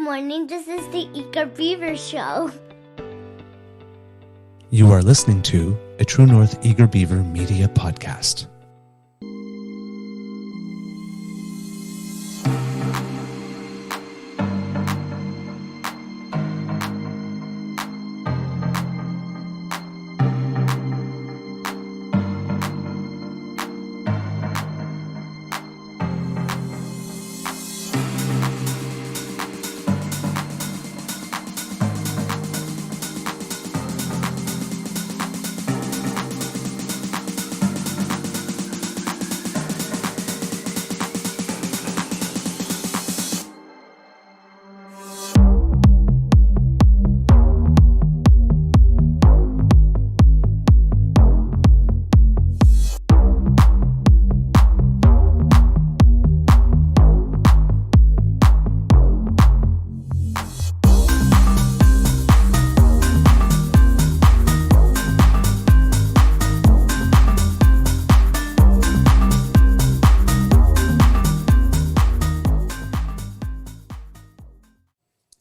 morning. This is the Eager Beaver Show. You are listening to a True North Eager Beaver Media Podcast.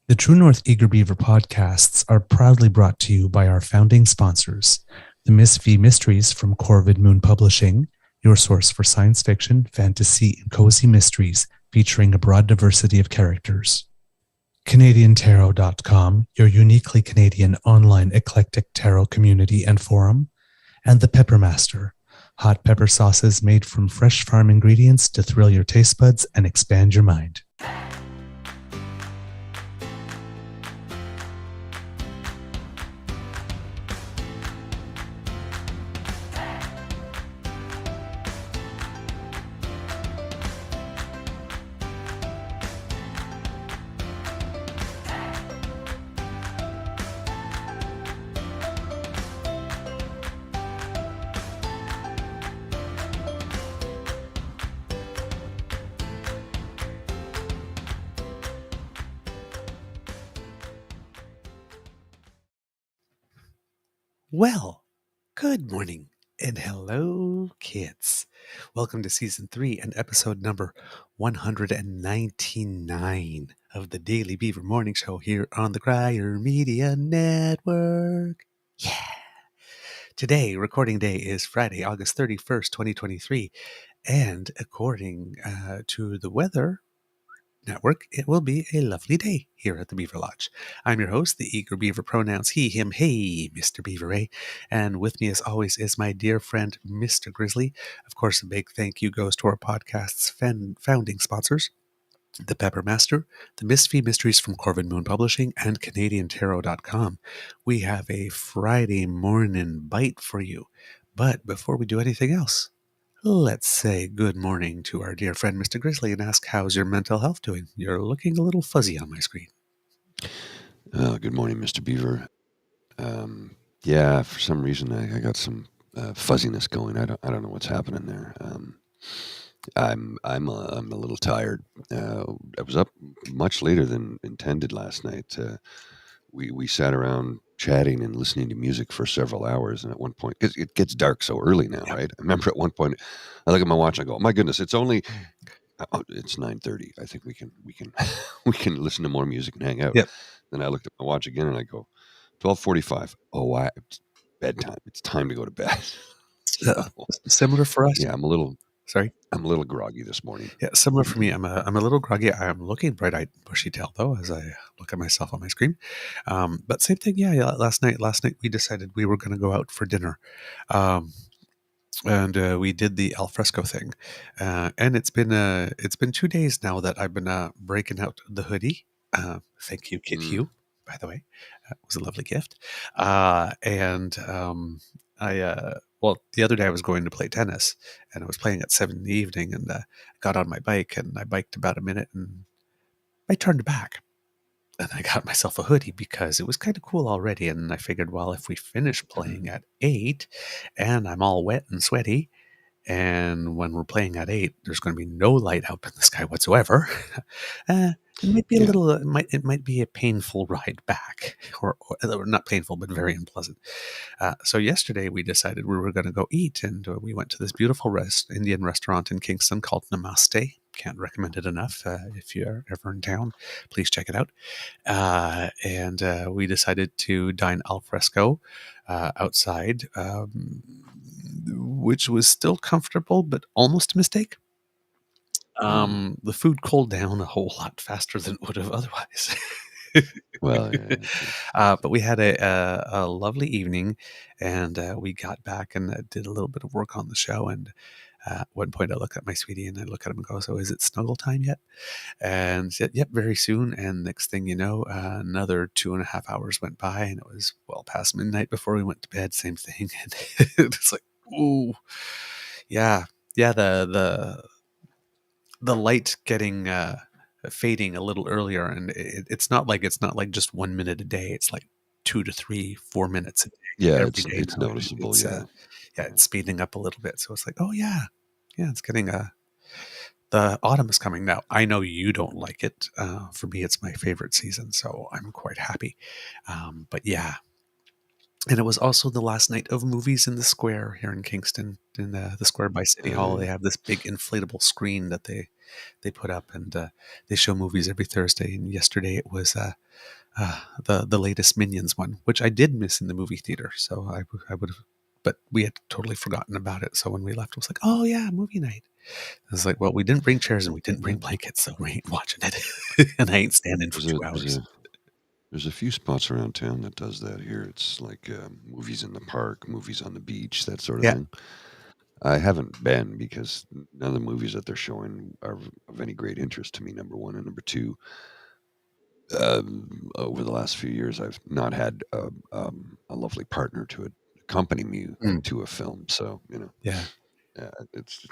The True North Eager Beaver podcasts are proudly brought to you by our founding sponsors, the Miss V Mysteries from Corvid Moon Publishing, your source for science fiction, fantasy, and cozy mysteries featuring a broad diversity of characters. CanadianTarot.com, your uniquely Canadian online eclectic tarot community and forum, and the Pepper Master, hot pepper sauces made from fresh farm ingredients to thrill your taste buds and expand your mind. Well, good morning and hello, kids. Welcome to Season 3 and episode number 199 of the Daily Beaver Morning Show here on the Crier Media Network. Yeah! Today, recording day is Friday, August 31st, 2023, and according to the weather network, it will be a lovely day here at the Beaver Lodge. I'm your host, the Eager Beaver, pronouns he, him, hey, Mr. Beaver, eh? And with me as always is my dear friend, Mr. Grizzly. Of course, a big thank you goes to our podcast's founding sponsors, the Pepper Master, the Miss V Mysteries from Corvid Moon Publishing, and CanadianTarot.com. We have a Friday morning bite for you. But before we do anything else, let's say good morning to our dear friend, Mr. Grizzly, and ask how's your mental health doing? You're looking a little fuzzy on my screen. Good morning, Mr. Beaver. Yeah, for some reason I got some fuzziness going. I don't know what's happening there. I'm a little tired. I was up much later than intended last night. We sat around chatting and listening to music for several hours, and at one point, because it gets dark so early now, right? I remember at one point, I look at my watch and I go, "Oh my goodness, it's only it's 9:30. I think we can we can listen to more music and hang out." Yep. Then I looked at my watch again and I go, 12:45. Oh, it's bedtime. It's time to go to bed. Similar for us. Yeah, I'm a little groggy this morning. Yeah, similar for me. I'm a little groggy. I'm looking bright-eyed, bushy-tailed though, as I look at myself on my screen. But same thing. Yeah. Last night we decided we were going to go out for dinner, and we did the alfresco thing. And it's been 2 days now that I've been breaking out the hoodie. Thank you, Kid Hugh. By the way, it was a lovely gift. Well, the other day I was going to play tennis, and I was playing at 7 in the evening, and I got on my bike, and I biked about a minute, and I turned back, and I got myself a hoodie because it was kind of cool already, and I figured, well, if we finish playing at 8, and I'm all wet and sweaty, and when we're playing at 8, there's going to be no light out in the sky whatsoever. It might be a little. It might be a painful ride back, or not painful, but very unpleasant. So yesterday we decided we were going to go eat, and we went to this beautiful Indian restaurant in Kingston called Namaste can't recommend it enough. If you're ever in town, please check it out. And we decided to dine al fresco outside, which was still comfortable, but almost a mistake. The food cooled down a whole lot faster than it would have otherwise. Well, yeah. But we had a lovely evening, and we got back and did a little bit of work on the show. And at one point, I look at my sweetie and I look at him and go, "So is it snuggle time yet?" And said, "Yep, very soon." And next thing you know, another 2.5 hours went by, and it was well past midnight before we went to bed. Same thing, and it's like, ooh, yeah. The light getting fading a little earlier, and it's not like just 1 minute a day. It's like 2 to 3, 4 minutes a day. Yeah, every day it's now. noticeable. It's speeding up a little bit. So it's like, oh yeah, it's getting the autumn is coming now. I know you don't like it. For me, it's my favorite season, so I'm quite happy. But yeah. And it was also the last night of movies in the square here in Kingston, in the square by City Hall. They have this big inflatable screen that they put up, and they show movies every Thursday. And yesterday it was the latest Minions one, which I did miss in the movie theater. So I would have, but we had totally forgotten about it. So when we left, it was like, oh yeah, movie night. I was like, well, we didn't bring chairs and we didn't bring blankets, so we ain't watching it. And I ain't standing for 2 hours. There's a few spots around town that does that here. It's like movies in the park, movies on the beach, that sort of thing. I haven't been because none of the movies that they're showing are of any great interest to me, number one. And number two, over the last few years, I've not had a lovely partner to accompany me to a film. So, it's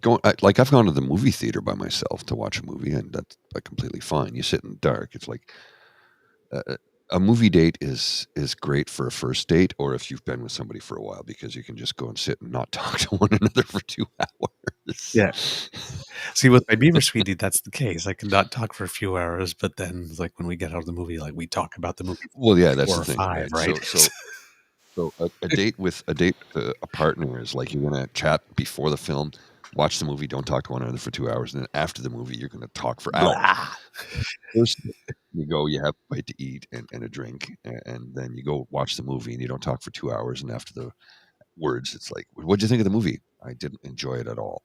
going like I've gone to the movie theater by myself to watch a movie, and that's completely fine. You sit in the dark. It's like a movie date is great for a first date, or if you've been with somebody for a while, because you can just go and sit and not talk to one another for 2 hours. Yeah. See, with my beaver sweetie, that's the case. I can not talk for a few hours, but then like when we get out of the movie, like we talk about the movie. Well, yeah, that's 4 the or thing, 5, right? So a date with a partner is like you're gonna chat before the film, watch the movie, don't talk to one another for 2 hours, and then after the movie, you're gonna talk for hours. First, you go, you have a bite to eat and a drink, and then you go watch the movie, and you don't talk for 2 hours, and after the words, it's like, what'd you think of the movie? I didn't enjoy it at all.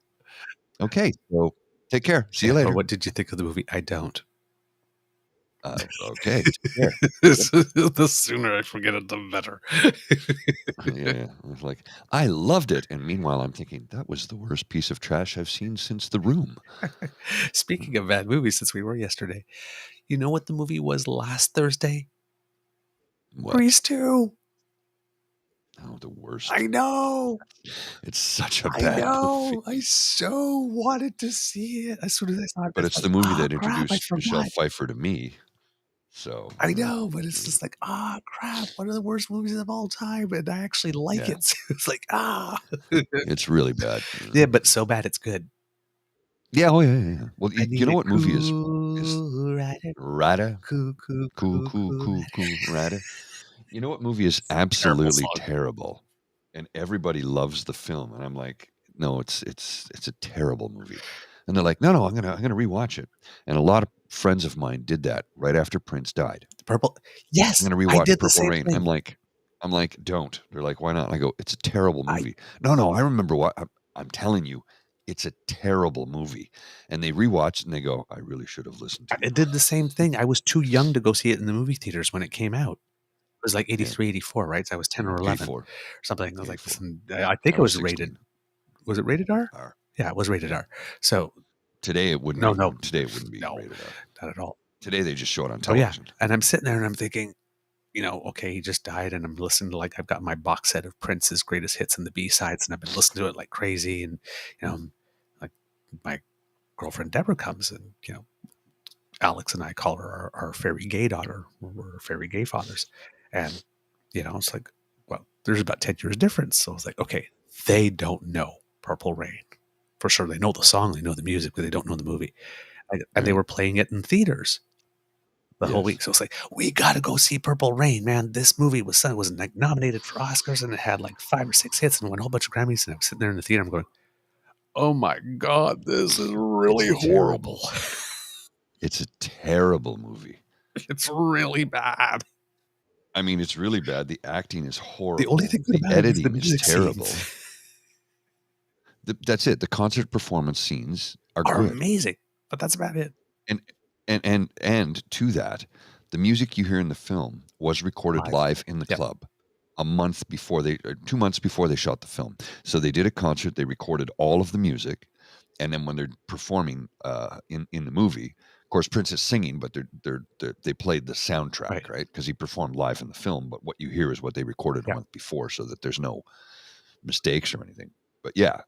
Okay, so take care. See you later. Or what did you think of the movie? I don't. Okay, take care. The sooner I forget it, the better. Yeah, it's like, I loved it. And meanwhile, I'm thinking, that was the worst piece of trash I've seen since The Room. Speaking of bad movies, since we were yesterday, you know what the movie was last Thursday? What? Grease 2. Oh, the worst. I know. It's such a bad movie. I so wanted to see it as soon as I saw it. But it's the movie that introduced Michelle Pfeiffer to me. So I know, but it's just like, crap, one of the worst movies of all time, and I actually like it. So it's like, it's really bad. Yeah, but so bad it's good. Yeah, oh yeah. Well, you know what movie is Rada? Cool, Rada. You know what movie is absolutely terrible, and everybody loves the film, and I'm like, no, it's a terrible movie. And they're like, no, I'm gonna rewatch it. And a lot of friends of mine did that right after Prince died. Purple, yes, I'm gonna rewatch Purple Rain. Thing. I'm like, don't. They're like, why not? And I go, it's a terrible movie. No, I remember what I'm telling you. It's a terrible movie. And they rewatch and they go, I really should have listened to you. It did the same thing. I was too young to go see it in the movie theaters when it came out. It was like 83, 84, right? So I was 10 or 11 or something. I was like, I think it was 16. Rated. Was it rated R? Yeah, it was rated R. So today it wouldn't. No. Today it wouldn't be rated R. Not at all. Today they just show it on television. Yeah. And I'm sitting there and I'm thinking, okay, he just died, and I'm listening to I've got my box set of Prince's greatest hits and the B-sides, and I've been listening to it like crazy. And like my girlfriend Deborah comes, and Alex and I call her our fairy gay daughter. We're fairy gay fathers, and it's like, well, there's about 10 years difference. So I was like, okay, they don't know Purple Rain for sure. They know the song, they know the music, but they don't know the movie. And they were playing it in theaters the whole week. So it's like, we got to go see Purple Rain, man. This movie was nominated for Oscars, and it had like 5 or 6 hits and won a whole bunch of Grammys. And I was sitting there in the theater, I'm going, oh my God, this is really It's horrible. It's a terrible movie. It's really bad. I mean, it's really bad. The acting is horrible. The only thing good the about it is the editing is music terrible. scenes That's it. The concert performance scenes are are good. amazing, but that's about it. And to that, the music you hear in the film was recorded live in the Yep. club a month before 2 months before they shot the film. So they did a concert, they recorded all of the music, and then when they're performing in the movie, of course Prince is singing, but they played the soundtrack, right? Because he performed live in the film, but what you hear is what they recorded a month before, so that there's no mistakes or anything. But yeah,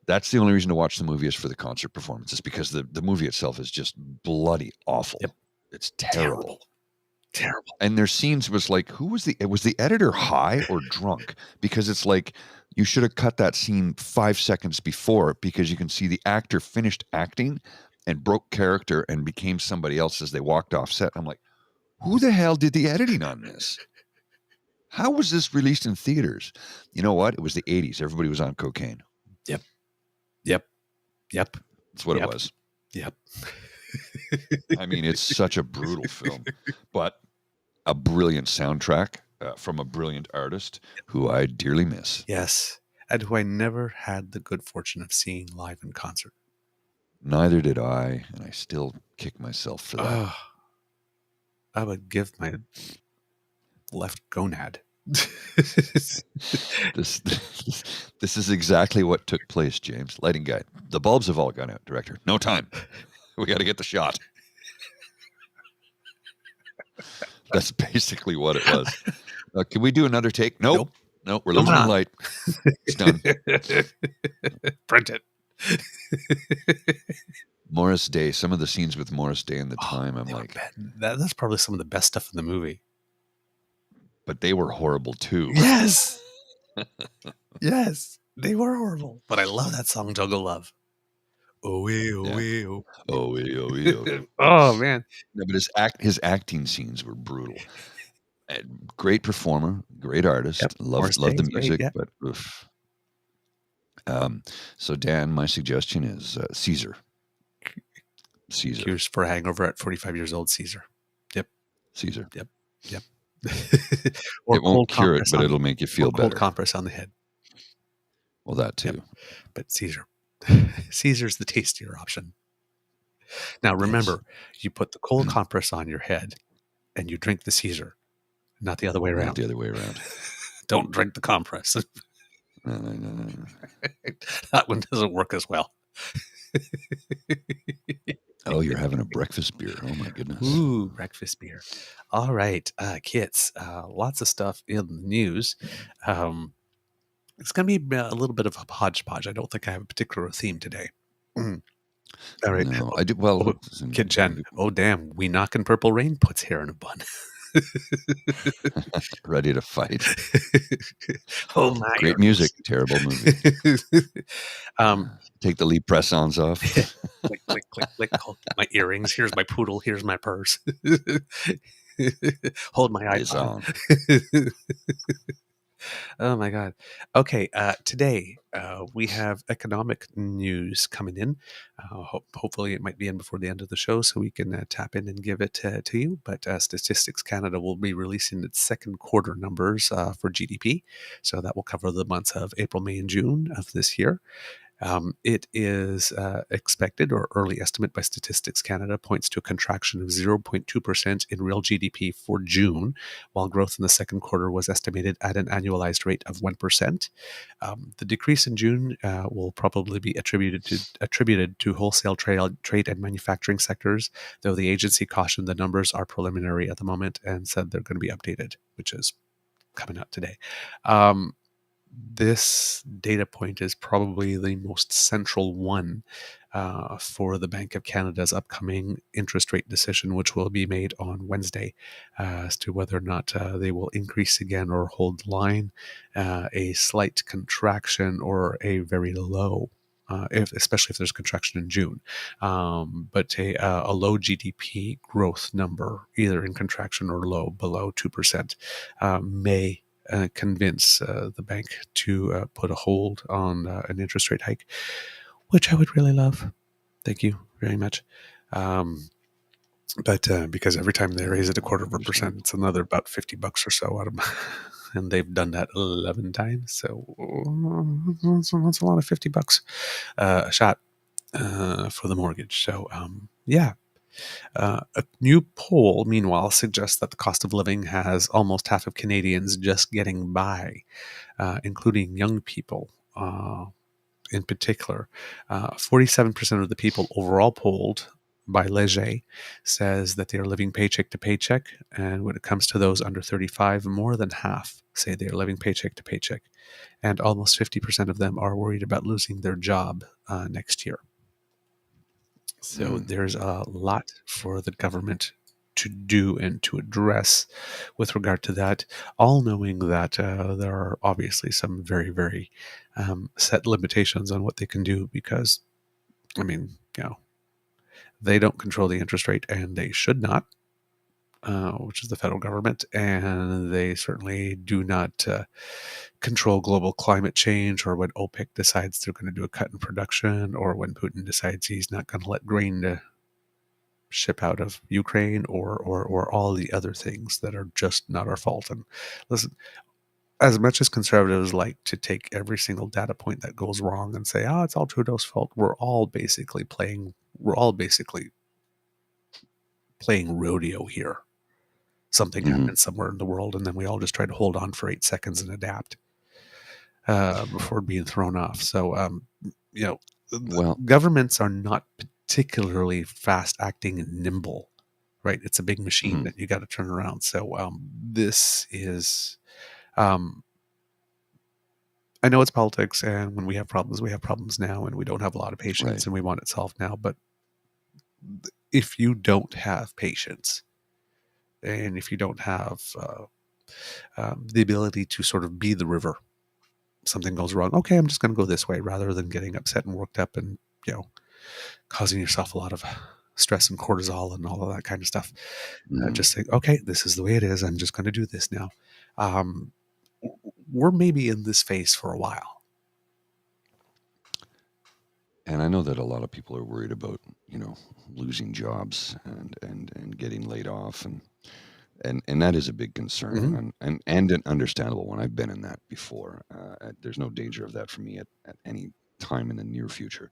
that's the only reason to watch the movie is for the concert performances, because the movie itself is just bloody awful. Yep. It's terrible. Terrible. And their scenes was like, was the editor high or drunk? Because it's like, you should have cut that scene 5 seconds before, because you can see the actor finished acting and broke character and became somebody else as they walked off set. I'm like, who the hell did the editing on this? How was this released in theaters? You know what? It was the 80s. Everybody was on cocaine. Yep. That's what it was. Yep. I mean, it's such a brutal film, but a brilliant soundtrack from a brilliant artist who I dearly miss. Yes. And who I never had the good fortune of seeing live in concert. Neither did I, and I still kick myself for that. I would give my left gonad. This is exactly what took place, James. Lighting guy. The bulbs have all gone out, director. No time. We got to get the shot. That's basically what it was. Can we do another take? Nope. We're losing the light. It's done. Print it. Morris Day. Some of the scenes with Morris Day in the time, I'm like, that's probably some of the best stuff in the movie. But they were horrible too. Yes. Yes, they were horrible. But I love that song, Juggle Love. Oh, oh. Oh, man. No, but his acting scenes were brutal. Great performer, great artist. Loved the music, great, but oof. So Dan, my suggestion is Caesar. Cures for a hangover at 45 years old, Caesar. Yep. Caesar. Yep. Or it won't cure it, but it'll make you feel better. Cold compress on the head. Well, that too. Yep. But Caesar. Caesar's the tastier option. Now, remember, you put the cold compress on your head and you drink the Caesar, not the other way around. Not the other way around. Don't drink the compress. No. That one doesn't work as well. Oh, you're having a breakfast beer. Oh, my goodness. Ooh, breakfast beer. All right, kits. Lots of stuff in the news. It's going to be a little bit of a hodgepodge. I don't think I have a particular theme today. All right. No, I do. Well, Kid Jen. Oh, damn. We knockin' Purple Rain puts hair in a bun. Ready to fight. Oh, my. Great music. Terrible movie. Take the lead press-ons off. Click, click, click, click. Oh, my earrings. Here's my poodle. Here's my purse. Hold my iPhone. Oh my God. Okay. Today we have economic news coming in. Hopefully it might be in before the end of the show so we can tap in and give it to you. But Statistics Canada will be releasing its second quarter numbers for GDP. So that will cover the months of April, May, and June of this year. It is expected, or early estimate by Statistics Canada points to a contraction of 0.2% in real GDP for June, while growth in the second quarter was estimated at an annualized rate of 1%. The decrease in June will probably be attributed to wholesale trade and manufacturing sectors, though the agency cautioned the numbers are preliminary at the moment and said they're going to be updated, which is coming out today. This data point is probably the most central one for the Bank of Canada's upcoming interest rate decision, which will be made on Wednesday as to whether or not they will increase again or hold line, a slight contraction or a very low, especially if there's contraction in June. But a low GDP growth number, either in contraction or low, below 2%, may convince the bank to put a hold on an interest rate hike. which I would really love. Thank you very much. But because every time they raise it 0.25%, it's another about $50 or so out of my, and they've done that 11 times. So that's a lot of $50 a shot for the mortgage. So yeah. A new poll, meanwhile, suggests that the cost of living has almost half of Canadians just getting by, including young people. In particular, 47% of the people overall polled by Leger says that they are living paycheck to paycheck. And when it comes to those under 35, more than half say they are living paycheck to paycheck. And almost 50% of them are worried about losing their job next year. So there's a lot for the government to do and to address with regard to that, all knowing that there are obviously some very, very set limitations on what they can do because, I mean, they don't control the interest rate and they should not, which is the federal government, and they certainly do not control global climate change or when OPEC decides they're going to do a cut in production or when Putin decides he's not going to let grain ship out of Ukraine or all the other things that are just not our fault. And listen, as much as conservatives like to take every single data point that goes wrong and say, it's all Trudeau's fault, we're all basically playing rodeo here. Something happens somewhere in the world and then we all just try to hold on for 8 seconds and adapt before being thrown off. So, governments are not particularly fast acting and nimble, right? It's a big machine that you got to turn around. So this is, I know it's politics, and when we have problems now, and we don't have a lot of patience, and we want it solved now. But if you don't have patience, and if you don't have the ability to sort of be the river, something goes wrong. Okay, I'm just going to go this way, rather than getting upset and worked up and causing yourself a lot of stress and cortisol and all of that kind of stuff. Just think, okay, this is the way it is. I'm just going to do this now. We're maybe in this phase for a while. And I know that a lot of people are worried about, losing jobs and getting laid off. And that is a big concern and an understandable one. I've been in that before. There's no danger of that for me at any time in the near future.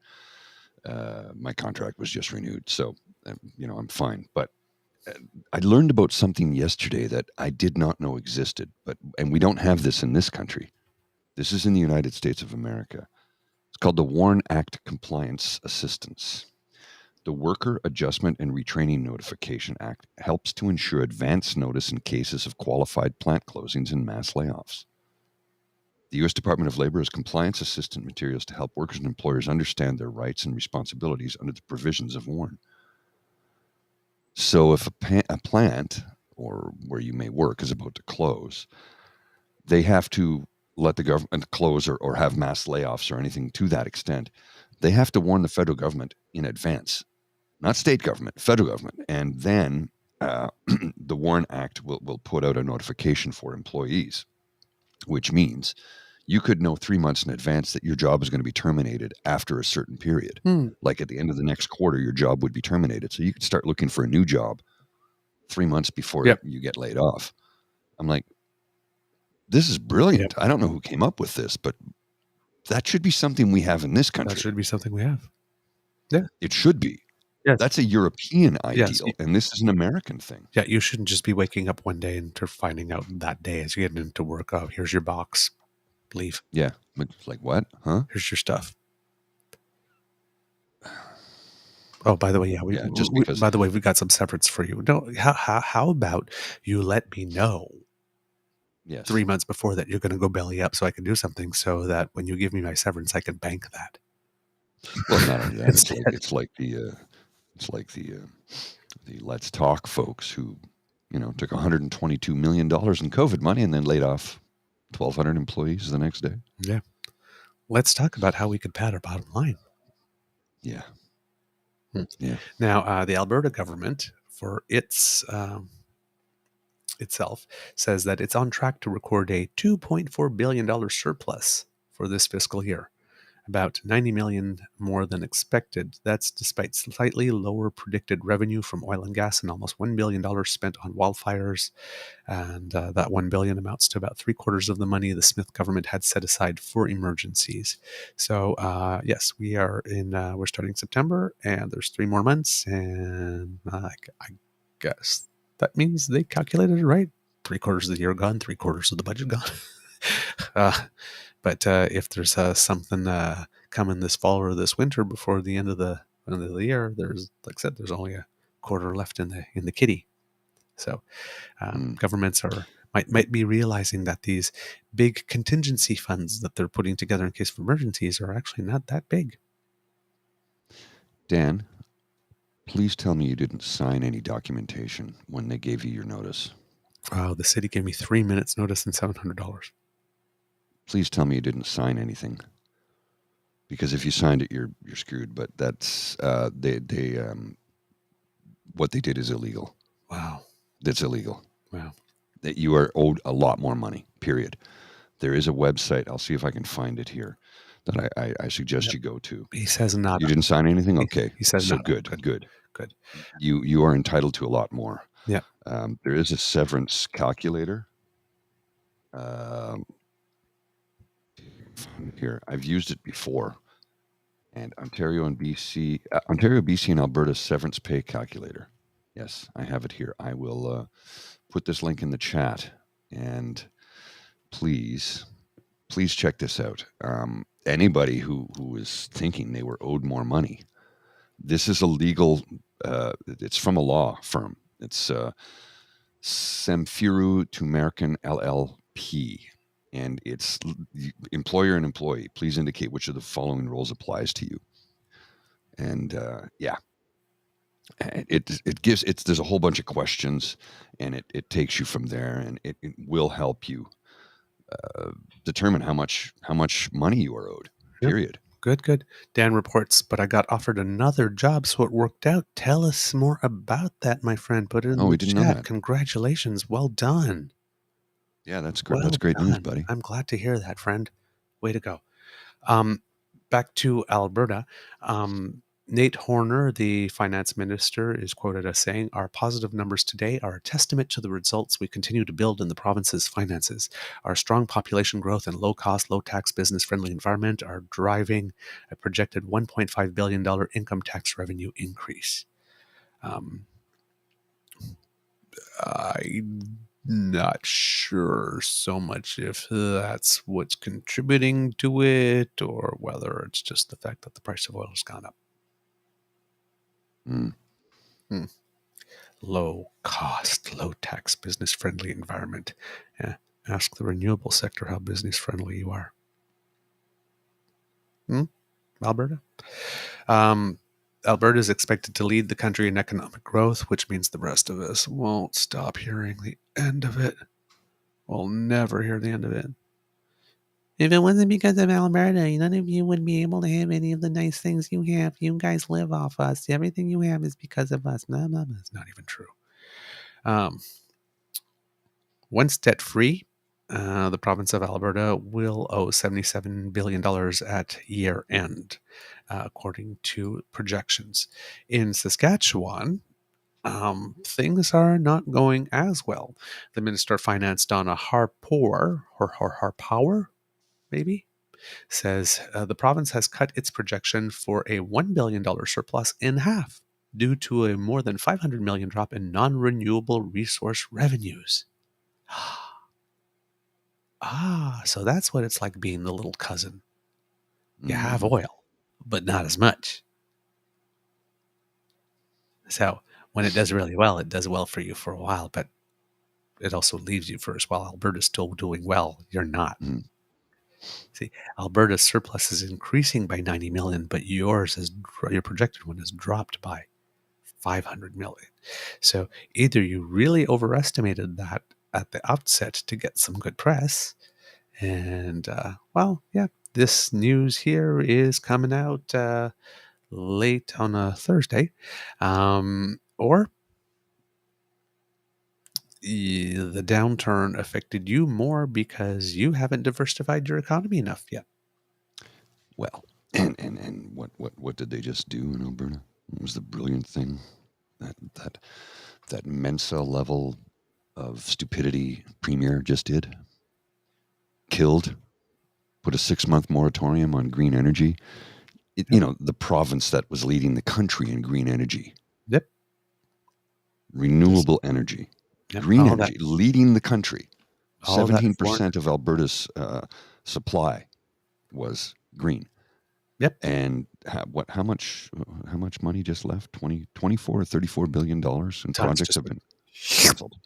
My contract was just renewed, so I'm fine. But I learned about something yesterday that I did not know existed. And we don't have this in this country. This is in the United States of America. It's called the WARN Act Compliance Assistance. The Worker Adjustment and Retraining Notification Act helps to ensure advance notice in cases of qualified plant closings and mass layoffs. The U.S. Department of Labor has compliance assistant materials to help workers and employers understand their rights and responsibilities under the provisions of WARN. So if a plant or where you may work is about to close, they have to let the government close or have mass layoffs or anything to that extent. They have to warn the federal government in advance, not state government, federal government. And then the WARN Act will put out a notification for employees, which means you could know 3 months in advance that your job is going to be terminated after a certain period. Like at the end of the next quarter, your job would be terminated. So you could start looking for a new job 3 months before you get laid off. I'm like, this is brilliant. I don't know who came up with this, but that should be something we have in this country. That should be something we have. Yeah. It should be. Yes. That's a European ideal, and this is an American thing. Yeah, you shouldn't just be waking up one day and finding out that day as you get into work, here's your box. Leave. Yeah. It's like, what? Huh? Here's your stuff. Oh, by the way, by the way, we got some severance for you. No, how about you let me know 3 months before that you're going to go belly up so I can do something so that when you give me my severance, I can bank that. Well, not only that, it's like the Let's Talk folks who, took $122 million in COVID money and then laid off 1,200 employees the next day. Yeah. Let's talk about how we could pad our bottom line. Yeah. Yeah. Now, the Alberta government, for itself, says that it's on track to record a $2.4 billion surplus for this fiscal year. about 90 million more than expected. That's despite slightly lower predicted revenue from oil and gas and almost $1 billion spent on wildfires. And that $1 billion amounts to about 3/4 of the money the Smith government had set aside for emergencies. So yes, we're starting September, and there's 3 more months, and I guess that means they calculated it right. 3/4 of the year gone, 3/4 of the budget gone. But if there's something coming this fall or this winter before the end of the year, there's, like I said, there's only a quarter left in the kitty. So governments might be realizing that these big contingency funds that they're putting together in case of emergencies are actually not that big. Dan, please tell me you didn't sign any documentation when they gave you your notice. Wow, the city gave me 3 minutes notice and $700. Please tell me you didn't sign anything, because if you signed it, you're screwed. But that's what they did is illegal. Wow, that's illegal. Wow, that you are owed a lot more money. Period. There is a website. I'll see if I can find it here that I suggest you go to. He says not. You didn't sign anything. Okay. He says so. not. Good. You are entitled to a lot more. Yeah. There is a severance calculator. Here, I've used it before, and Ontario, BC, and Alberta severance pay calculator. Yes, I have it here. I will put this link in the chat, and please check this out. Anybody who is thinking they were owed more money, this is a legal. It's from a law firm. It's Semfiru Tumerkin LLP. And it's employer and employee. Please indicate which of the following rules applies to you. And there's a whole bunch of questions, and it takes you from there, and it will help you determine how much money you are owed. Period. Good. Dan reports, but I got offered another job, so it worked out. Tell us more about that, my friend. Put it in the didn't know chat. that. Congratulations. Well done. Yeah, that's great. That's great news, buddy. I'm glad to hear that, friend. Way to go. Back to Alberta. Nate Horner, the finance minister, is quoted as saying, "Our positive numbers today are a testament to the results we continue to build in the province's finances. Our strong population growth and low-cost, low-tax, business-friendly environment are driving a projected $1.5 billion income tax revenue increase." I'm not sure so much if that's what's contributing to it or whether it's just the fact that the price of oil has gone up. Low cost, low tax, business friendly environment. Yeah. Ask the renewable sector how business friendly you are. Alberta? Alberta is expected to lead the country in economic growth, which means the rest of us won't stop hearing the end of it. We'll never hear the end of it. If it wasn't because of Alberta, none of you would be able to have any of the nice things you have. You guys live off us. Everything you have is because of us. No, it's not even true. Once debt-free, the province of Alberta will owe $77 billion at year end, according to projections. In Saskatchewan, things are not going as well. The Minister of Finance, Donna Harpour, maybe, says the province has cut its projection for a $1 billion surplus in half due to a more than $500 million drop in non-renewable resource revenues. So that's what it's like being the little cousin. You have oil, but not as much. So when it does really well, it does well for you for a while, but it also leaves you first. While Alberta's still doing well, you're not. See, Alberta's surplus is increasing by 90 million, but your projected one has dropped by 500 million. So either you really overestimated that at the outset to get some good press, and this news here is coming out late on a Thursday, or the downturn affected you more because you haven't diversified your economy enough yet. Well, And what did they just do in Alberta? What was the brilliant thing that Mensa level of stupidity premier just did? Killed, put a 6-month moratorium on green energy. The province that was leading the country in green energy. Yep. Renewable energy. Yep. Green energy, leading the country. All that 17% of Alberta's supply was green. Yep. And how much money just left? 24 or $34 billion in projects have been canceled.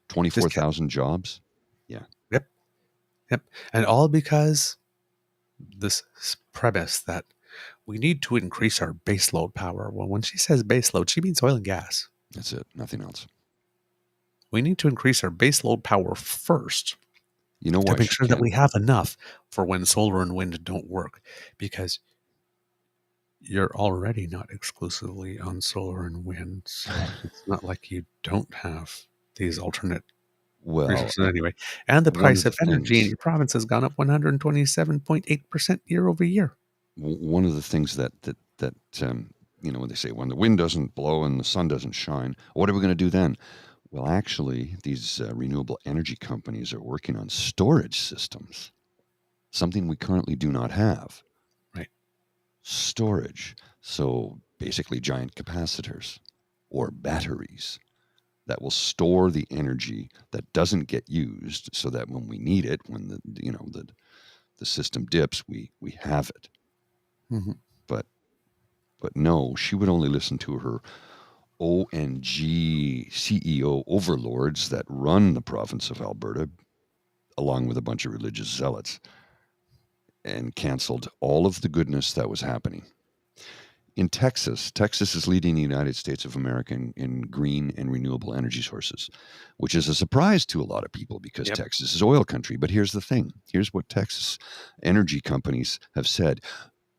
24,000 jobs. Yeah. Yep. And all because this premise that we need to increase our baseload power. Well, when she says baseload, she means oil and gas. That's it. Nothing else. We need to increase our baseload power first. You know why? To make sure that we have enough for when solar and wind don't work, because you're already not exclusively on solar and wind. So it's not like you don't have these alternate resources anyway. And the price of energy in your province has gone up 127.8% year over year. One of the things that when they say when the wind doesn't blow and the sun doesn't shine, what are we going to do then? Well, actually, these renewable energy companies are working on storage systems, something we currently do not have. Right. Storage. So basically giant capacitors or batteries that will store the energy that doesn't get used so that when we need it, when the system dips, we have it. Mm-hmm. But no, she would only listen to her ONG CEO overlords that run the province of Alberta, along with a bunch of religious zealots, and canceled all of the goodness that was happening. In Texas is leading the United States of America in green and renewable energy sources, which is a surprise to a lot of people because Texas is oil country. But here's the thing. Here's what Texas energy companies have said.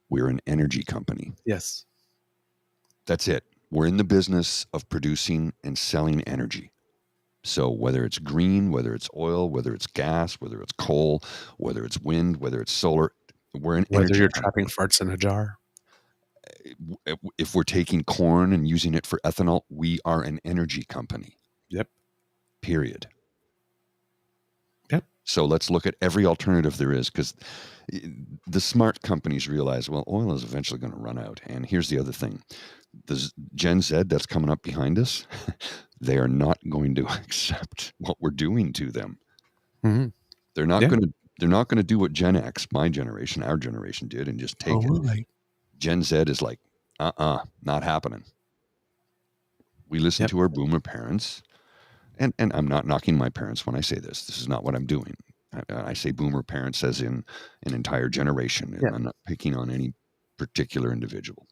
We're an energy company. Yes. That's it. We're in the business of producing and selling energy. So whether it's green, whether it's oil, whether it's gas, whether it's coal, whether it's wind, whether it's solar, we're an energy company. Whether you're company. trapping farts in a jar. If we're taking corn and using it for ethanol, we are an energy company. Yep. Period. Yep. So let's look at every alternative there is, because the smart companies realize, well, oil is eventually going to run out. And here's the other thing. The Gen Z that's coming up behind us, they are not going to accept what we're doing to them. Mm-hmm. They're not going to do what Gen X, my generation, our generation did and just take it. Right. Gen Z is like, not happening. We listen to our boomer parents, and I'm not knocking my parents when I say this. This is not what I'm doing. I say boomer parents as in an entire generation. I'm not picking on any particular individual.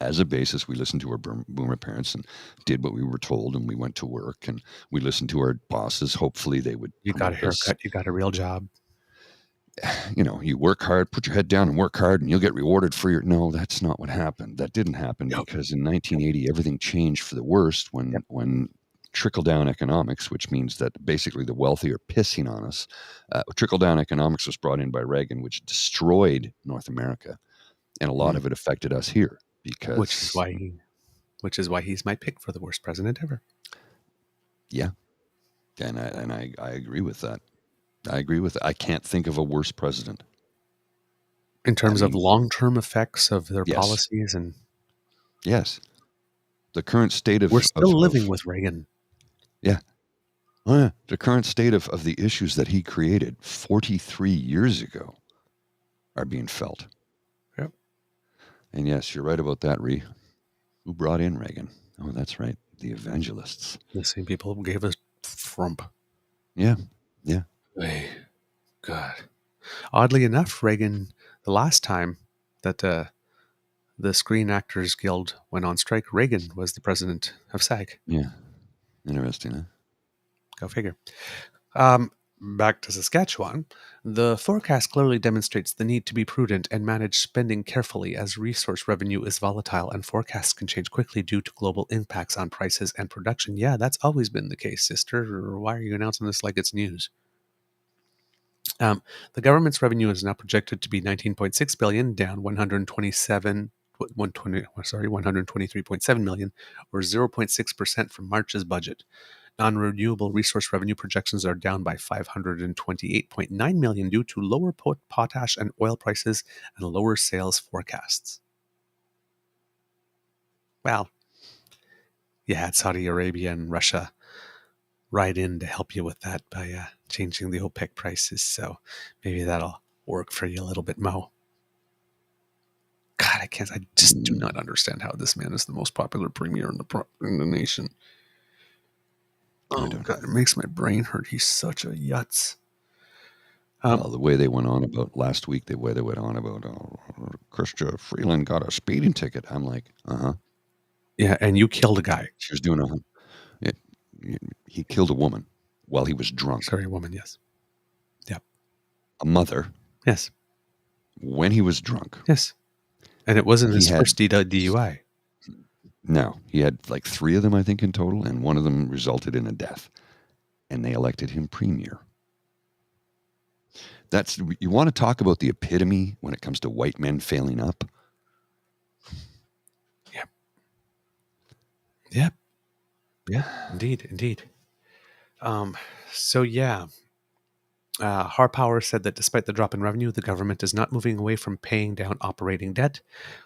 As a basis, we listened to our boomer parents and did what we were told, and we went to work, and we listened to our bosses. Hopefully they would. You got a haircut. You got a real job. You work hard, put your head down and work hard, and you'll get rewarded for your... No, that's not what happened. That didn't happen because in 1980, everything changed for the worst when trickle-down economics, which means that basically the wealthy are pissing on us. Trickle-down economics was brought in by Reagan, which destroyed North America, and a lot of it affected us here because... Which is why he's my pick for the worst president ever. Yeah, and I agree with that. I can't think of a worse president. In terms of long-term effects of their policies and... Yes. The current state of... We're still living with Reagan. Yeah. Oh, yeah. The current state of the issues that he created 43 years ago are being felt. Yep. And yes, you're right about that, Ree. Who brought in Reagan? Oh, that's right. The evangelists. The same people who gave us Trump. Yeah. Yeah. Hey, God. Oddly enough, Reagan, the last time that the Screen Actors Guild went on strike, Reagan was the president of SAG. Yeah. Interesting, huh? Go figure. Back to Saskatchewan. The forecast clearly demonstrates the need to be prudent and manage spending carefully as resource revenue is volatile and forecasts can change quickly due to global impacts on prices and production. Yeah, that's always been the case, sister. Why are you announcing this like it's news? The government's revenue is now projected to be $19.6 billion, down 123.7 million, or 0.6% from March's budget. Non-renewable resource revenue projections are down by 528.9 million due to lower potash and oil prices and lower sales forecasts. Well, you had Saudi Arabia and Russia right in to help you with that by changing the OPEC prices, so maybe that'll work for you a little bit, Mo. God, I just do not understand how this man is the most popular premier in the nation. Oh, God, it makes my brain hurt. He's such a yutz. Well, the way they went on about last week, the way they went on about Chrystia Freeland got a speeding ticket. I'm like, yeah, and you killed a guy. She was doing he killed a woman while he was drunk. Sorry, a woman, yes. Yep. A mother. Yes. When he was drunk. Yes. And it wasn't his first DUI. No, he had like 3 of them, I think, in total, and one of them resulted in a death. And they elected him premier. You want to talk about the epitome when it comes to white men failing up? Yep. Yep. Yeah, indeed. So yeah, Harpower said that despite the drop in revenue, the government is not moving away from paying down operating debt.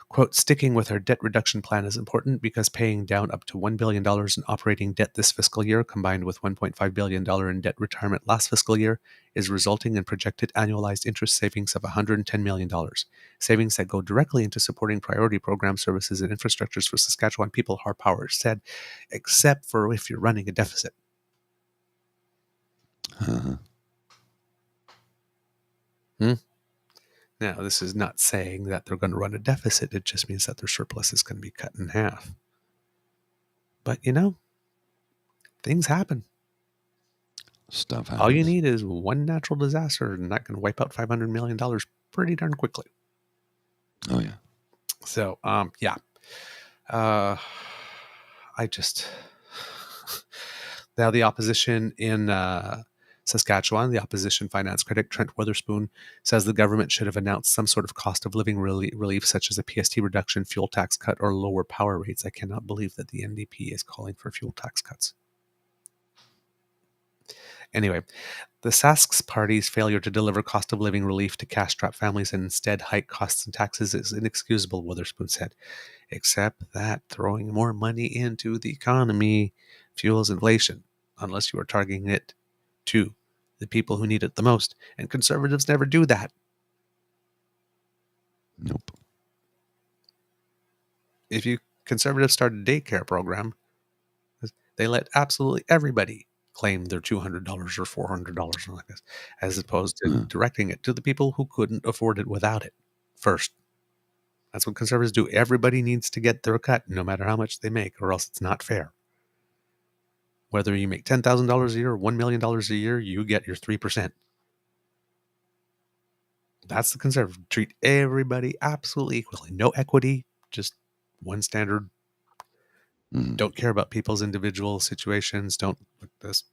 Quote, sticking with our debt reduction plan is important because paying down up to $1 billion in operating debt this fiscal year, combined with $1.5 billion in debt retirement last fiscal year, is resulting in projected annualized interest savings of $110 million. Savings that go directly into supporting priority program services and infrastructures for Saskatchewan people, Harpower said, except for if you're running a deficit. Now, this is not saying that they're going to run a deficit. It just means that their surplus is going to be cut in half. But, things happen. Stuff happens. All you need is one natural disaster, and that can wipe out $500 million pretty darn quickly. Oh, yeah. So, yeah. Now the opposition in Saskatchewan, the opposition finance critic Trent Witherspoon says the government should have announced some sort of cost of living relief, such as a PST reduction, fuel tax cut, or lower power rates. I cannot believe that the NDP is calling for fuel tax cuts. Anyway, the Sask's party's failure to deliver cost of living relief to cash-strapped families and instead hike costs and taxes is inexcusable, Witherspoon said, except that throwing more money into the economy fuels inflation, unless you are targeting it to the people who need it the most, and conservatives never do that. Nope. If conservatives start a daycare program, they let absolutely everybody claim their $200 or $400 something like this, as opposed to directing it to the people who couldn't afford it without it first. That's what conservatives do. Everybody needs to get their cut, no matter how much they make, or else it's not fair. Whether you make $10,000 a year or $1 million a year, you get your 3%. That's the conservative. Treat everybody absolutely equally. No equity, just one standard. Don't care about people's individual situations. Don't look this.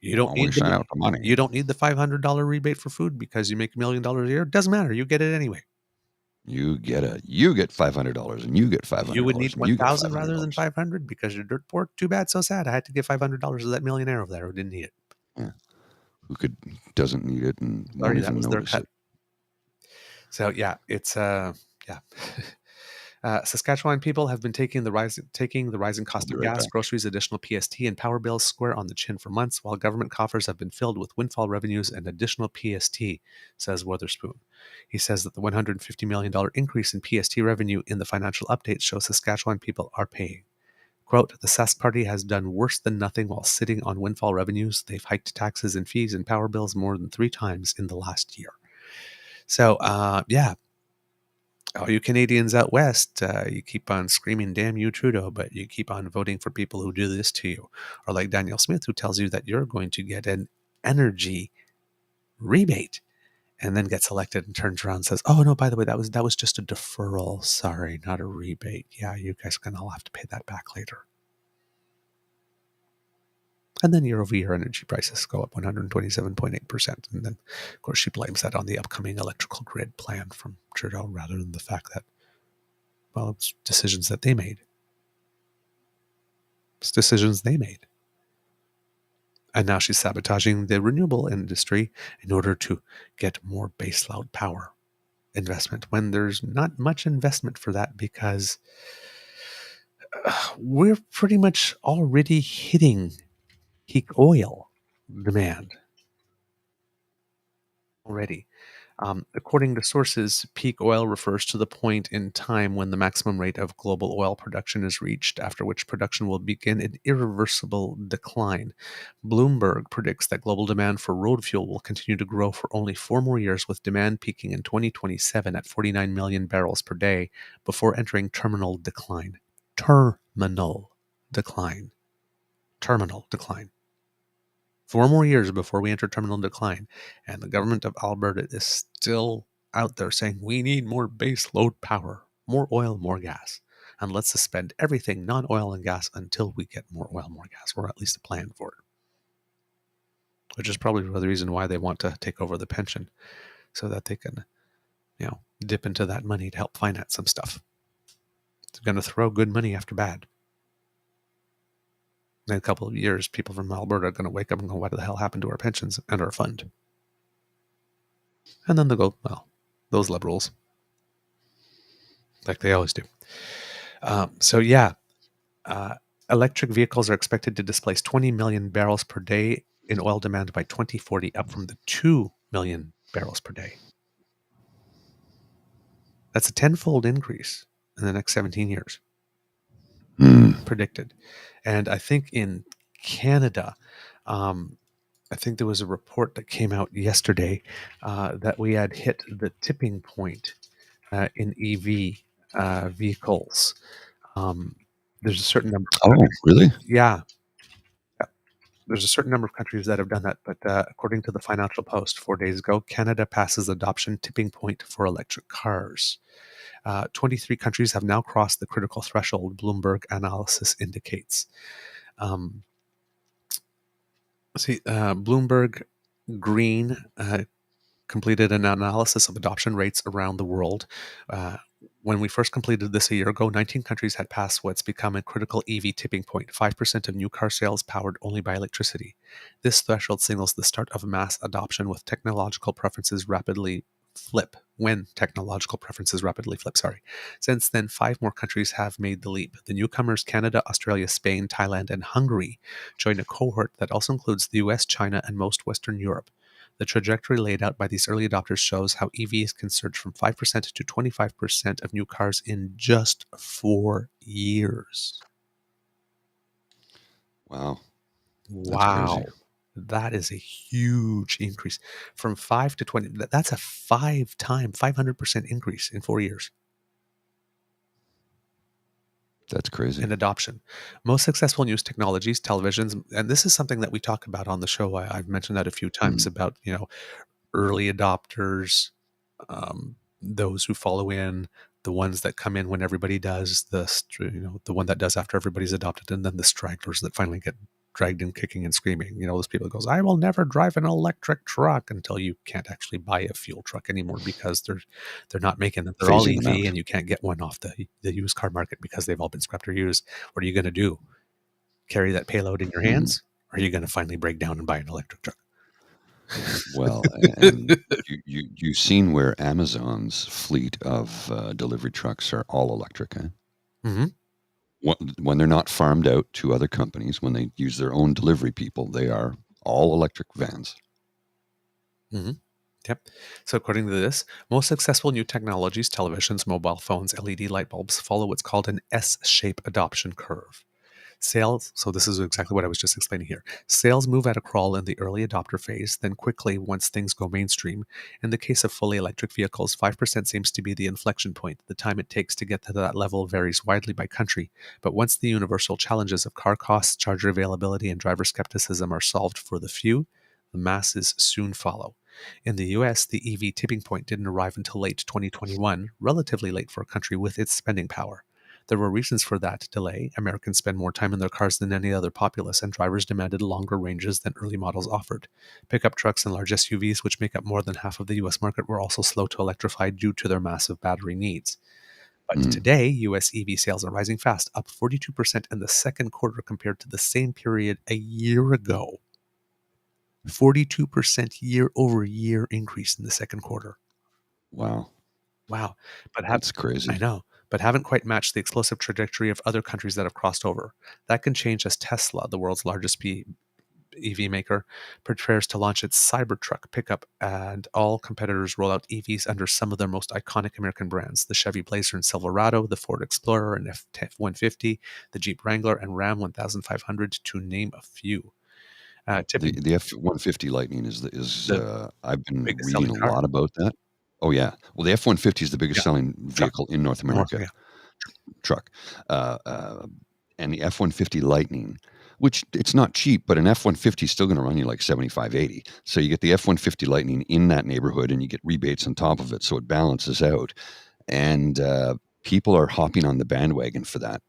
You don't need out the money. You don't need the $500 rebate for food because you make $1 million a year. It doesn't matter. You get it anyway. You get $500 and you get $500. You would need 1,000 rather than 500 because you're dirt poor. Too bad, so sad. I had to give $500 to that millionaire over there who didn't need it. Yeah, who doesn't need it and won't even notice it. So yeah, it's Saskatchewan people have been taking the rising cost of gas, groceries, additional PST, and power bills square on the chin for months, while government coffers have been filled with windfall revenues and additional PST, says Witherspoon. He says that the $150 million increase in PST revenue in the financial updates shows Saskatchewan people are paying. Quote, the Sask party has done worse than nothing while sitting on windfall revenues. They've hiked taxes and fees and power bills more than 3 times in the last year. So, yeah. All you Canadians out west, you keep on screaming, damn you, Trudeau, but you keep on voting for people who do this to you. Or like Daniel Smith, who tells you that you're going to get an energy rebate and then gets elected and turns around and says, oh, no, by the way, that was just a deferral. Sorry, not a rebate. Yeah, you guys are going to all have to pay that back later. And then year-over-year energy prices go up 127.8%. And then, of course, she blames that on the upcoming electrical grid plan from Trudeau rather than the fact that, well, it's decisions that they made. It's decisions they made. And now she's sabotaging the renewable industry in order to get more baseload power investment when there's not much investment for that because we're pretty much already hitting peak oil demand already. According to sources, peak oil refers to the point in time when the maximum rate of global oil production is reached, after which production will begin an irreversible decline. Bloomberg predicts that global demand for road fuel will continue to grow for only 4 more years, with demand peaking in 2027 at 49 million barrels per day before entering terminal decline. Terminal decline. 4 more years before we enter terminal decline, and the government of Alberta is still out there saying we need more base load power, more oil, more gas, and let's suspend everything non-oil and gas until we get more oil, more gas, or at least a plan for it. Which is probably the reason why they want to take over the pension, so that they can, dip into that money to help finance some stuff. They're going to throw good money after bad. In a couple of years, people from Alberta are going to wake up and go, what the hell happened to our pensions and our fund? And then they'll go, well, those liberals. Like they always do. Electric vehicles are expected to displace 20 million barrels per day in oil demand by 2040, up from the 2 million barrels per day. That's a 10-fold increase in the next 17 years. Predicted. And I think in Canada, I think there was a report that came out yesterday that we had hit the tipping point in EV vehicles. There's a certain number of countries. Really? Yeah. There's a certain number of countries that have done that, but according to the Financial Post 4 days ago, Canada passes adoption tipping point for electric cars. 23 countries have now crossed the critical threshold, Bloomberg analysis indicates. Bloomberg Green completed an analysis of adoption rates around the world. When we first completed this a year ago, 19 countries had passed what's become a critical EV tipping point, 5% of new car sales powered only by electricity. This threshold signals the start of mass adoption when technological preferences rapidly flip. Since then, 5 more countries have made the leap. The newcomers, Canada, Australia, Spain, Thailand, and Hungary, join a cohort that also includes the US, China, and most Western Europe. The trajectory laid out by these early adopters shows how EVs can surge from 5% to 25% of new cars in just 4 years. Wow. That's crazy. That is a huge increase. From 5 to 20, that's a 500% increase in 4 years. That's crazy. In adoption. Most successful news technologies, televisions, and this is something that we talk about on the show. I've mentioned that a few times about, early adopters, those who follow in, the ones that come in when everybody does, the one that does after everybody's adopted, and then the stragglers that finally get dragged in kicking and screaming. Those people that goes, I will never drive an electric truck, until you can't actually buy a fuel truck anymore because they're not making them. They're all EV and you can't get one off the used car market because they've all been scrapped or used. What are you going to do? Carry that payload in your hands? Or are you going to finally break down and buy an electric truck? Well, and you've seen where Amazon's fleet of delivery trucks are all electric, eh? Mm-hmm. When they're not farmed out to other companies, when they use their own delivery people, they are all electric vans. Mm-hmm. Yep. So according to this, most successful new technologies, televisions, mobile phones, LED light bulbs, follow what's called an S-shape adoption curve. Sales, so this is exactly what I was just explaining here. Sales move at a crawl in the early adopter phase, then quickly once things go mainstream. In the case of fully electric vehicles, 5% seems to be the inflection point. The time it takes to get to that level varies widely by country, but once the universal challenges of car costs, charger availability, and driver skepticism are solved for the few, the masses soon follow. In the US, the EV tipping point didn't arrive until late 2021, relatively late for a country with its spending power. There were reasons for that delay. Americans spend more time in their cars than any other populace, and drivers demanded longer ranges than early models offered. Pickup trucks and large SUVs, which make up more than half of the U.S. market, were also slow to electrify due to their massive battery needs. But today, U.S. EV sales are rising fast, up 42% in the second quarter compared to the same period a year ago. 42% year-over-year increase in the second quarter. Wow. Wow. But That's crazy. I know, but haven't quite matched the explosive trajectory of other countries that have crossed over. That can change as Tesla, the world's largest EV maker, prepares to launch its Cybertruck pickup, and all competitors roll out EVs under some of their most iconic American brands: the Chevy Blazer and Silverado, the Ford Explorer and F-150, the Jeep Wrangler and Ram 1500, to name a few. The F-150 Lightning I've been reading a lot about that. Oh yeah, well the F-150 is the biggest selling vehicle in North America. Truck, and the F-150 Lightning, which it's not cheap, but an F-150 is still going to run you like 75, 80. So you get the F-150 Lightning in that neighborhood, and you get rebates on top of it, so it balances out. And people are hopping on the bandwagon for that.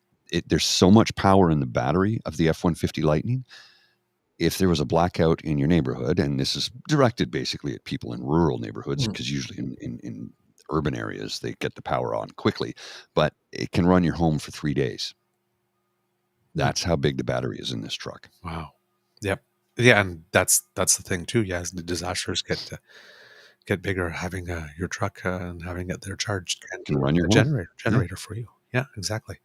There's so much power in the battery of the F-150 Lightning. If there was a blackout in your neighborhood, and this is directed basically at people in rural neighborhoods, because usually in urban areas, they get the power on quickly, but it can run your home for 3 days. That's how big the battery is in this truck. Wow. Yep. Yeah, and that's the thing too. Yeah, as the disasters get bigger, having your truck and having it there charged can run your generator for you. Yeah, exactly.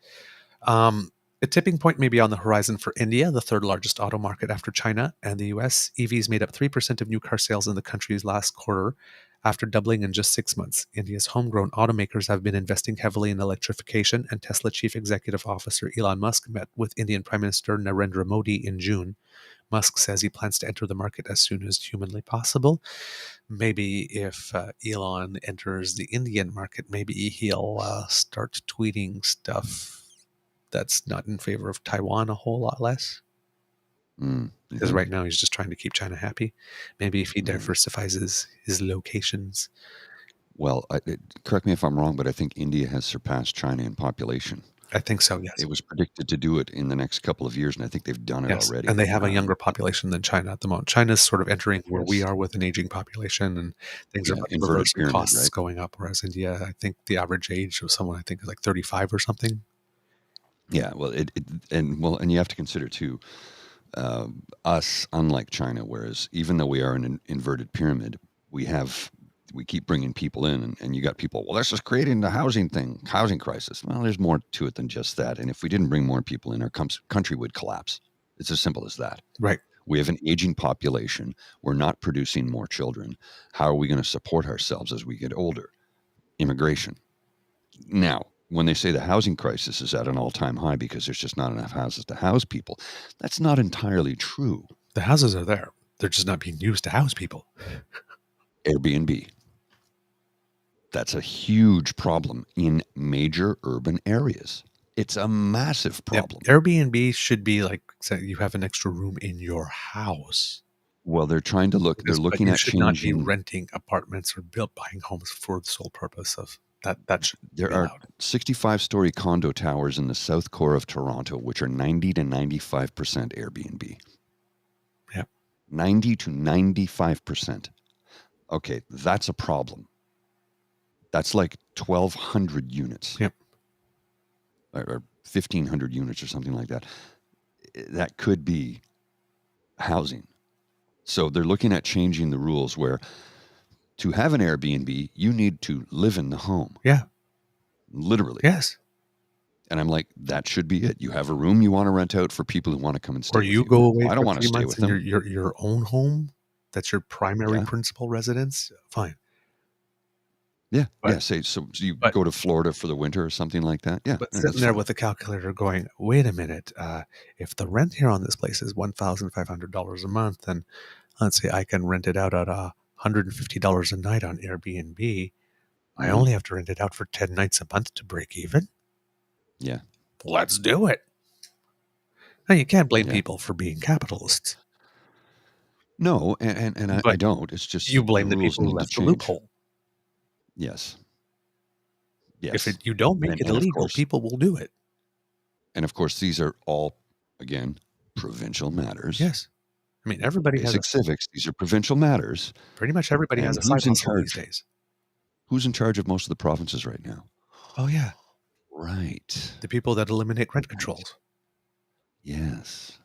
A tipping point may be on the horizon for India, the third largest auto market after China and the US. EVs made up 3% of new car sales in the country's last quarter, after doubling in just 6 months. India's homegrown automakers have been investing heavily in electrification, and Tesla Chief Executive Officer Elon Musk met with Indian Prime Minister Narendra Modi in June. Musk says he plans to enter the market as soon as humanly possible. Maybe if Elon enters the Indian market, maybe he'll start tweeting stuff that's not in favor of Taiwan a whole lot less. Because right now he's just trying to keep China happy. Maybe if he diversifies his locations. Well, correct me if I'm wrong, but I think India has surpassed China in population. I think so, yes. It was predicted to do it in the next couple of years, and I think they've done it already. And they have a younger population than China at the moment. China's sort of entering where we are with an aging population, and things are much reversed, and costs going up, whereas India, I think the average age of someone, I think, is like 35 or something. Yeah, well, and you have to consider too, us, unlike China, whereas even though we are an inverted pyramid, we keep bringing people in, and you got people, well, this is creating the housing crisis. Well, there's more to it than just that. And if we didn't bring more people in, our country would collapse. It's as simple as that. Right. We have an aging population. We're not producing more children. How are we going to support ourselves as we get older? Immigration. Now, when they say the housing crisis is at an all-time high because there's just not enough houses to house people, that's not entirely true. The houses are there. They're just not being used to house people. Airbnb. That's a huge problem in major urban areas. It's a massive problem. Yep. Airbnb should be like, say you have an extra room in your house. Well, they're trying to look. They're looking at changing. You should not be renting apartments or buying homes for the sole purpose of that. There are 65-story condo towers in the south core of Toronto, which are 90 to 95% Airbnb. Yep. 90 to 95%. Okay, that's a problem. That's like 1,200 units. Yep. Or 1,500 units or something like that. That could be housing. So they're looking at changing the rules where to have an Airbnb, you need to live in the home. Yeah. Literally. Yes. And I'm like, that should be it. You have a room you want to rent out for people who want to come and stay with you. Or you go away I don't want to stay with them. Your own home. That's your primary principal residence. Fine. Yeah. Say so you go to Florida for the winter or something like that. Yeah. But sitting there with a calculator going, wait a minute, if the rent here on this place is $1,500 a month, then let's say I can rent it out at $150 a night on Airbnb. I only have to rent it out for 10 nights a month to break even. Yeah. Let's do it. Now, you can't blame people for being capitalists. No, and I don't. It's just you blame the people who left the loophole. Yes. If you don't make it illegal, people will do it. And of course, these are all, again, provincial matters. Yes. I mean, everybody Basic civics. These are provincial matters. pretty much everybody has And a side who's in hustle these charge? days. Who's in charge of most of the provinces right now? Oh, yeah. Right. The people that eliminate rent controls. Yes.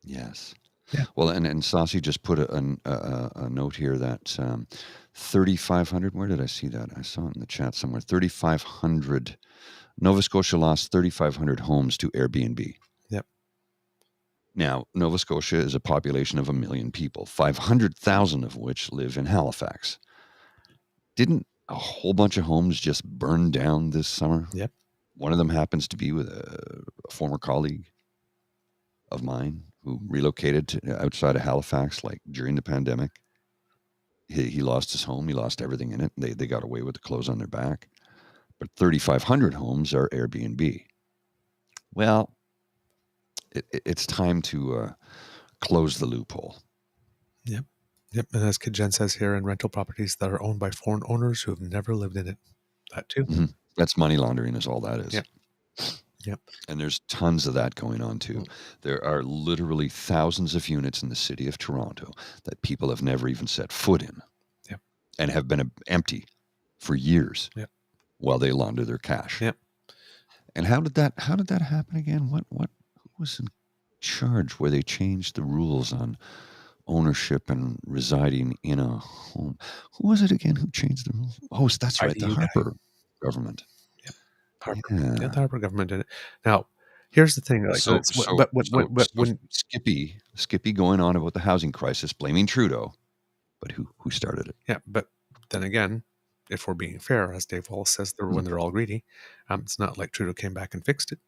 Yes. Yeah. Well, and Saucy just put a note here that 3,500. Where did I see that? I saw it in the chat somewhere. 3,500. Nova Scotia lost 3,500 homes to Airbnb. Yep. Now, Nova Scotia is a population of 1 million people, 500,000 of which live in Halifax. Didn't a whole bunch of homes just burn down this summer? Yep. One of them happens to be with a former colleague of mine who relocated to outside of Halifax, like during the pandemic. He lost his home. He lost everything in it. They got away with the clothes on their back. But 3,500 homes are Airbnb. Well, it's time to close the loophole. Yep. Yep. And as Kid Jen says here, in rental properties that are owned by foreign owners who have never lived in it. That too. Mm-hmm. That's money laundering is all that is. Yep. Yep. And there's tons of that going on too. There are literally thousands of units in the city of Toronto that people have never even set foot in. Yep. And have been empty for years. Yep. While they launder their cash. Yep. And how did that happen again? Who was in charge where they changed the rules on ownership and residing in a home? Who was it again who changed the rules? Oh, that's right, the Harper government. Yep. Harper. Yeah. Yeah, the Harper government did it. Now, here's the thing. Like, when Skippy going on about the housing crisis, blaming Trudeau, but who started it? Yeah, but then again, if we're being fair, as Dave Wallace says, when they're all greedy, it's not like Trudeau came back and fixed it.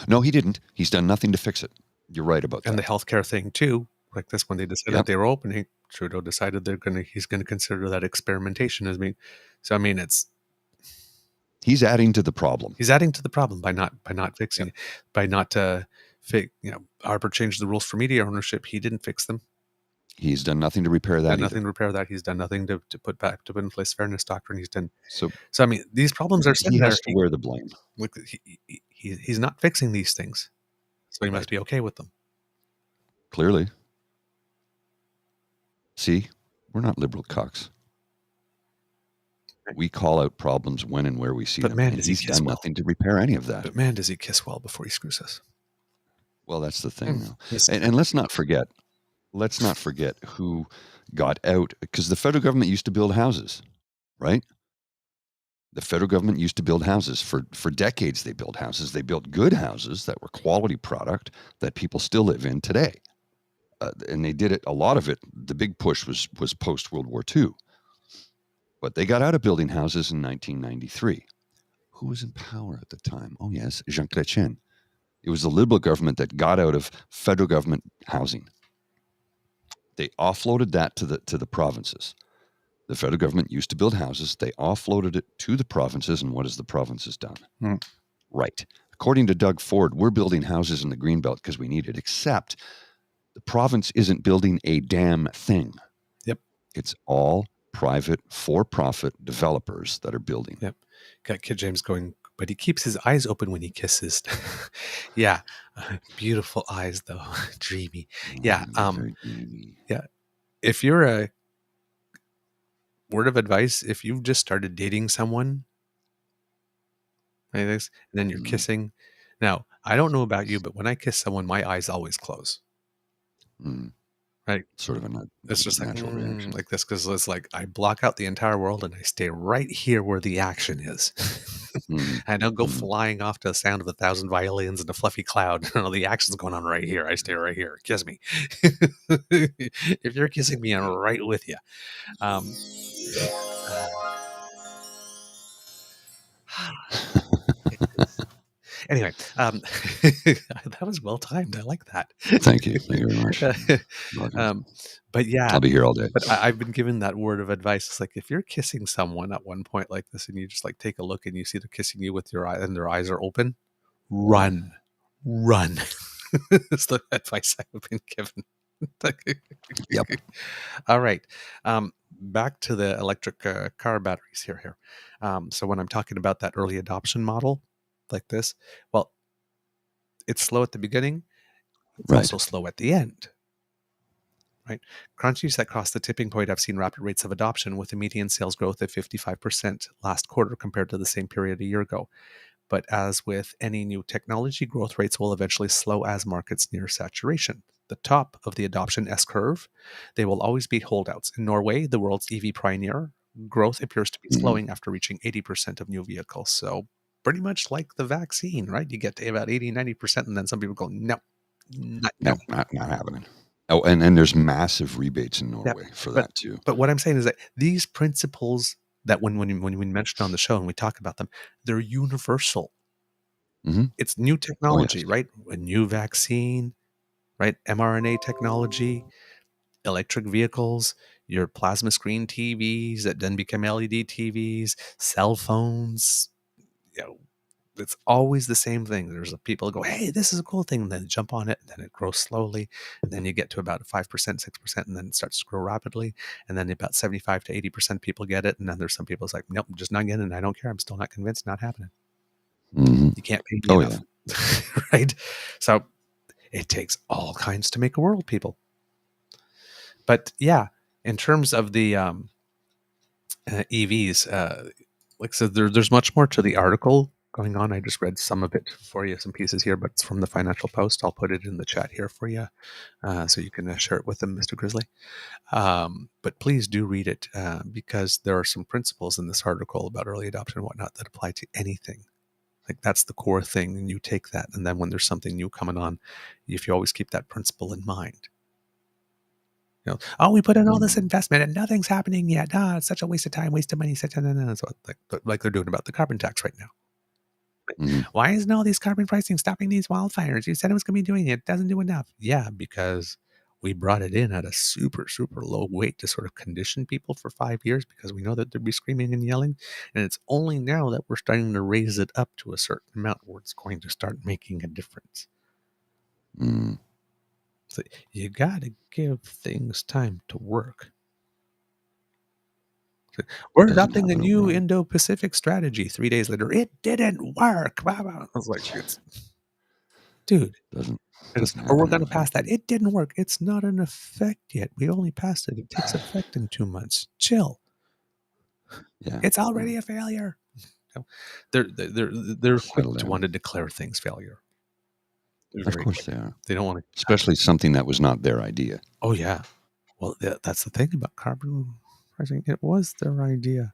No, he didn't. He's done nothing to fix it. You're right about that. And the healthcare thing too, like this, when they decided they were opening, Trudeau decided he's going to consider that experimentation as being. So I mean, he's adding to the problem. He's adding to the problem by not fixing it, by not Harper changed the rules for media ownership. He didn't fix them. He's done nothing to repear that. Nothing to repair that. He's done nothing to put in place fairness doctrine. He's done so. I mean, these problems are. He has to wear the blame. Look, he's not fixing these things, so he must be okay with them. Clearly. See, we're not liberal cucks. We call out problems when and where we see them. But man, does he kiss done well. nothing to repair any of that. But man, does he kiss well before he screws us. Well, that's the thing now. And let's not forget who got out, because the federal government used to build houses, right? The federal government used to build houses. For decades, they built houses. They built good houses that were quality product that people still live in today. And they did it, a lot of it, the big push was post-World War II. But they got out of building houses in 1993. Who was in power at the time? Oh, yes, Jean Chrétien. It was the Liberal government that got out of federal government housing. They offloaded that to the provinces. The federal government used to build houses. They offloaded it to the provinces, and what has the provinces done? Right. According to Doug Ford, we're building houses in the Greenbelt because we need it, except the province isn't building a damn thing. Yep. It's all private, for-profit developers that are building. Yep. Got Kid James going, but he keeps his eyes open when he kisses. Yeah. Beautiful eyes, though. Dreamy. Yeah. Very dreamy. Yeah. If you're a word of advice, if you've just started dating someone, right, and then you're kissing. Now, I don't know about you, but when I kiss someone, my eyes always close. Right. Sort of it's just like natural reaction. Like this, because it's like I block out the entire world and I stay right here where the action is. I don't go flying off to the sound of 1,000 violins and a fluffy cloud. No, the action's going on right here. I stay right here. Kiss me. If you're kissing me, I'm right with you. Anyway, that was well timed. I like that. Thank you. Thank you very much. But yeah, I'll be here all day. But I've been given that word of advice. It's like if you're kissing someone at one point like this, and you just like take a look and you see they're kissing you with your eye, and their eyes are open, run. That's the advice I've been given. Yep. All right. Back to the electric car batteries here. So when I'm talking about that early adoption model, like this. Well, it's slow at the beginning. It's Right. also slow at the end. Right? Countries that cross the tipping point have seen rapid rates of adoption, with a median sales growth of 55% last quarter compared to the same period a year ago. But as with any new technology, growth rates will eventually slow as markets near saturation. The top of the adoption S-curve, they will always be holdouts. In Norway, the world's EV pioneer, growth appears to be slowing after reaching 80% of new vehicles. So pretty much like the vaccine, right? You get to about 80, 90%, and then some people go, no, No, no. not happening. Oh, and there's massive rebates in Norway for that too. But what I'm saying is that these principles that when we mention on the show and we talk about them, they're universal. Mm-hmm. It's new technology, yes. right? A new vaccine, right? mRNA technology, electric vehicles, your plasma screen TVs that then become LED TVs, cell phones. It's always the same thing. There's people go, hey, this is a cool thing, and then jump on it, and then it grows slowly, and then you get to about 5%, 6%, and then it starts to grow rapidly, and then about 75 to 80% people get it, and then there's some people who's like, nope, I'm just not getting it. I don't care. I'm still not convinced. Not happening. Mm-hmm. You can't pay me enough, right? So it takes all kinds to make a world, people. But yeah, in terms of the EVs, like I said, there's much more to the article going on. I just read some of it for you, some pieces here, but it's from the Financial Post. I'll put it in the chat here for you, so you can share it with them, Mr. Grizzly. But please do read it, because there are some principles in this article about early adoption and whatnot that apply to anything. Like that's the core thing, and you take that, and then when there's something new coming on, if you always keep that principle in mind. Oh, we put in all this investment and nothing's happening yet. It's such a waste of time, waste of money. So like they're doing about the carbon tax right now. Mm-hmm. Why isn't all these carbon pricing stopping these wildfires? You said it was going to be doing it. It doesn't do enough. Yeah, because we brought it in at a super, super low weight to sort of condition people for 5 years because we know that they'd be screaming and yelling. And it's only now that we're starting to raise it up to a certain amount where it's going to start making a difference. Mm. So you got to give things time to work. We're adopting a new Indo-Pacific strategy. 3 days later, it didn't work. I was like, dude. Doesn't Or we're going to pass that. It didn't work. It's not in effect yet. We only passed it. It takes effect in 2 months. Chill. Yeah. It's already a failure. They're quick to want to declare things failure. Of course they are. They don't want to, especially something that was not their idea. Oh yeah. Well, that's the thing about carbon pricing. It was their idea.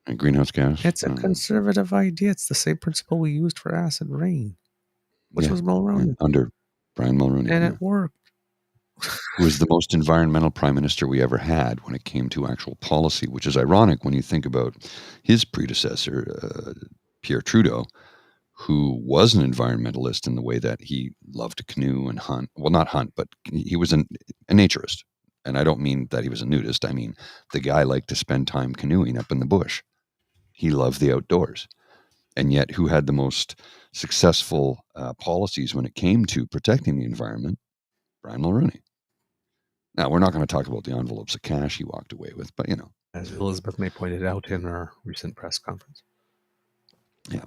And greenhouse gas. It's a conservative idea. It's the same principle we used for acid rain, which was Mulroney. Under Brian Mulroney. And it worked. Who was the most environmental prime minister we ever had when it came to actual policy, which is ironic when you think about his predecessor, Pierre Trudeau, who was an environmentalist in the way that he loved to canoe and hunt. Well, not hunt, but he was a naturist. And I don't mean that he was a nudist. I mean, the guy liked to spend time canoeing up in the bush. He loved the outdoors. And yet, who had the most successful policies when it came to protecting the environment? Brian Mulroney. Now, we're not going to talk about the envelopes of cash he walked away with, but, As Elizabeth May pointed out in our recent press conference. Yeah,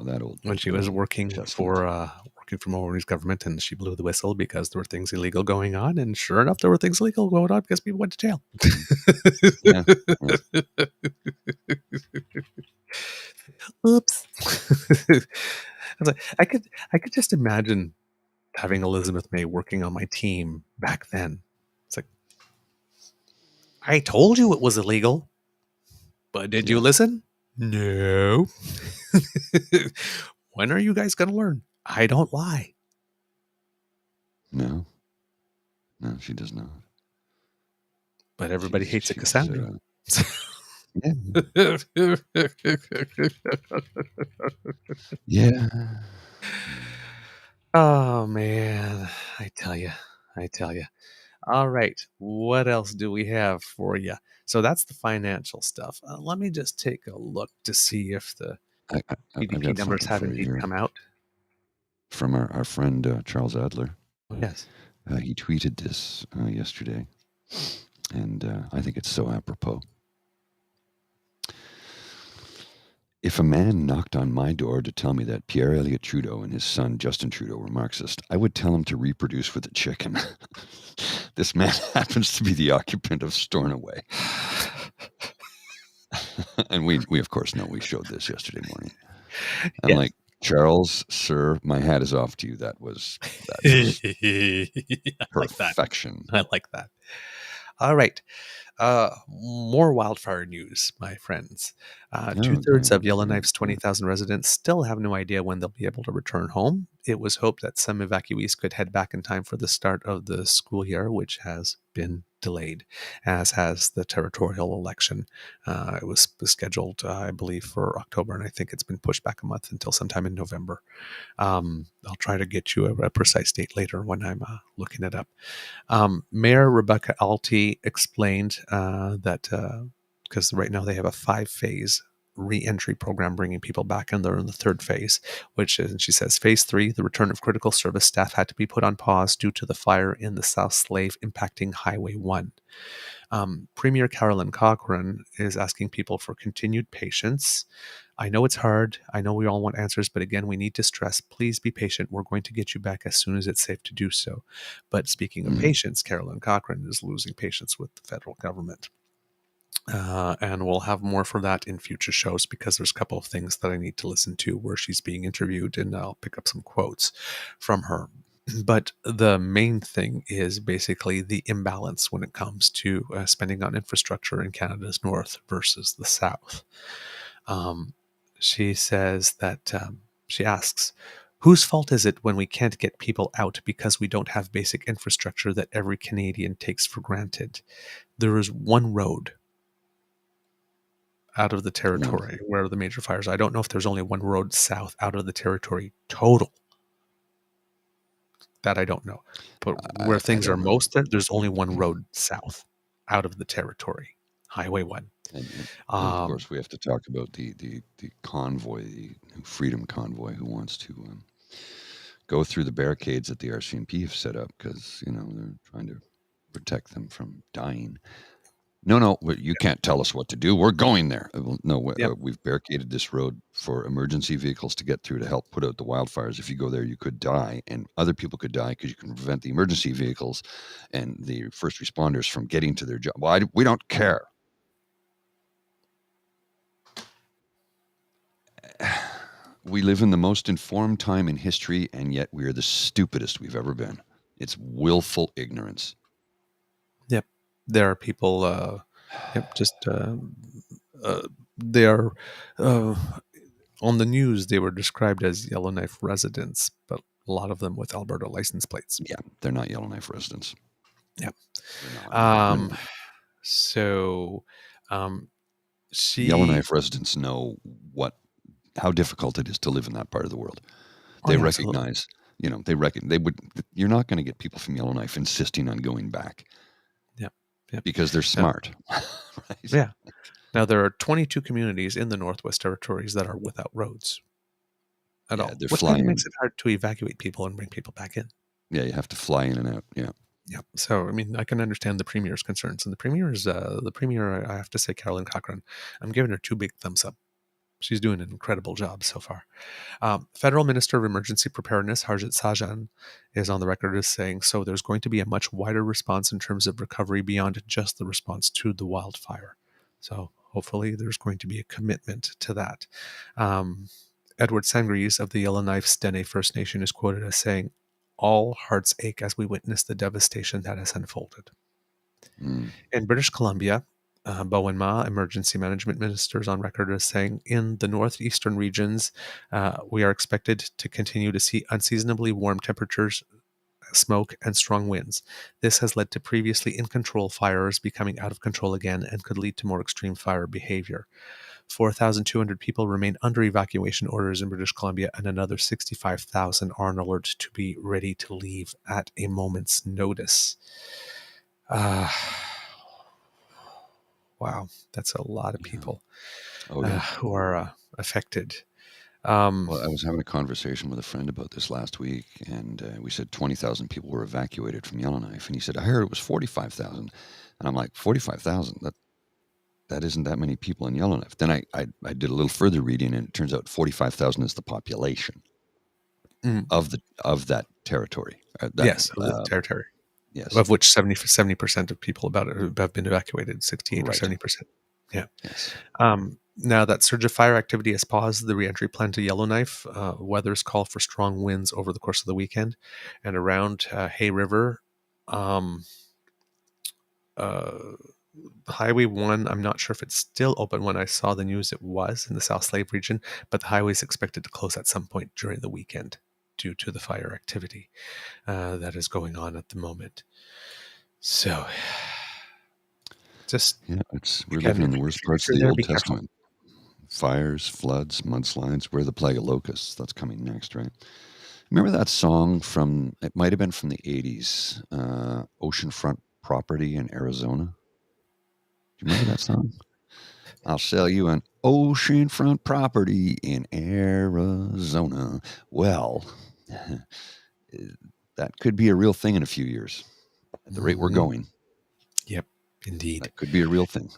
that old. When she was working for Mulroney's government, and she blew the whistle because there were things illegal going on, and sure enough, there were things illegal going on because people went to jail. Yeah. Oops. I could just imagine having Elizabeth May working on my team back then. It's like, I told you it was illegal, but did you listen? No. When are you guys going to learn? I don't lie. No, she does not. But everybody hates it because sounding. Yeah. Oh, man. I tell you. All right. What else do we have for you? So that's the financial stuff. Let me just take a look to see if the GDP numbers have indeed come out. From our friend Charles Adler. Yes. He tweeted this yesterday, and I think it's so apropos. If a man knocked on my door to tell me that Pierre Elliott Trudeau and his son Justin Trudeau were Marxist, I would tell him to reproduce with a chicken. This man happens to be the occupant of Stornoway. And we of course know we showed this yesterday morning. I'm like, Charles, sir, my hat is off to you. That was perfection. I like that. All right. More wildfire news, my friends. Two-thirds of Yellowknife's 20,000 residents still have no idea when they'll be able to return home. It was hoped that some evacuees could head back in time for the start of the school year, which has been delayed, as has the territorial election. It was scheduled, I believe, for October, and I think it's been pushed back a month until sometime in November. I'll try to get you a precise date later when I'm looking it up. Mayor Rebecca Alty explained that because right now they have a 5-phase re-entry program bringing people back, and they're in the third phase, which is, and she says, phase 3, the return of critical service staff had to be put on pause due to the fire in the South Slave impacting Highway 1. Premier Carolyn Cochrane is asking people for continued patience. I know it's hard. I know we all want answers, but again, we need to stress, please be patient. We're going to get you back as soon as it's safe to do so. But speaking of patience, Carolyn Cochrane is losing patience with the federal government. And we'll have more for that in future shows, because there's a couple of things that I need to listen to where she's being interviewed, and I'll pick up some quotes from her. But the main thing is basically the imbalance when it comes to spending on infrastructure in Canada's north versus the south. She says that she asks, whose fault is it when we can't get people out because we don't have basic infrastructure that every Canadian takes for granted? There is one road out of the territory where the major fires. I don't know if there's only one road south out of the territory total. That I don't know. But where things are most, there's only one road south out of the territory, Highway 1. And of course, we have to talk about the convoy, the Freedom Convoy, who wants to go through the barricades that the RCMP have set up because, they're trying to protect them from dying. No, you can't tell us what to do. We're going there. We've barricaded this road for emergency vehicles to get through to help put out the wildfires. If you go there, you could die, and other people could die because you can prevent the emergency vehicles and the first responders from getting to their job. Well, we don't care. We live in the most informed time in history, and yet we are the stupidest we've ever been. It's willful ignorance. Yep. There are people, they are, on the news, they were described as Yellowknife residents, but a lot of them with Alberta license plates. Yeah, they're not Yellowknife residents. Yeah. Yellowknife residents know how difficult it is to live in that part of the world. They recognize, you're not going to get people from Yellowknife insisting on going back. Yeah. Because they're smart. Right? Yeah. Now, there are 22 communities in the Northwest Territories that are without roads at all. They're Which flying. makes it hard to evacuate people and bring people back in. Yeah, you have to fly in and out. Yeah. Yeah. So, I mean, I can understand the Premier's concerns. And the Premier, I have to say, Carolyn Cochrane, I'm giving her 2 big thumbs up. She's doing an incredible job so far. Federal Minister of Emergency Preparedness, Harjit Sajjan, is on the record as saying, so there's going to be a much wider response in terms of recovery beyond just the response to the wildfire. So hopefully there's going to be a commitment to that. Edward Sangrees of the Yellowknife Dene First Nation is quoted as saying, all hearts ache as we witness the devastation that has unfolded. In British Columbia, Bowen Ma, Emergency Management Minister, is on record as saying, in the northeastern regions, we are expected to continue to see unseasonably warm temperatures, smoke, and strong winds. This has led to previously in-control fires becoming out of control again and could lead to more extreme fire behavior. 4,200 people remain under evacuation orders in British Columbia, and another 65,000 are on alert to be ready to leave at a moment's notice. Wow, that's a lot of people who are affected. Well, I was having a conversation with a friend about this last week, and we said 20,000 people were evacuated from Yellowknife, and he said, I heard it was 45,000. And I'm like, 45,000? that isn't that many people in Yellowknife. Then I did a little further reading, and it turns out 45,000 is the population of that territory. Yes, of the territory. Yes. Of which 70% of people about it have been evacuated, 68 or 70%. Yeah. Yes. Now that surge of fire activity has paused the reentry plan to Yellowknife, weather's call for strong winds over the course of the weekend. And around Hay River, Highway 1, I'm not sure if it's still open. When I saw the news, it was in the South Slave region, but the highway is expected to close at some point during the weekend due to the fire activity that is going on at the moment. So, just we're living in the worst parts of the Old Testament. Fires, floods, mudslides. We're the plague of locusts. That's coming next, right? Remember that song from, it might have been from the 80s, Oceanfront Property in Arizona? Do you remember that song? I'll sell you an oceanfront property in Arizona. Well, that could be a real thing in a few years. At the rate we're going. Yep, indeed. That could be a real thing.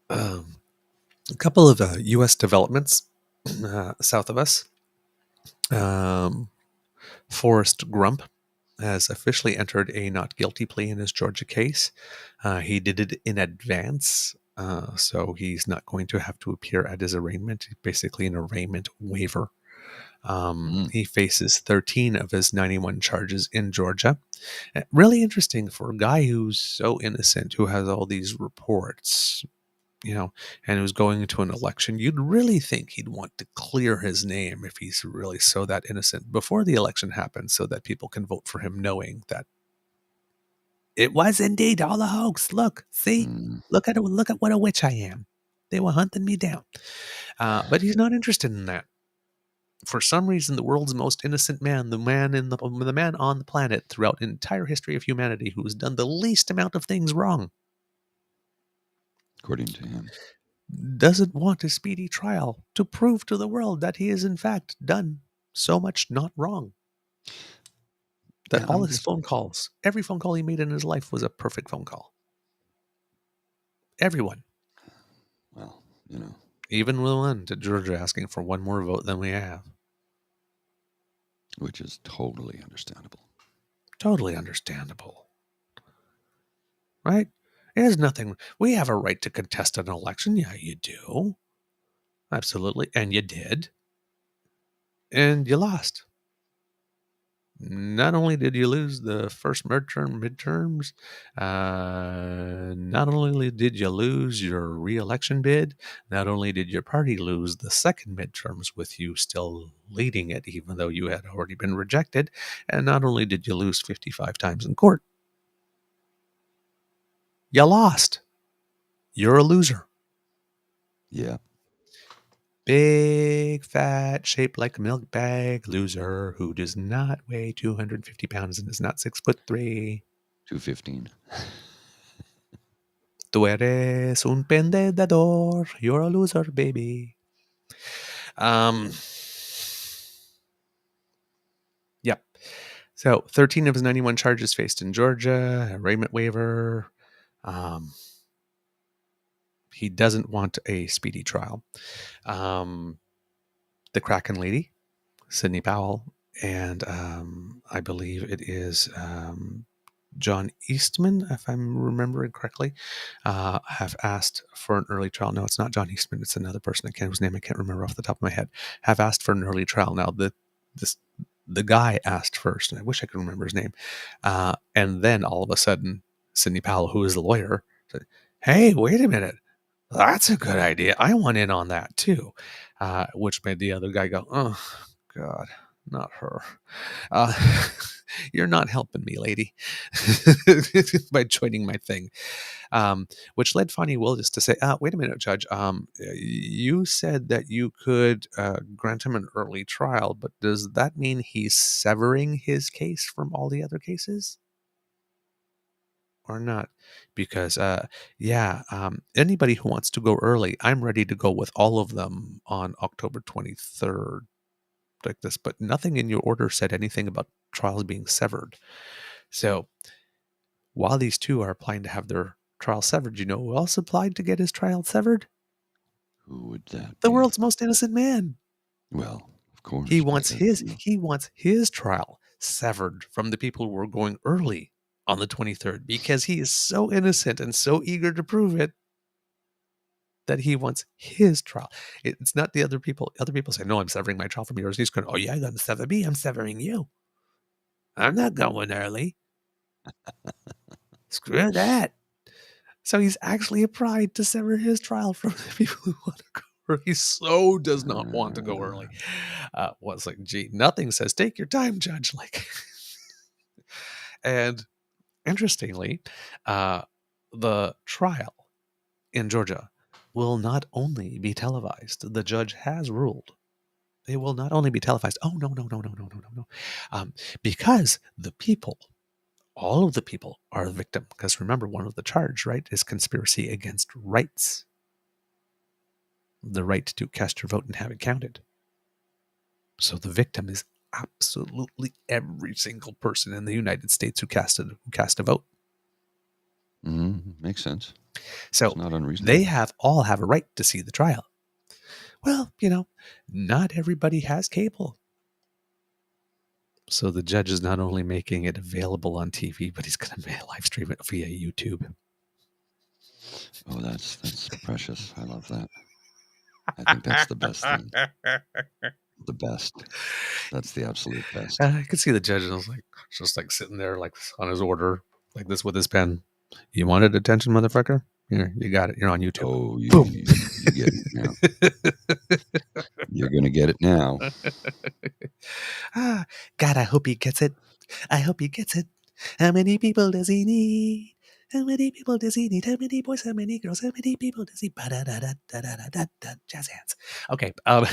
A couple of U.S. developments south of us. Forrest Grump has officially entered a not guilty plea in his Georgia case. He did it in advance, so he's not going to have to appear at his arraignment. Basically, an arraignment waiver. He faces 13 of his 91 charges in Georgia. Really interesting for a guy who's so innocent, who has all these reports, and who's going into an election. You'd really think he'd want to clear his name if he's really so that innocent before the election happens, so that people can vote for him knowing that it was indeed all a hoax. Look, see, look at what a witch I am. They were hunting me down. But he's not interested in that. For some reason, the world's most innocent man, the man on the planet throughout the entire history of humanity, who has done the least amount of things wrong, according to him, doesn't want a speedy trial to prove to the world that he has in fact done so much not wrong. That all his phone calls, every phone call he made in his life was a perfect phone call. Everyone. Well, even the one to Georgia asking for one more vote than we have. Which is totally understandable. Totally understandable. Right? There's nothing. We have a right to contest an election. Yeah, you do. Absolutely. And you did. And you lost. Not only did you lose the first midterms, not only did you lose your re-election bid, not only did your party lose the second midterms with you still leading it, even though you had already been rejected, and not only did you lose 55 times in court, you lost. You're a loser. Yeah. Big, fat, shaped like a milk bag loser who does not weigh 250 pounds and is not 6'3". 215. Tú eres un pendedor. You're a loser, baby. Yep. So 13 of his 91 charges faced in Georgia, arraignment waiver. He doesn't want a speedy trial. The Kraken lady, Sidney Powell, and I believe it is John Eastman, if I'm remembering correctly, have asked for an early trial. No, it's not John Eastman. It's another person whose name I can't remember off the top of my head. Have asked for an early trial. Now, the guy asked first, and I wish I could remember his name. And then all of a sudden, Sidney Powell, who is the lawyer, said, "Hey, wait a minute. That's a good idea. I want in on that too," which made the other guy go, "Oh, God, not her. You're not helping me, lady," by joining my thing. Which led Fonnie Willis to say, wait a minute, Judge. You said that you could grant him an early trial, but does that mean he's severing his case from all the other cases? Or not? Because, anybody who wants to go early, I'm ready to go with all of them on October 23rd. Like this, but nothing in your order said anything about trials being severed. So while these two are applying to have their trial severed. You know who else applied to get his trial severed? Who would that The be? world's most innocent man. Well, of course. He wants because, his trial severed from the people who were going early on the 23rd because he is so innocent and so eager to prove it that he wants his trial. It's not the other people. Other people say, no, I'm severing my trial from yours. He's going, oh yeah, you're going to sever me. I'm severing you. I'm not going early. Screw that. So he's actually applied to sever his trial from the people who want to go early. He so does not want to go early. Well, it's like, gee, nothing says take your time, judge. Like, and interestingly, the trial in Georgia will not only be televised. The judge has ruled they will not only be televised. Oh, no. Because the people, all of the people are the victim. Because remember, one of the charge, right, is conspiracy against rights. The right to cast your vote and have it counted. So the victim is absolutely every single person in the United States who cast a vote. Makes sense. So It's not unreasonable. they all have a right to see the trial. Well, not everybody has cable. So the judge is not only making it available on TV, but he's going to live stream it via YouTube. Oh, that's precious. I love that. I think that's the best thing. The best. That's the absolute best. I could see the judge and I was like, just like sitting there like on his order, like this with his pen. You wanted attention, motherfucker? Here, you got it. You're on YouTube. Oh, you Boom. get it now. You're going to get it now. God, I hope he gets it. I hope he gets it. How many people does he need? How many people does he need? How many boys? How many girls? How many people does he? Jazz hands. Okay. I'm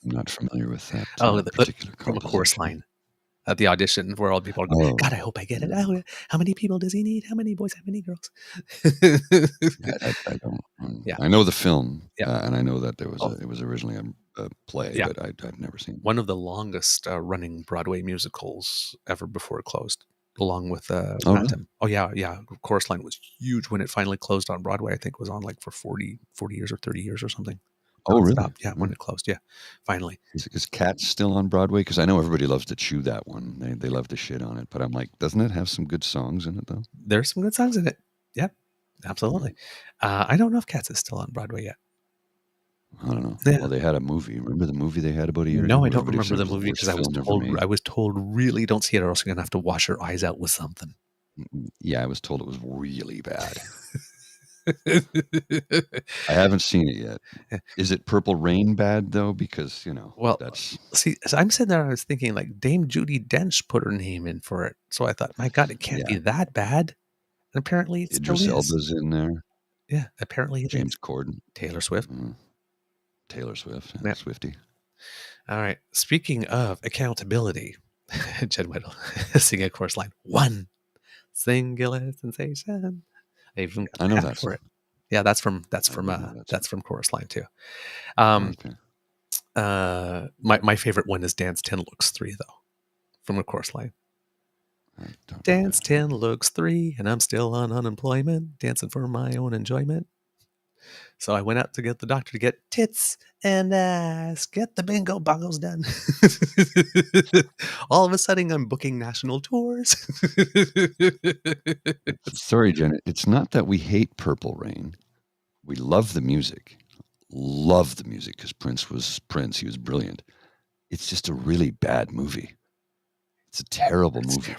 not familiar with that particular from a chorus line at the audition where all the people are going, God, I hope I get it. How many people does he need? How many boys? How many girls? I don't. Yeah. I know the film, Yeah. and I know that it was originally a play, Yeah. but I've never seen it. One of the longest running Broadway musicals ever before it closed, along with Phantom. Really? Oh, yeah. Chorus Line was huge when it finally closed on Broadway. I think it was on like for 40 years or 30 years or something. Oh, really? Yeah, when it closed. Yeah, finally. Is Cats still on Broadway? Because I know everybody loves to chew that one. They love to shit on it. But I'm like, doesn't it have some good songs in it, though? There's some good songs in it. Yep, absolutely. I don't know if Cats is still on Broadway yet. I don't know. Yeah. Well, they had a movie. Remember the movie they had about a year ago? No, I don't remember the movie because I was told really don't see it or else you're going to have to wash your eyes out with something. Yeah, I was told it was really bad. I haven't seen it yet. Is it Purple Rain bad though? Because that's so I'm sitting there. I was thinking like Dame Judi Dench put her name in for it, so I thought, my God, it can't be that bad. And apparently, it's Idris Elba's in there. Yeah, apparently it James is. Corden, Taylor Swift, Swiftie. All right. Speaking of accountability, Jed Weddle singing a chorus line. One singular sensation. I know that for it. Yeah, that's from Chorus Line too. My favorite one is Dance 10 Looks 3 though, from a Chorus Line. Dance 10 looks 3 and I'm still on unemployment, dancing for my own enjoyment. So I went out to get the doctor to get tits and ass, get the bingo bongos done. All of a sudden, I'm booking national tours. Sorry, Jen. It's not that we hate Purple Rain. We love the music. Love the music because Prince was Prince. He was brilliant. It's just a really bad movie. It's a terrible movie.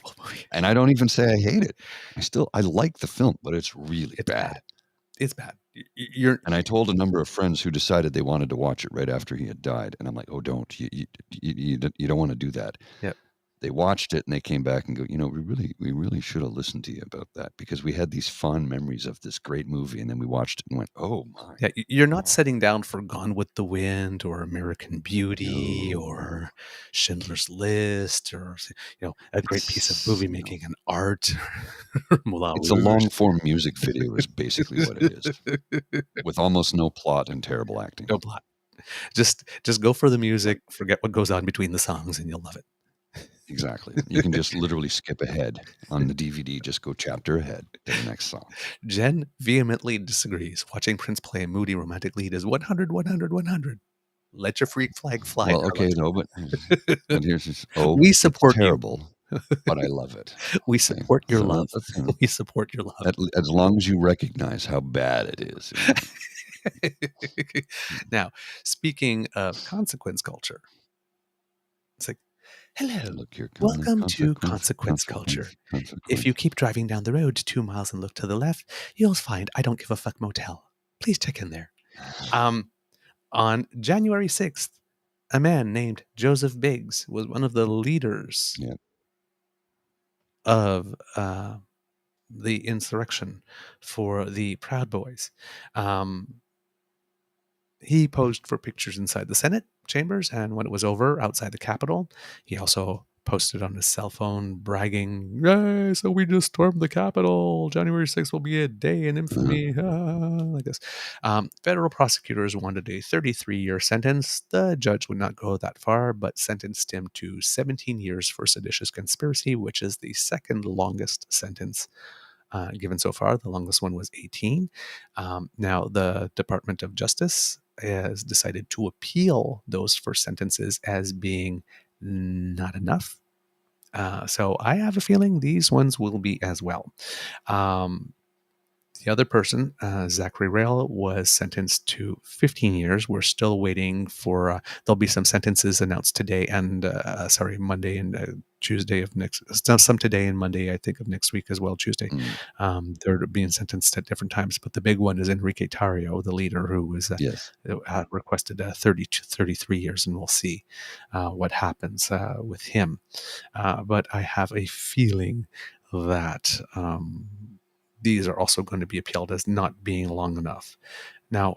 And I don't even say I hate it. I like the film, but it's really bad. It's bad. And I told a number of friends who decided they wanted to watch it right after he had died, and I'm like, "Oh, don't you don't want to do that." Yep. They watched it and they came back and go, we really should have listened to you about that because we had these fond memories of this great movie, and then we watched it and went, "Oh my!" Yeah, you're not sitting down for Gone with the Wind or American Beauty or Schindler's List or a great piece of movie making and art. It's a long form music video is basically what it is, with almost no plot and terrible acting. No plot. Just go for the music. Forget what goes on between the songs, and you'll love it. Exactly. You can just literally skip ahead on the DVD. Just go chapter ahead to the next song. Jen vehemently disagrees. Watching Prince play a moody romantic lead is 100, 100, 100. Let your freak flag fly, Well, okay, Carlos. no, but here's this. We It's support you. terrible, but I love it. We Okay? support your So love. that's, We support your love. as long as you recognize how bad it is. Now, speaking of consequence culture, it's like, hello, Look, here come the welcome to consequence culture. If you keep driving down the road 2 miles and look to the left, you'll find I Don't Give a Fuck Motel. Please check in there. On January 6th, a man named Joseph Biggs was one of the leaders Yeah. of the insurrection for the Proud Boys. He posed for pictures inside the Senate chambers, and when it was over, outside the Capitol, he also posted on his cell phone bragging, "Yay, so we just stormed the Capitol. January 6th will be a day in infamy," like this. Federal prosecutors wanted a 33-year sentence. The judge would not go that far, but sentenced him to 17 years for seditious conspiracy, which is the second longest sentence given so far. The longest one was 18. Now, the Department of Justice has decided to appeal those first sentences as being not enough. So I have a feeling these ones will be as well. The other person, Zachary Rail, was sentenced to 15 years. We're still waiting for, there'll be some sentences announced today and, Monday and Tuesday of next, some today and Monday, I think, of next week as well, Tuesday. They're being sentenced at different times, but the big one is Enrique Tarrio, the leader, who was requested 30 to 33 years, and we'll see what happens with him. But I have a feeling that these are also going to be appealed as not being long enough. Now,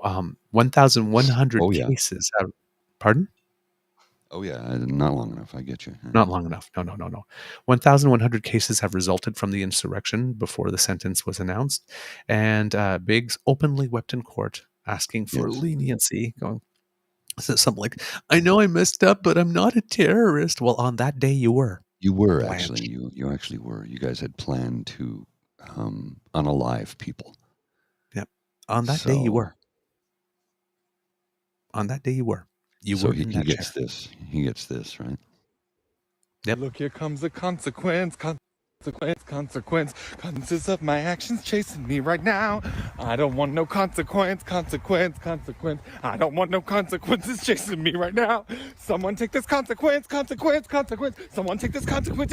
1,100 cases have... Pardon? Oh, yeah, not long enough. I get you. Not long enough. No. 1,100 cases have resulted from the insurrection before the sentence was announced. And Biggs openly wept in court, asking for leniency, going, something like, "I know I messed up, but I'm not a terrorist." Well, on that day, you were. You were, Blanche. actually. You actually were. You guys had planned to unalive people. Yep. On that day, you were. On that day, you were. You were in that gets chair. this. He gets this, right? Yep. Look, here comes the consequence. Consequences of my actions chasing me right now. I don't want no consequence. I don't want no consequences chasing me right now. Someone take this consequence. Someone take this consequence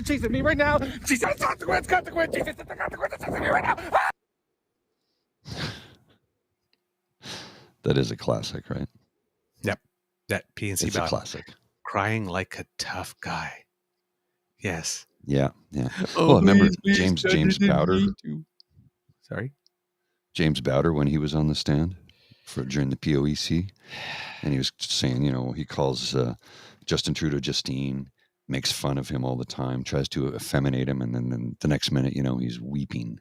chasing me right now. Jesus, consequence. Jesus, the consequence chasing me right now. That is a classic, right? Yep. That PNC It's a battle. classic. Crying like a tough guy. Yes. Yeah. Oh, well, remember please, James Bowder? Sorry? James Bowder, when he was on the stand during the POEC, and he was saying, he calls Justin Trudeau Justine, makes fun of him all the time, tries to effeminate him, and then the next minute, he's weeping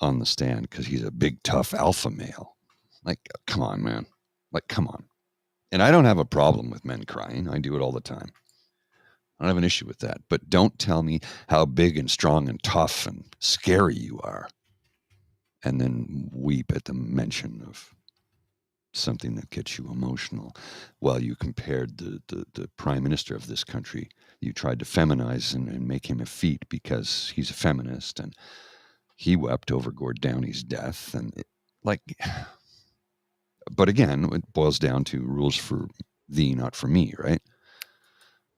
on the stand because he's a big, tough alpha male. Like, come on, man. Like, come on. And I don't have a problem with men crying. I do it all the time. I don't have an issue with that. But don't tell me how big and strong and tough and scary you are, and then weep at the mention of something that gets you emotional. While you compared the prime minister of this country, you tried to feminize and make him effete because he's a feminist, and he wept over Gord Downey's death. And but again, it boils down to rules for thee, not for me, right?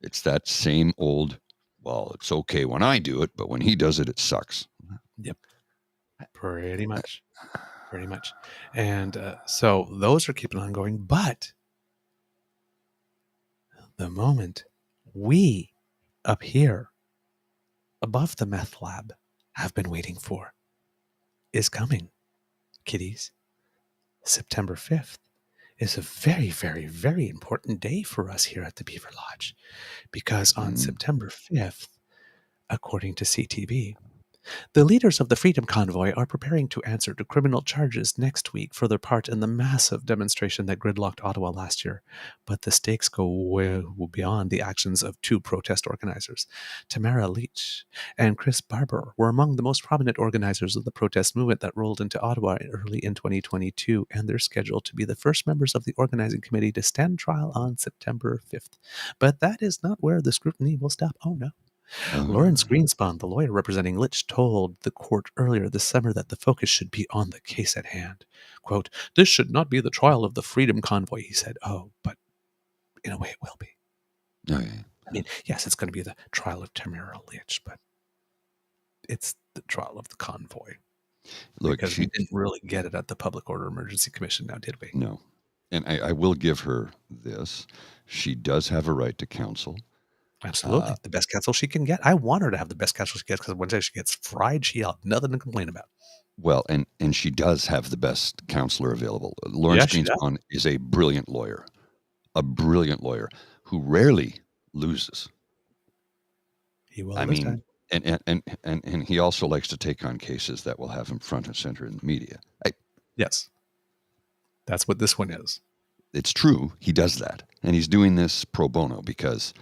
It's that same old, well, it's okay when I do it, but when he does it, it sucks. Yep. Pretty much. And so those are keeping on going. But the moment we up here above the meth lab have been waiting for is coming, kiddies. September 5th is a very, very, very important day for us here at the Beaver Lodge, because on September 5th, according to CTV, The leaders of the Freedom Convoy are preparing to answer to criminal charges next week for their part in the massive demonstration that gridlocked Ottawa last year. But the stakes go way beyond the actions of two protest organizers. Tamara Leach and Chris Barber were among the most prominent organizers of the protest movement that rolled into Ottawa early in 2022, and they're scheduled to be the first members of the organizing committee to stand trial on September 5th. But that is not where the scrutiny will stop. Oh, no. Lawrence Greenspan, the lawyer representing Litch, told the court earlier this summer that the focus should be on the case at hand. Quote, "This should not be the trial of the Freedom Convoy," he said. Oh, but in a way it will be. Okay. I mean, yes, it's going to be the trial of Tamara Litch, but it's the trial of the convoy. Look, because we didn't really get it at the Public Order Emergency Commission now, did we? No. And I will give her this. She does have a right to counsel. Absolutely. The best counsel she can get. I want her to have the best counsel she gets, because Wednesday she gets fried, she'll have nothing to complain about. Well, and she does have the best counselor available. Lawrence Greenspan is a brilliant lawyer who rarely loses. He will. I mean, and he also likes to take on cases that will have him front and center in the media. Yes, that's what this one is. It's true. He does that, and he's doing this pro bono because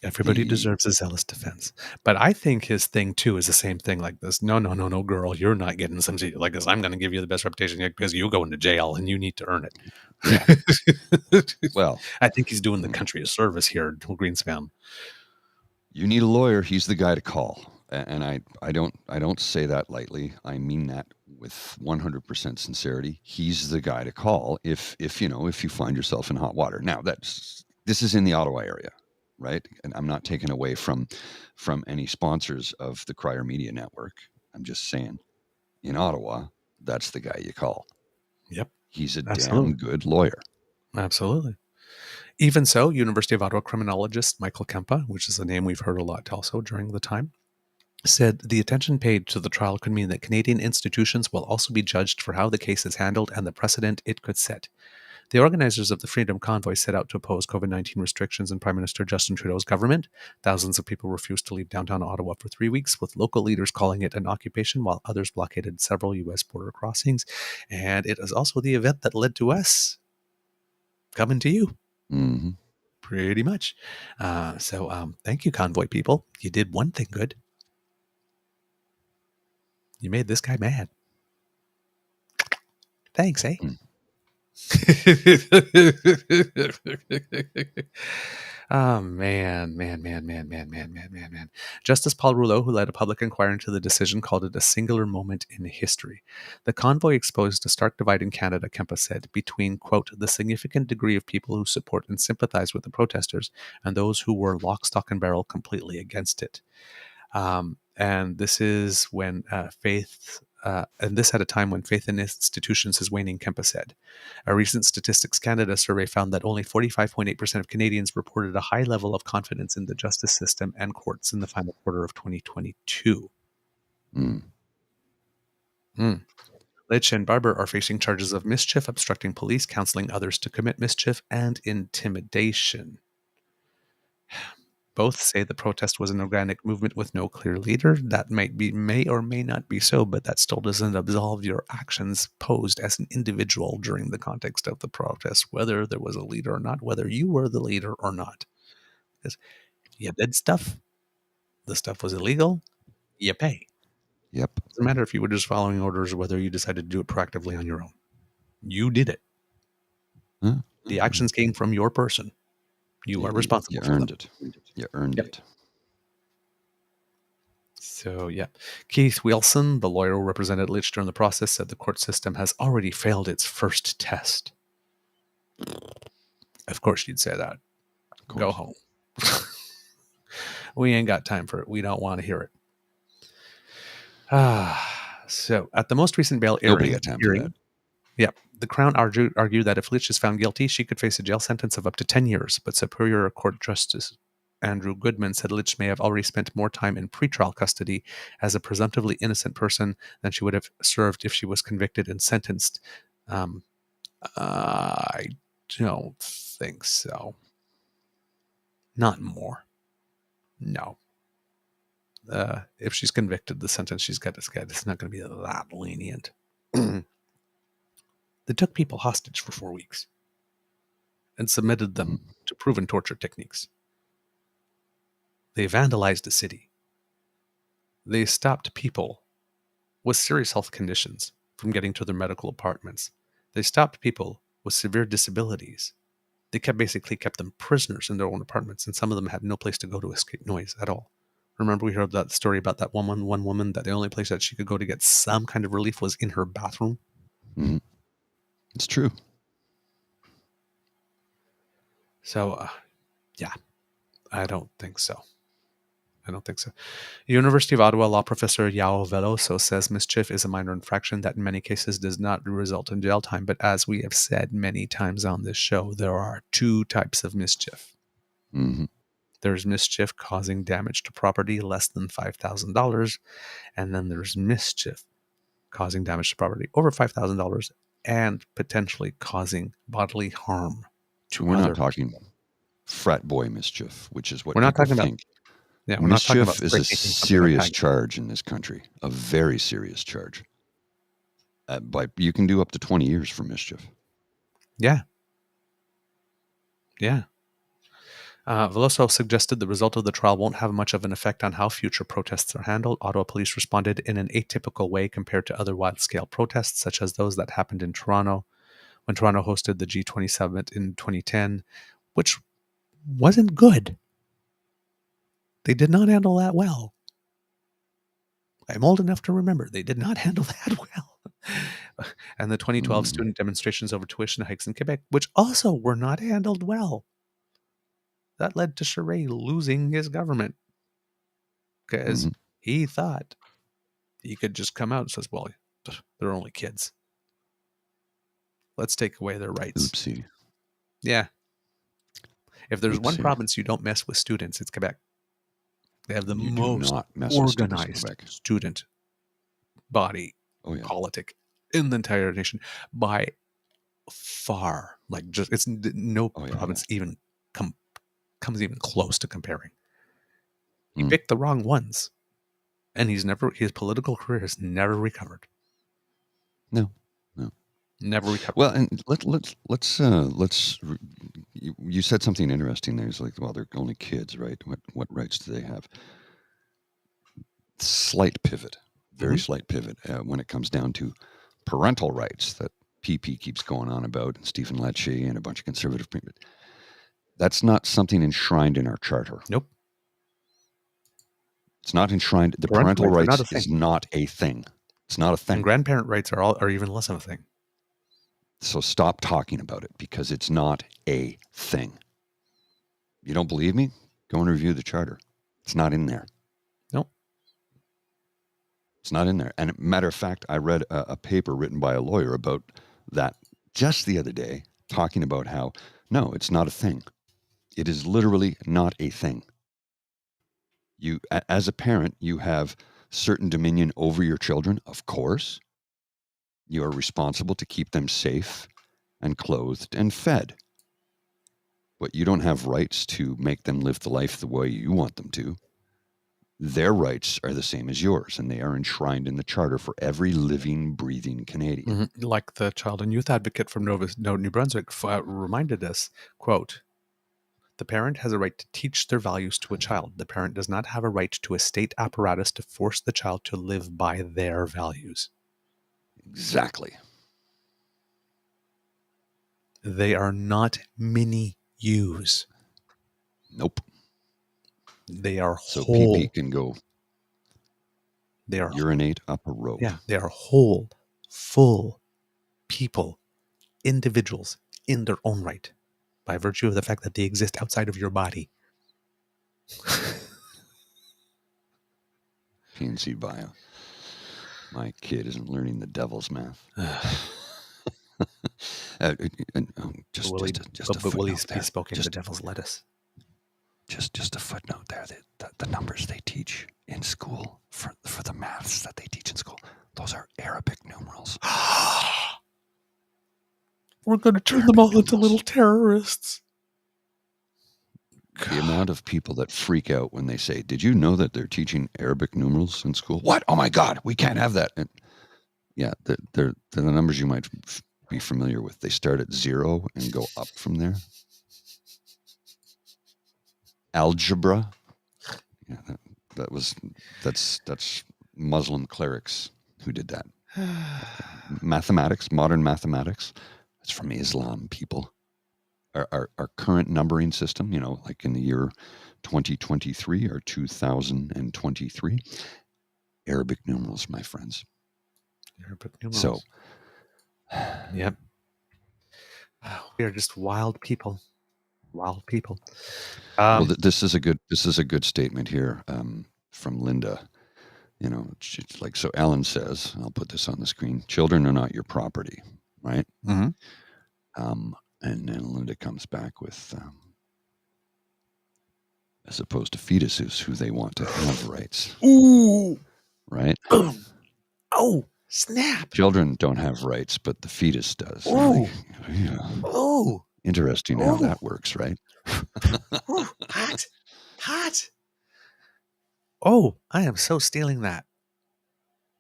everybody deserves a zealous defense. But I think his thing too is the same thing like this. No, girl, you're not getting some like this. I'm going to give you the best reputation because you go into jail and you need to earn it. Yeah. Well, I think he's doing the country a service here, Greenspan. You need a lawyer. He's the guy to call, and I don't say that lightly. I mean that with 100% sincerity. He's the guy to call if you find yourself in hot water. Now this is in the Ottawa area, right? And I'm not taking away from any sponsors of the Crier Media Network. I'm just saying, in Ottawa, that's the guy you call. Yep, he's a damn good lawyer. Absolutely. Even so, University of Ottawa criminologist Michael Kempa, which is a name we've heard a lot also during the time, said the attention paid to the trial could mean that Canadian institutions will also be judged for how the case is handled and the precedent it could set. The organizers of the Freedom Convoy set out to oppose COVID-19 restrictions in Prime Minister Justin Trudeau's government. Thousands of people refused to leave downtown Ottawa for 3 weeks, with local leaders calling it an occupation, while others blockaded several U.S. border crossings. And it is also the event that led to us coming to you. Mm-hmm. Pretty much. So thank you, Convoy people. You did one thing good. You made this guy mad. Thanks, eh? Oh, man. Justice Paul Rouleau, who led a public inquiry into the decision, called it a singular moment in history. The convoy exposed a stark divide in Canada, Kempa said, between, quote, the significant degree of people who support and sympathize with the protesters and those who were lock, stock, and barrel completely against it. And this is when and this at a time when faith in institutions is waning, Kempa said. A recent Statistics Canada survey found that only 45.8% of Canadians reported a high level of confidence in the justice system and courts in the final quarter of 2022. Litch and Barber are facing charges of mischief, obstructing police, counseling others to commit mischief, and intimidation. Both say the protest was an organic movement with no clear leader. That may or may not be so, but that still doesn't absolve your actions posed as an individual during the context of the protest, whether there was a leader or not, whether you were the leader or not. Because you did stuff. The stuff was illegal. You pay. Yep. It doesn't matter if you were just following orders or whether you decided to do it proactively on your own. You did it. Huh? The actions came from your person. You are responsible for them. You earned it. So, yeah. Keith Wilson, the lawyer who represented Litch during the process, said the court system has already failed its first test. Of course you'd say that. Go home. We ain't got time for it. We don't want to hear it. So, at the most recent bail Nobody got time for that. Yeah, the Crown argued that if Litch is found guilty, she could face a jail sentence of up to 10 years, but Superior Court Justice Andrew Goodman said Litch may have already spent more time in pretrial custody as a presumptively innocent person than she would have served if she was convicted and sentenced. I don't think so. Not more. No. if she's convicted, the sentence she's got to get is not going to be that lenient. They took people hostage for 4 weeks and submitted them to proven torture techniques. They vandalized a city. They stopped people with serious health conditions from getting to their medical apartments. They stopped people with severe disabilities. They basically kept them prisoners in their own apartments, and some of them had no place to go to escape noise at all. Remember we heard that story about that one woman that the only place that she could go to get some kind of relief was in her bathroom? Mm-hmm. It's true. So, yeah, I don't think so. University of Ottawa law professor Yao Veloso says mischief is a minor infraction that in many cases does not result in jail time. But as we have said many times on this show, there are two types of mischief. Mm-hmm. There's mischief causing damage to property less than $5,000. And then there's mischief causing damage to property over $5,000 and potentially causing bodily harm to We're other not talking people. Frat boy mischief, which is what We're not people talking think. Yeah, we're not talking about mischief is a serious charge in this country, a very serious charge. But you can do up to 20 years for mischief. Yeah. Veloso suggested the result of the trial won't have much of an effect on how future protests are handled. Ottawa police responded in an atypical way compared to other wide-scale protests, such as those that happened in Toronto, when Toronto hosted the G20 summit in 2010, which wasn't good. They did not handle that well. I'm old enough to remember they did not handle that well. And the 2012 student demonstrations over tuition hikes in Quebec, which also were not handled well. That led to Charest losing his government because he thought he could just come out and says, well, they're only kids. Let's take away their rights. Oopsie. Yeah. If there's one province you don't mess with students, it's Quebec. They have the most organized student body politic in the entire nation by far. Like, just it's no province even comes even close to comparing. He picked the wrong ones, and his political career has never recovered. No. Never recovered. Well, and let's you said something interesting there. It's like, well, they're only kids, right? What rights do they have? Slight pivot, very slight pivot when it comes down to parental rights that PP keeps going on about, and Stephen Lecce and a bunch of conservative people. That's not something enshrined in our charter. Nope. It's not enshrined. The parental rights is not a thing. It's not a thing. And grandparent rights are even less of a thing. So stop talking about it because it's not a thing. You don't believe me? Go and review the charter. It's not in there. Nope. It's not in there. And matter of fact, I read a paper written by a lawyer about that just the other day, talking about how, no, it's not a thing. It is literally not a thing. You, as a parent, you have certain dominion over your children, of course. You are responsible to keep them safe and clothed and fed. But you don't have rights to make them live the life the way you want them to. Their rights are the same as yours, and they are enshrined in the charter for every living, breathing Canadian. Mm-hmm. Like the child and youth advocate from New Brunswick reminded us, quote, the parent has a right to teach their values to a child. The parent does not have a right to a state apparatus to force the child to live by their values. Exactly. They are not mini yous. Nope. They are so whole. PP can go. They are urinate up a rope. Yeah, they are whole, full people, individuals in their own right, by virtue of the fact that they exist outside of your body. PNC bio. My kid isn't learning the devil's math. Just a footnote will he there. be spoken the devil's lettuce? Just a footnote there. The numbers they teach in school for the maths that they teach in school, those are Arabic numerals. We're going to turn them all into little terrorists. The amount of people that freak out when they say, "Did you know that they're teaching Arabic numerals in school?" What? Oh my God, we can't have that. And yeah, they're the numbers you might be familiar with. They start at 0 and go up from there. Algebra. Yeah, that's Muslim clerics who did that. Mathematics, modern mathematics. That's from Islam, people. Our current numbering system, like in the year 2023 or 2023, Arabic numerals, my friends. Arabic numerals. So, yep. We are just wild people. Wild people. Well, this is a good statement here from Linda. She's like, so Ellen says, I'll put this on the screen, children are not your property, right? Mm-hmm. And then Linda comes back with, as opposed to fetuses who they want to have rights. Ooh. Right? Oh, snap. Children don't have rights, but the fetus does. Oh. Yeah. Oh. Interesting how that works, right? Ooh, hot. Oh, I am so stealing that.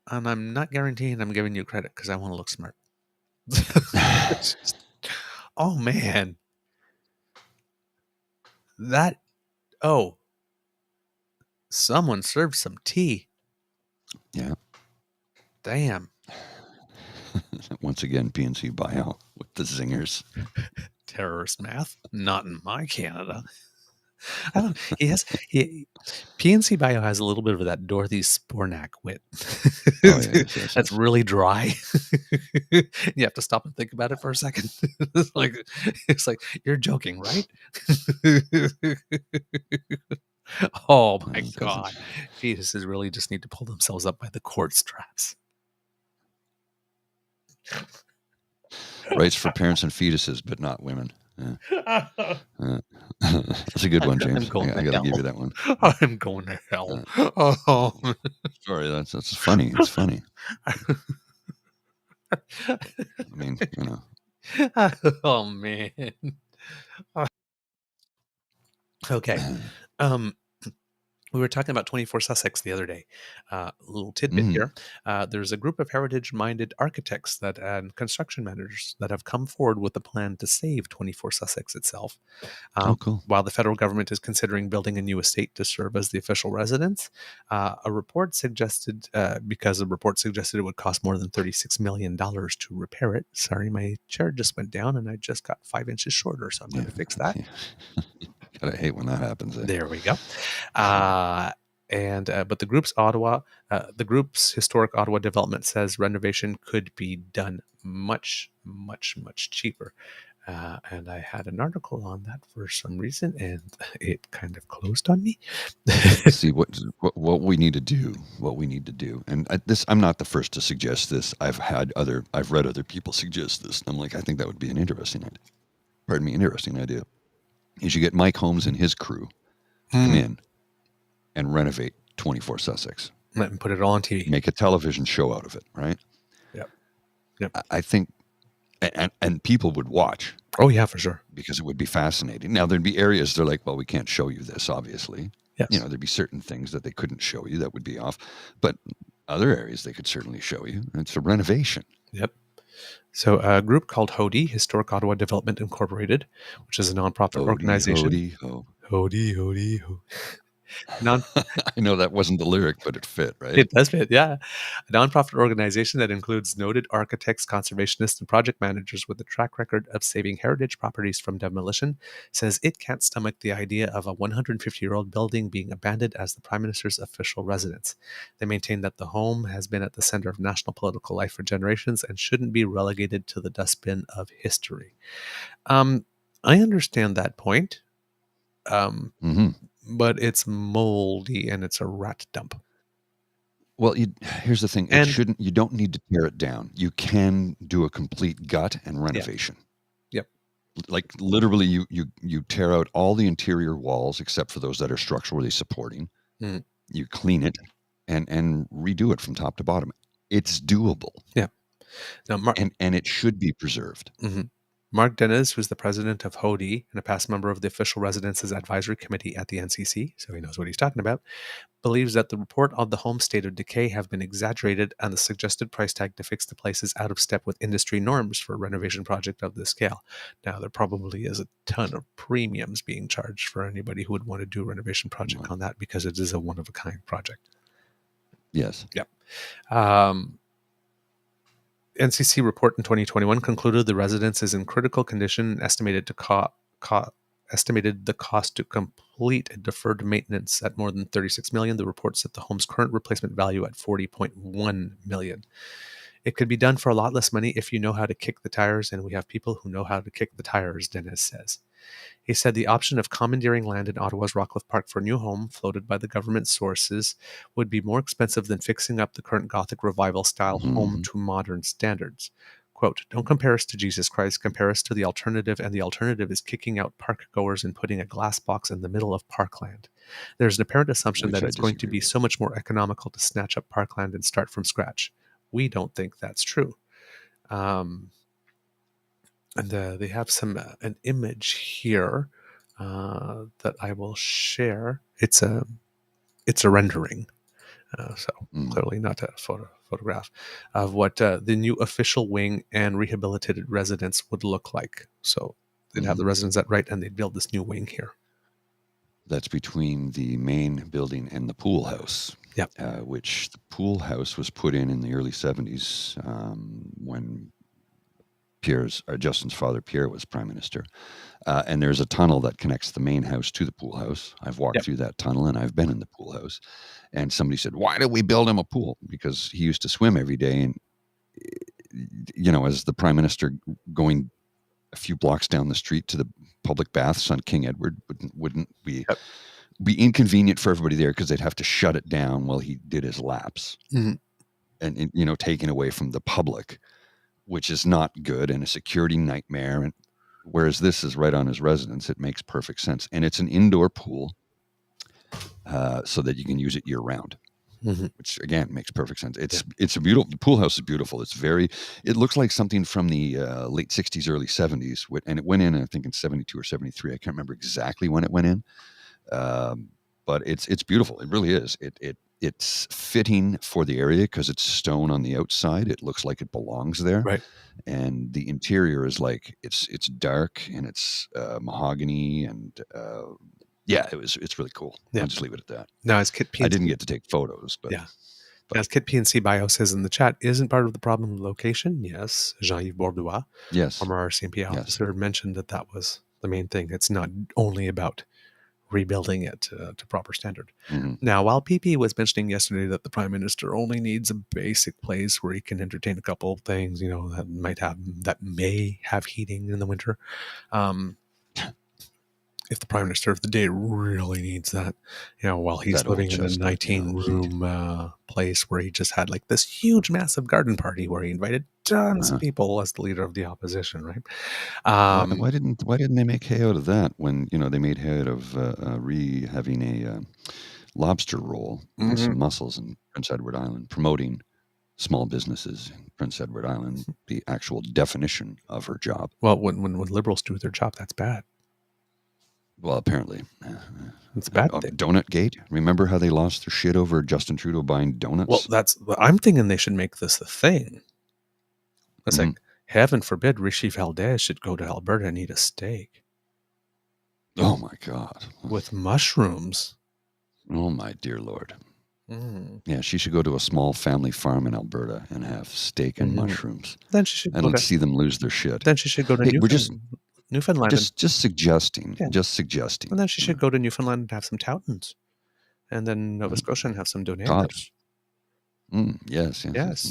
And I'm not guaranteeing I'm giving you credit because I want to look smart. Oh, man. Someone served some tea. Yeah. Damn. Once again, PNC Bio with the zingers. Terrorist math? Not in my Canada. PNC Bio has a little bit of that Dorothy Spornak wit. Yes. That's really dry. You have to stop and think about it for a second. It's like you're joking, right? Oh my God. Fetuses really just need to pull themselves up by the cord straps. Rights for parents and fetuses, but not women. Yeah. That's a good one, James. I got to give you that one. I'm going to hell. Sorry, that's funny. It's funny. I mean, Oh man. Okay. We were talking about 24 Sussex the other day. A little tidbit here. There's a group of heritage-minded architects and construction managers that have come forward with a plan to save 24 Sussex itself. Cool. While the federal government is considering building a new estate to serve as the official residence, a report suggested it would cost more than $36 million to repair it. Sorry, my chair just went down and I just got 5 inches shorter, so I'm going to fix that. Gotta hate when that happens. There we go. But the group's historic Ottawa development says renovation could be done much, much, much cheaper. And I had an article on that for some reason, and it kind of closed on me. See what we need to do. And I'm not the first to suggest this. I've read other people suggest this. And I'm like, I think that would be an interesting idea. Is you get Mike Holmes and his crew come in and renovate 24 Sussex. And put it all on TV. Make a television show out of it, right? Yep. I think, and people would watch. Oh, yeah, for sure. Because it would be fascinating. Now, there'd be areas they're like, well, we can't show you this, obviously. Yes. There'd be certain things that they couldn't show you that would be off. But other areas they could certainly show you. It's a renovation. Yep. So a group called HODI, Historic Ottawa Development Incorporated, which is a nonprofit organization. HODI. I know that wasn't the lyric, but it fit, right? It does fit, yeah. A nonprofit organization that includes noted architects, conservationists, and project managers with a track record of saving heritage properties from demolition says it can't stomach the idea of a 150-year-old building being abandoned as the Prime Minister's official residence. They maintain that the home has been at the center of national political life for generations and shouldn't be relegated to the dustbin of history. I understand that point. But it's moldy and it's a rat dump. Well, here's the thing. You don't need to tear it down. You can do a complete gut and renovation. Yep. Like literally you tear out all the interior walls except for those that are structurally supporting. You clean it and redo it from top to bottom. It's doable. Yeah. Now, and it should be preserved. Mm-hmm. Mark Dennis, who's the president of HODI and a past member of the Official Residences Advisory Committee at the NCC, so he knows what he's talking about, believes that the report on the home state of decay have been exaggerated and the suggested price tag to fix the place is out of step with industry norms for a renovation project of this scale. Now, there probably is a ton of premiums being charged for anybody who would want to do a renovation project on that because it is a one-of-a-kind project. Yes. Yep. NCC report in 2021 concluded the residence is in critical condition and estimated the cost to complete and deferred maintenance at more than $36 million. The report set the home's current replacement value at $40.1 million. It could be done for a lot less money if you know how to kick the tires, and we have people who know how to kick the tires, Dennis says. He said the option of commandeering land in Ottawa's Rockcliffe Park for a new home, floated by the government sources, would be more expensive than fixing up the current Gothic Revival-style home to modern standards. Quote, don't compare us to Jesus Christ, compare us to the alternative, and the alternative is kicking out park goers and putting a glass box in the middle of parkland. There's an apparent assumption that it's going to be so much more economical to snatch up parkland and start from scratch. We don't think that's true. And they have an image here that I will share. It's a rendering, so clearly not a photograph of what the new official wing and rehabilitated residence would look like. So they'd have the residence at right, and they'd build this new wing here. That's between the main building and the pool house. Yep. Which the pool house was put in the early 70s when Justin's father, Pierre, was prime minister. And there's a tunnel that connects the main house to the pool house. I've walked through that tunnel and I've been in the pool house. And somebody said, why did we build him a pool? Because he used to swim every day. And, you know, as the prime minister going a few blocks down the street to the public baths on King Edward wouldn't be inconvenient for everybody there because they'd have to shut it down while he did his laps. And, you know, taken away from the public, which is not good and a security nightmare. And whereas this is right on his residence, it makes perfect sense. And it's an indoor pool so that you can use it year round, which again makes perfect sense. It's a beautiful, the pool house is beautiful. It looks like something from the late 60s, early 70s. And it went in, I think in 72 or 73. I can't remember exactly when it went in. But it's beautiful. It really is. It's fitting for the area because it's stone on the outside. It looks like it belongs there. Right. And the interior is like, it's dark and it's mahogany and it's really cool. Yeah. I'll just leave it at that. Now, as Kit P. I didn't get to take photos, but as Kit PNC Bio says in the chat, isn't part of the problem the location? Yes. Jean-Yves Bourdois, former RCMP officer, mentioned that was the main thing. It's not only about rebuilding it to proper standard. Now, while PP was mentioning yesterday that the prime minister only needs a basic place where he can entertain a couple of things, you know, that may have heating in the winter. If the prime minister of the day really needs that, you know, while he's living in a 19-room place where he just had like this huge, massive garden party where he invited tons of people as the leader of the opposition, right? Why didn't they make hay out of that when, you know, they made hay out of having a lobster roll and some mussels in Prince Edward Island, promoting small businesses in Prince Edward Island, the actual definition of her job. Well, when Liberals do their job, that's bad. Well, apparently. It's a bad thing. Donut Gate. Remember how they lost their shit over Justin Trudeau buying donuts? Well, I'm thinking they should make this a thing. It's like, heaven forbid Rishi Valdez should go to Alberta and eat a steak. Oh, my God. With mushrooms. Oh, my dear Lord. Yeah, she should go to a small family farm in Alberta and have steak and mushrooms. Then she should let's see them lose their shit. Then she should go to Newfoundland. Just suggesting. Just suggesting. And then she should go to Newfoundland and have some Toutons. And then Nova Scotia and have some Donators. Yes.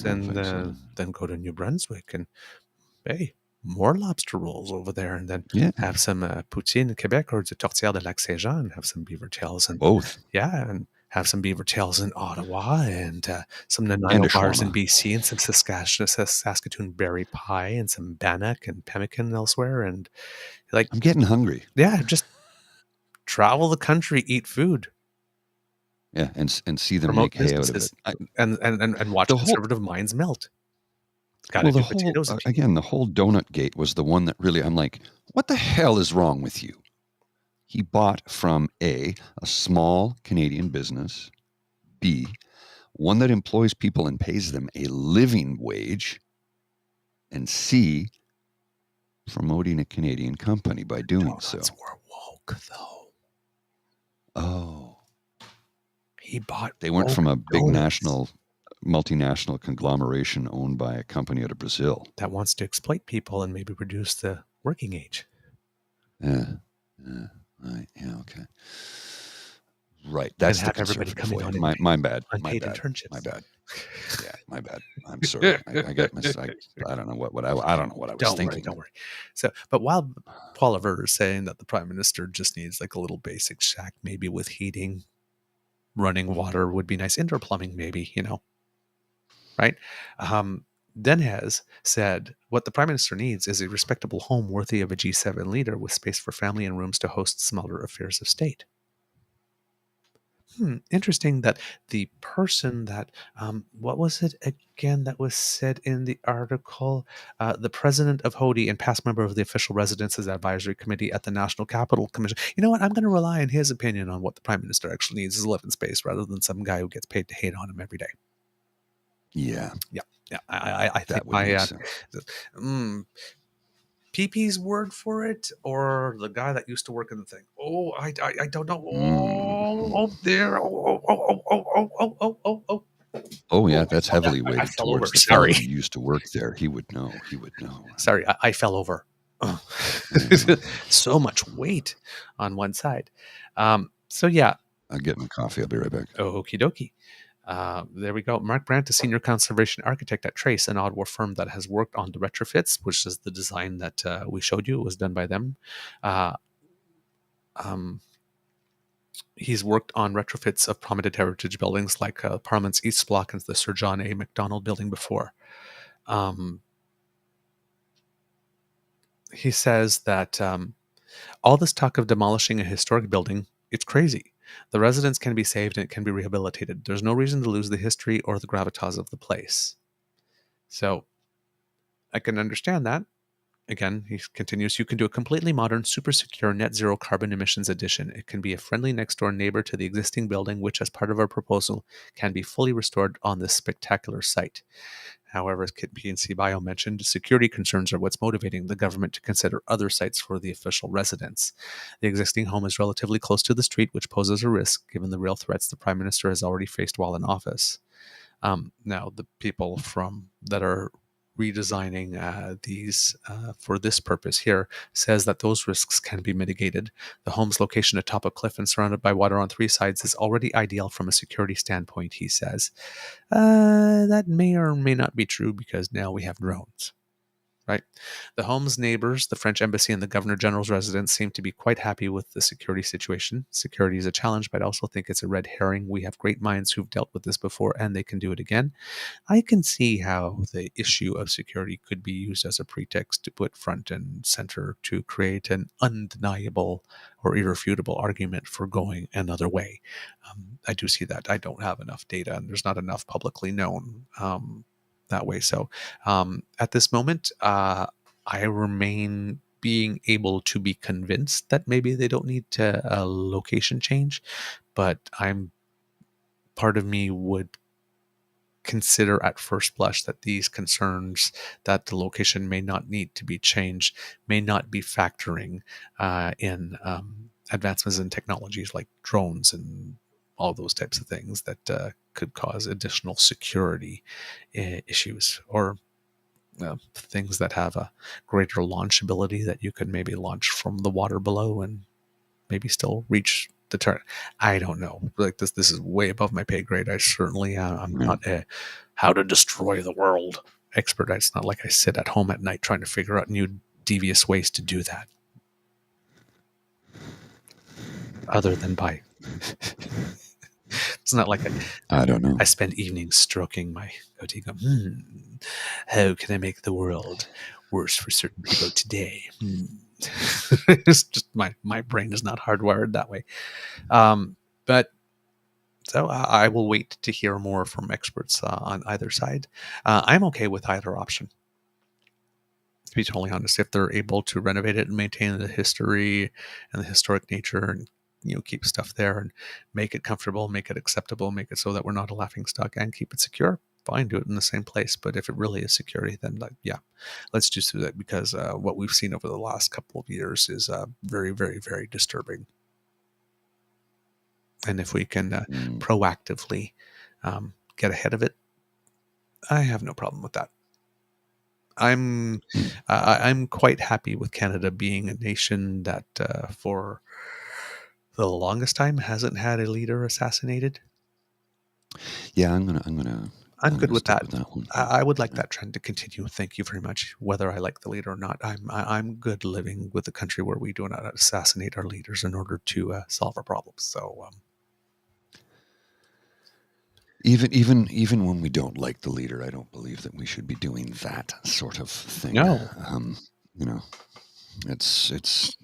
And then go to New Brunswick and, hey, more lobster rolls over there. And then have some poutine in Quebec or the Tourtière de Lac-Saint-Jean and have some beaver tails. And both. Yeah, and have some beaver tails in Ottawa and some Nanaimo bars in BC and some Saskatoon berry pie and some bannock and pemmican elsewhere. And like, I'm getting hungry. Yeah, just travel the country, eat food. Yeah, and see them make hay out of it. And watch conservative minds melt. Got to the do whole potatoes if you again, the whole donut gate was the one that really I'm like, what the hell is wrong with you? He bought from a small Canadian business, B, one that employs people and pays them a living wage, and C, promoting a Canadian company by doing so. Donuts were woke, though. Oh, He bought. they went woke from a big donuts multinational conglomeration owned by a company out of Brazil. that wants to exploit people and maybe reduce the working age. Yeah, right. Yeah, okay. Right, that's have the everybody conservative coming way. on My bad. unpaid internships. My bad. Yeah, my bad. I'm sorry. I got I don't know what I don't know what I was thinking. Don't worry. So, but while Poilievre is saying that the prime minister just needs like a little basic shack, maybe with heating, running water would be nice, indoor plumbing, maybe, right? Denez said what the prime minister needs is a respectable home worthy of a G7 leader with space for family and rooms to host smaller affairs of state. Interesting that the person that, what was it again that was said in the article? The president of HODI and past member of the Official Residences Advisory Committee at the National Capital Commission. You know what? I'm going to rely on his opinion on what the prime minister actually needs is living space rather than some guy who gets paid to hate on him every day. Yeah. I think PP's word for it, or the guy that used to work in the thing. Oh, I don't know. Oh, there. Oh yeah, that's heavily weighted towards the fellow who used to work there. He would know. Sorry, I fell over. Oh. So much weight on one side. So yeah. I'll get my coffee. I'll be right back. Okie dokie. There we go. Mark Brandt, a senior conservation architect at Trace, an Ottawa firm that has worked on the retrofits, which is the design that we showed you. It was done by them. He's worked on retrofits of prominent heritage buildings like Parliament's East Block and the Sir John A. Macdonald building before. He says that all this talk of demolishing a historic building, it's crazy. The residents can be saved and it can be rehabilitated. There's no reason to lose the history or the gravitas of the place. So I can understand that. Again, he continues, you can do a completely modern, super secure, net zero carbon emissions addition. It can be a friendly next door neighbor to the existing building, which as part of our proposal can be fully restored on this spectacular site. However, as Kit PNC Bio mentioned, security concerns are what's motivating the government to consider other sites for the official residence. The existing home is relatively close to the street, which poses a risk given the real threats the Prime Minister has already faced while in office. Now, the people that are redesigning these for this purpose here says that those risks can be mitigated. The home's location atop a cliff and surrounded by water on three sides is already ideal from a security standpoint, he says. That may or may not be true because now we have drones. Right. The home's neighbors, the French embassy and the Governor General's residence seem to be quite happy with the security situation. Security is a challenge, but I also think it's a red herring. We have great minds who've dealt with this before and they can do it again. I can see how the issue of security could be used as a pretext to put front and center to create an undeniable or irrefutable argument for going another way. I do see that. I don't have enough data and there's not enough publicly known that way. So at this moment, I remain being able to be convinced that maybe they don't need a location change, but part of me would consider at first blush that these concerns that the location may not need to be changed may not be factoring in advancements in technologies like drones and all those types of things that could cause additional security issues or things that have a greater launch ability that you could maybe launch from the water below and maybe still reach the target. I don't know. Like this is way above my pay grade. I certainly I'm not a how to destroy the world expert. It's not like I sit at home at night trying to figure out new devious ways to do that. Other than by it's not like I don't know. I spend evenings stroking my goatee going, how can I make the world worse for certain people today? It's just my brain is not hardwired that way. But So I will wait to hear more from experts on either side. I'm okay with either option. To be totally honest, if they're able to renovate it and maintain the history and the historic nature, and keep stuff there and make it comfortable, make it acceptable, make it so that we're not a laughing stock, and keep it secure, fine, do it in the same place. But if it really is security, then let's just do that, because what we've seen over the last couple of years is very, very, very disturbing. And if we can proactively get ahead of it, I have no problem with that. I'm quite happy with Canada being a nation that for the longest time hasn't had a leader assassinated. Yeah, I'm good with stick that. with that one. I would like that trend to continue. Thank you very much. Whether I like the leader or not, I'm good living with a country where we do not assassinate our leaders in order to solve our problems. So. Even when we don't like the leader, I don't believe that we should be doing that sort of thing. No. It's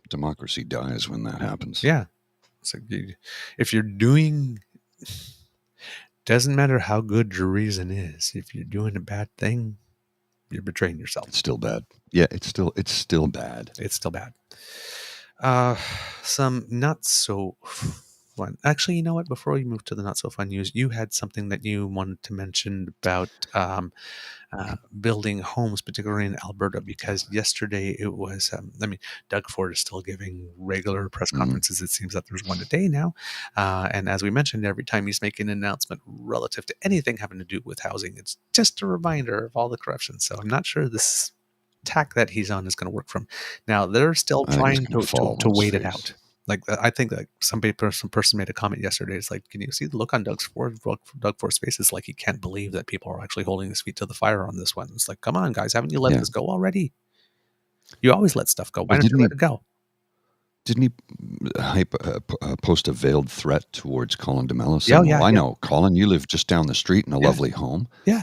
democracy dies when that happens. Yeah. So if you're doing, doesn't matter how good your reason is, if you're doing a bad thing, you're betraying yourself. It's still bad. Yeah, it's still bad. It's still bad. Some not so fun. Actually, you know what? Before we move to the not so fun news, you had something that you wanted to mention about building homes, particularly in Alberta, because yesterday it was, Doug Ford is still giving regular press conferences. It seems that there's one a day now. And as we mentioned, every time he's making an announcement relative to anything having to do with housing, it's just a reminder of all the corruption. So I'm not sure this tack that he's on is going to work for him. Now, they're still trying to wait it out. Like, I think that some person made a comment yesterday. It's like, can you see the look on Doug Ford's face? It's like he can't believe that people are actually holding his feet to the fire on this one. It's like, come on, guys, haven't you let this go already? You always let stuff go. Why don't you let it go? Didn't he post a veiled threat towards Colin DeMello? Yeah, I know, Colin, you live just down the street in a lovely home. Yeah.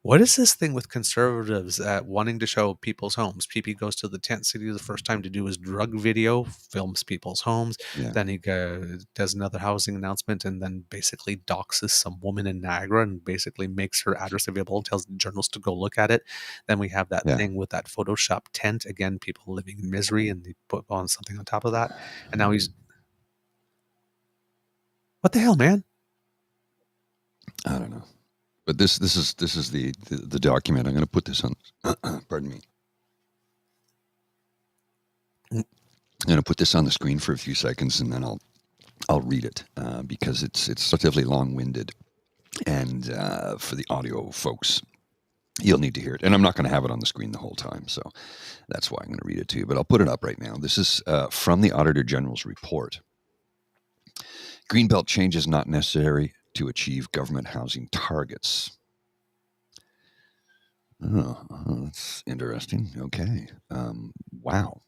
What is this thing with conservatives wanting to show people's homes? PP goes to the tent city the first time to do his drug video, films people's homes. Yeah. Then he does another housing announcement and then basically doxes some woman in Niagara and basically makes her address available and tells journalists to go look at it. Then we have that thing with that Photoshop tent. Again, people living in misery, and they put on something on top of that. And now he's... What the hell, man? I don't know. But this is the document. I'm going to put this on. Pardon me. I'm going to put this on the screen for a few seconds, and then I'll read it because it's relatively long-winded, and for the audio folks, you'll need to hear it. And I'm not going to have it on the screen the whole time, so that's why I'm going to read it to you. But I'll put it up right now. This is from the Auditor General's report. Greenbelt change is not necessary to achieve government housing targets. Oh, that's interesting. Okay. Wow.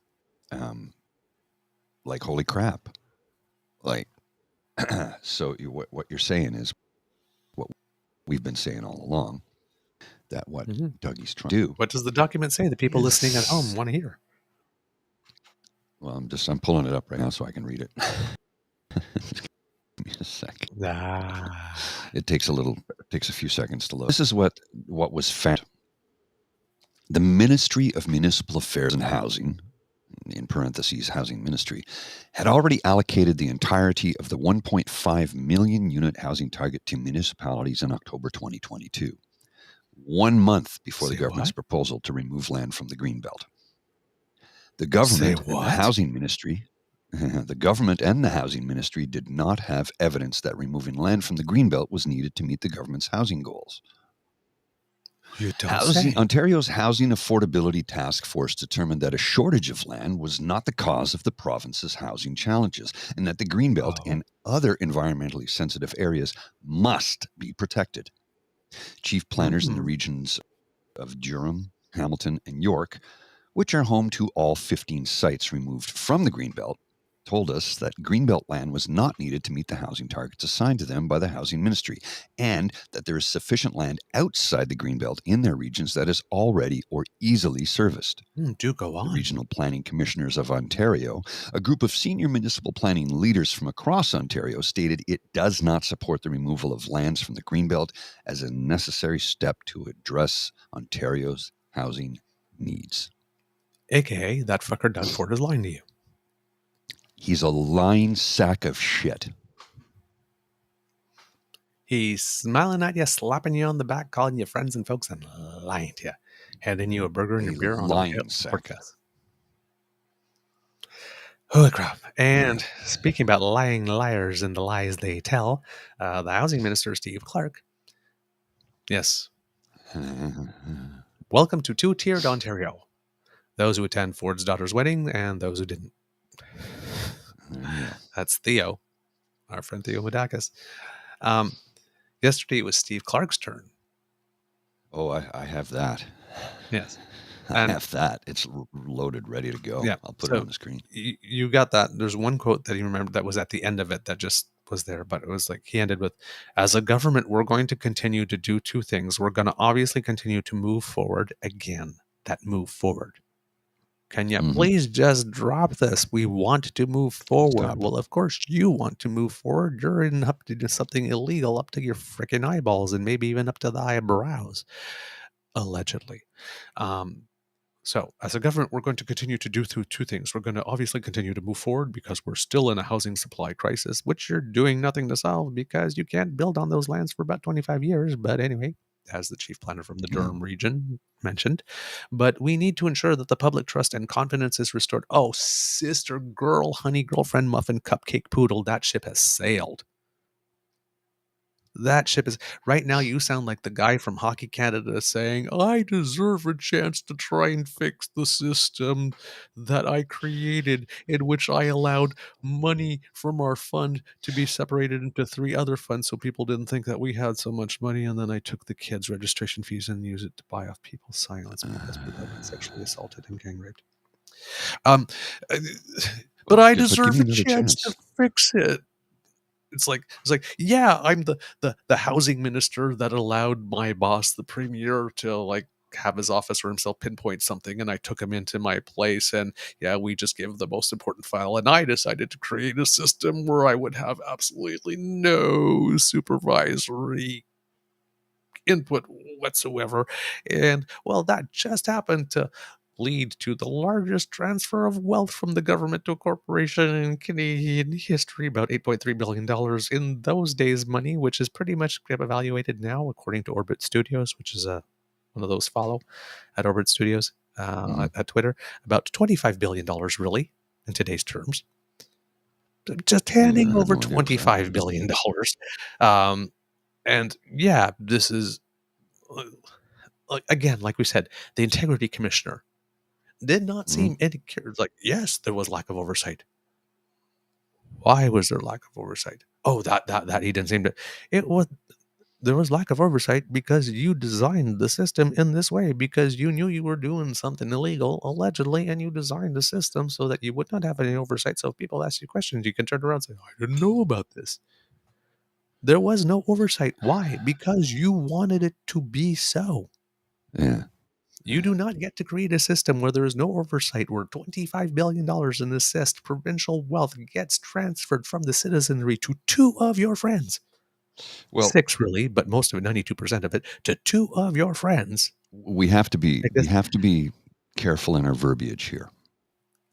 Like, holy crap. Like, so what you're saying is what we've been saying all along, that what Dougie's trying to do. What does the document say? The people listening at home want to hear. Well, I'm pulling it up right now so I can read it. Give me a second. It takes a few seconds to load. This is what was found. The Ministry of Municipal Affairs and Housing, in parentheses, Housing Ministry, had already allocated the entirety of the 1.5 million unit housing target to municipalities in October 2022, 1 month before the government's proposal to remove land from the Greenbelt. The government and the Housing Ministry... The government and the Housing Ministry did not have evidence that removing land from the Greenbelt was needed to meet the government's housing goals. Ontario's Housing Affordability Task Force determined that a shortage of land was not the cause of the province's housing challenges, and that the Greenbelt and other environmentally sensitive areas must be protected. Chief planners in the regions of Durham, Hamilton, and York, which are home to all 15 sites removed from the Greenbelt, told us that Greenbelt land was not needed to meet the housing targets assigned to them by the Housing Ministry, and that there is sufficient land outside the Greenbelt in their regions that is already or easily serviced. Do go The on. Regional Planning Commissioners of Ontario, a group of senior municipal planning leaders from across Ontario, stated it does not support the removal of lands from the Greenbelt as a necessary step to address Ontario's housing needs. AKA, that fucker Doug Ford is lying to you. He's a lying sack of shit. He's smiling at you, slapping you on the back, calling you friends and folks, and lying to you. Handing you a burger and A your beer on lying a sack. podcast. Holy crap. And speaking about lying liars and the lies they tell, the housing minister, Steve Clark. Yes. Welcome to two-tiered Ontario. Those who attend Ford's daughter's wedding and those who didn't. That's Theo, our friend Theo Moudakis. Yesterday it was Steve Clark's turn. Oh, I have that. Yes. I have that. It's loaded, ready to go. Yeah, I'll put it on the screen. You got that. There's one quote that you remember that was at the end of it that just was there, but it was like he ended with, as a government, we're going to continue to do two things. We're going to obviously continue to move forward again. That move forward. Can you please just drop this? We want to move forward. Stop. Well, of course you want to move forward. You're in up to do something illegal up to your freaking eyeballs and maybe even up to the eyebrows, allegedly. So as a government, we're going to continue to do two things. We're going to obviously continue to move forward because we're still in a housing supply crisis, which you're doing nothing to solve because you can't build on those lands for about 25 years. But anyway, as the chief planner from the Durham region mentioned, but we need to ensure that the public trust and confidence is restored. Oh, sister, girl, honey, girlfriend, muffin, cupcake, poodle, that ship has sailed. That ship is right now. You sound like the guy from Hockey Canada saying, I deserve a chance to try and fix the system that I created, in which I allowed money from our fund to be separated into three other funds so people didn't think that we had so much money. And then I took the kids' registration fees and used it to buy off people's silence because people have been sexually assaulted and gang raped. But I deserve a chance to fix it. It's like, yeah, I'm the housing minister that allowed my boss, the premier, to like have his office or himself pinpoint something, and I took him into my place, and yeah, we just gave the most important file, and I decided to create a system where I would have absolutely no supervisory input whatsoever, and well, that just happened to lead to the largest transfer of wealth from the government to a corporation in Canadian history, about $8.3 billion in those days money, which is pretty much evaluated now, according to Orbit Studios, which is one of those follow at Orbit Studios at Twitter, about $25 billion really in today's terms. Just handing over $25 billion. And yeah, this is, again, like we said, the integrity commissioner did not seem indicated. Like, yes, there was lack of oversight. Why was there lack of oversight? Oh, that he didn't seem to. There was lack of oversight because you designed the system in this way, because you knew you were doing something illegal, allegedly, and you designed the system so that you would not have any oversight. So if people ask you questions, you can turn around and say, I didn't know about this. There was no oversight. Why? Because you wanted it to be so. Yeah. You do not get to create a system where there is no oversight, where $25 billion in assessed provincial wealth gets transferred from the citizenry to two of your friends. Well, 6 really, but most of it, 92% of it, to two of your friends. We have to be careful in our verbiage here.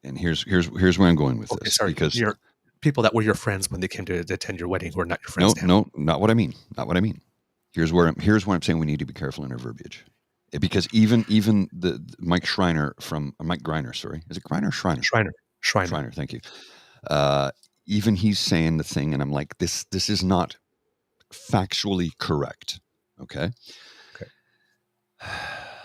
And here's where I'm going with this. Sorry, because your people that were your friends when they came to attend your wedding who are not your friends. No, not what I mean. Not what I mean. Here's where I'm saying we need to be careful in our verbiage. Because even the Mike Greiner, sorry. Is it Greiner or Schreiner? Schreiner, thank you. Even he's saying the thing, and I'm like, this is not factually correct. Okay.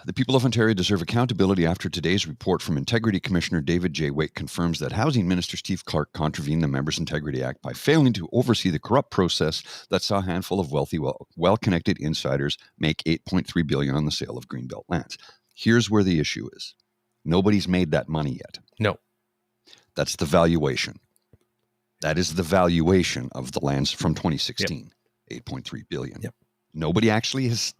The people of Ontario deserve accountability after today's report from Integrity Commissioner David J. Wake confirms that Housing Minister Steve Clark contravened the Members' Integrity Act by failing to oversee the corrupt process that saw a handful of wealthy, well-connected insiders make $8.3 billion on the sale of Greenbelt lands. Here's where the issue is. Nobody's made that money yet. No. That's the valuation. That is the valuation of the lands from 2016, 8.3 billion. Yep. Nobody actually has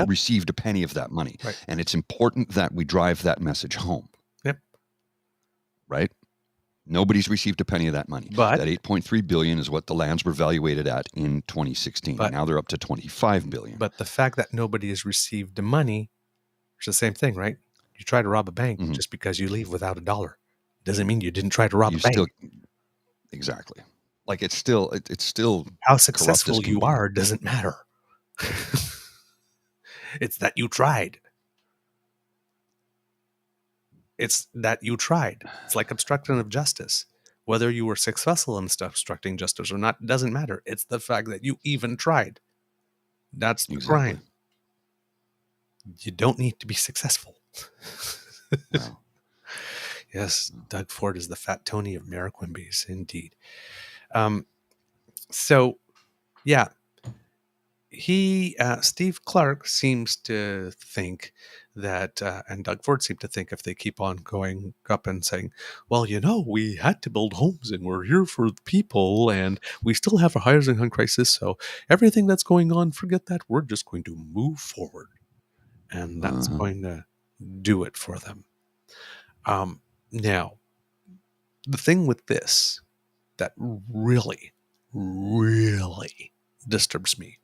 received a penny of that money. Right. And it's important that we drive that message home. Yep. Right? Nobody's received a penny of that money. But that 8.3 billion is what the lands were valuated at in 2016. But, now they're up to 25 billion. But the fact that nobody has received the money, it's the same thing, right? You try to rob a bank just because you leave without $1 doesn't mean you didn't try to rob a bank. Exactly. Like it's still how successful you are doesn't matter. It's that you tried. It's that you tried. It's like obstruction of justice. Whether you were successful in obstructing justice or not doesn't matter. It's the fact that you even tried. That's the crime. You don't need to be successful. Wow. Yes, Doug Ford is the fat Tony of Merriquimbees, indeed. So, yeah, Steve Clark seems to think that, and Doug Ford seemed to think if they keep on going up and saying, well, we had to build homes and we're here for the people and we still have a housing crisis. So everything that's going on, forget that. We're just going to move forward. And that's going to do it for them. Now, the thing with this that really, really disturbs me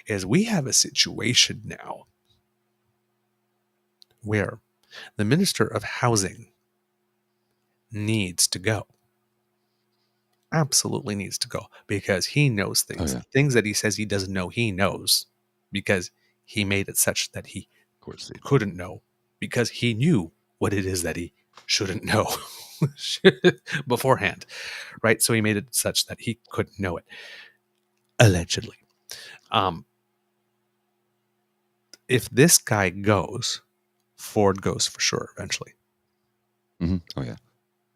is we have a situation now where the Minister of Housing needs to go. Absolutely needs to go because he knows things. Things that he says he doesn't know, he knows because he made it such that he couldn't know because he knew what it is that he shouldn't know beforehand, right? So he made it such that he couldn't know it, allegedly. If this guy goes, Ford goes for sure eventually. Mm-hmm. Oh, yeah.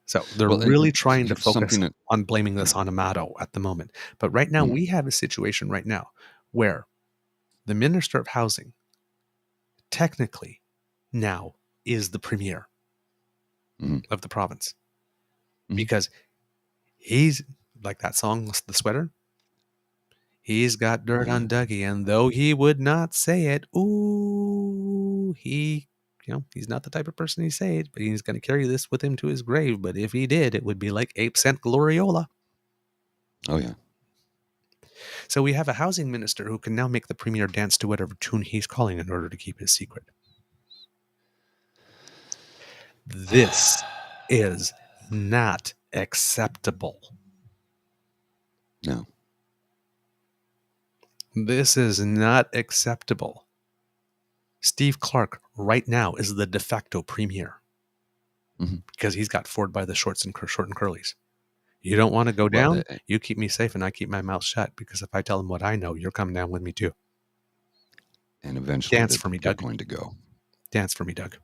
So they're really trying to focus on blaming this on Amato at the moment. But right now, we have a situation right now where the Minister of Housing technically now is the premier of the province because he's like that song, The Sweater. He's got dirt on Dougie, and though he would not say it, he's not the type of person he say it, but he's going to carry this with him to his grave. But if he did, it would be like 8-cent Gloriola. Oh, yeah. So we have a housing minister who can now make the premier dance to whatever tune he's calling in order to keep his secret. This is not acceptable. No. This is not acceptable. Steve Clark right now is the de facto premier because he's got Ford by the short and curlies. You don't want to go down? You keep me safe and I keep my mouth shut because if I tell him what I know, you're coming down with me too. And eventually dance for me, Doug. Going to go. Dance for me, Doug.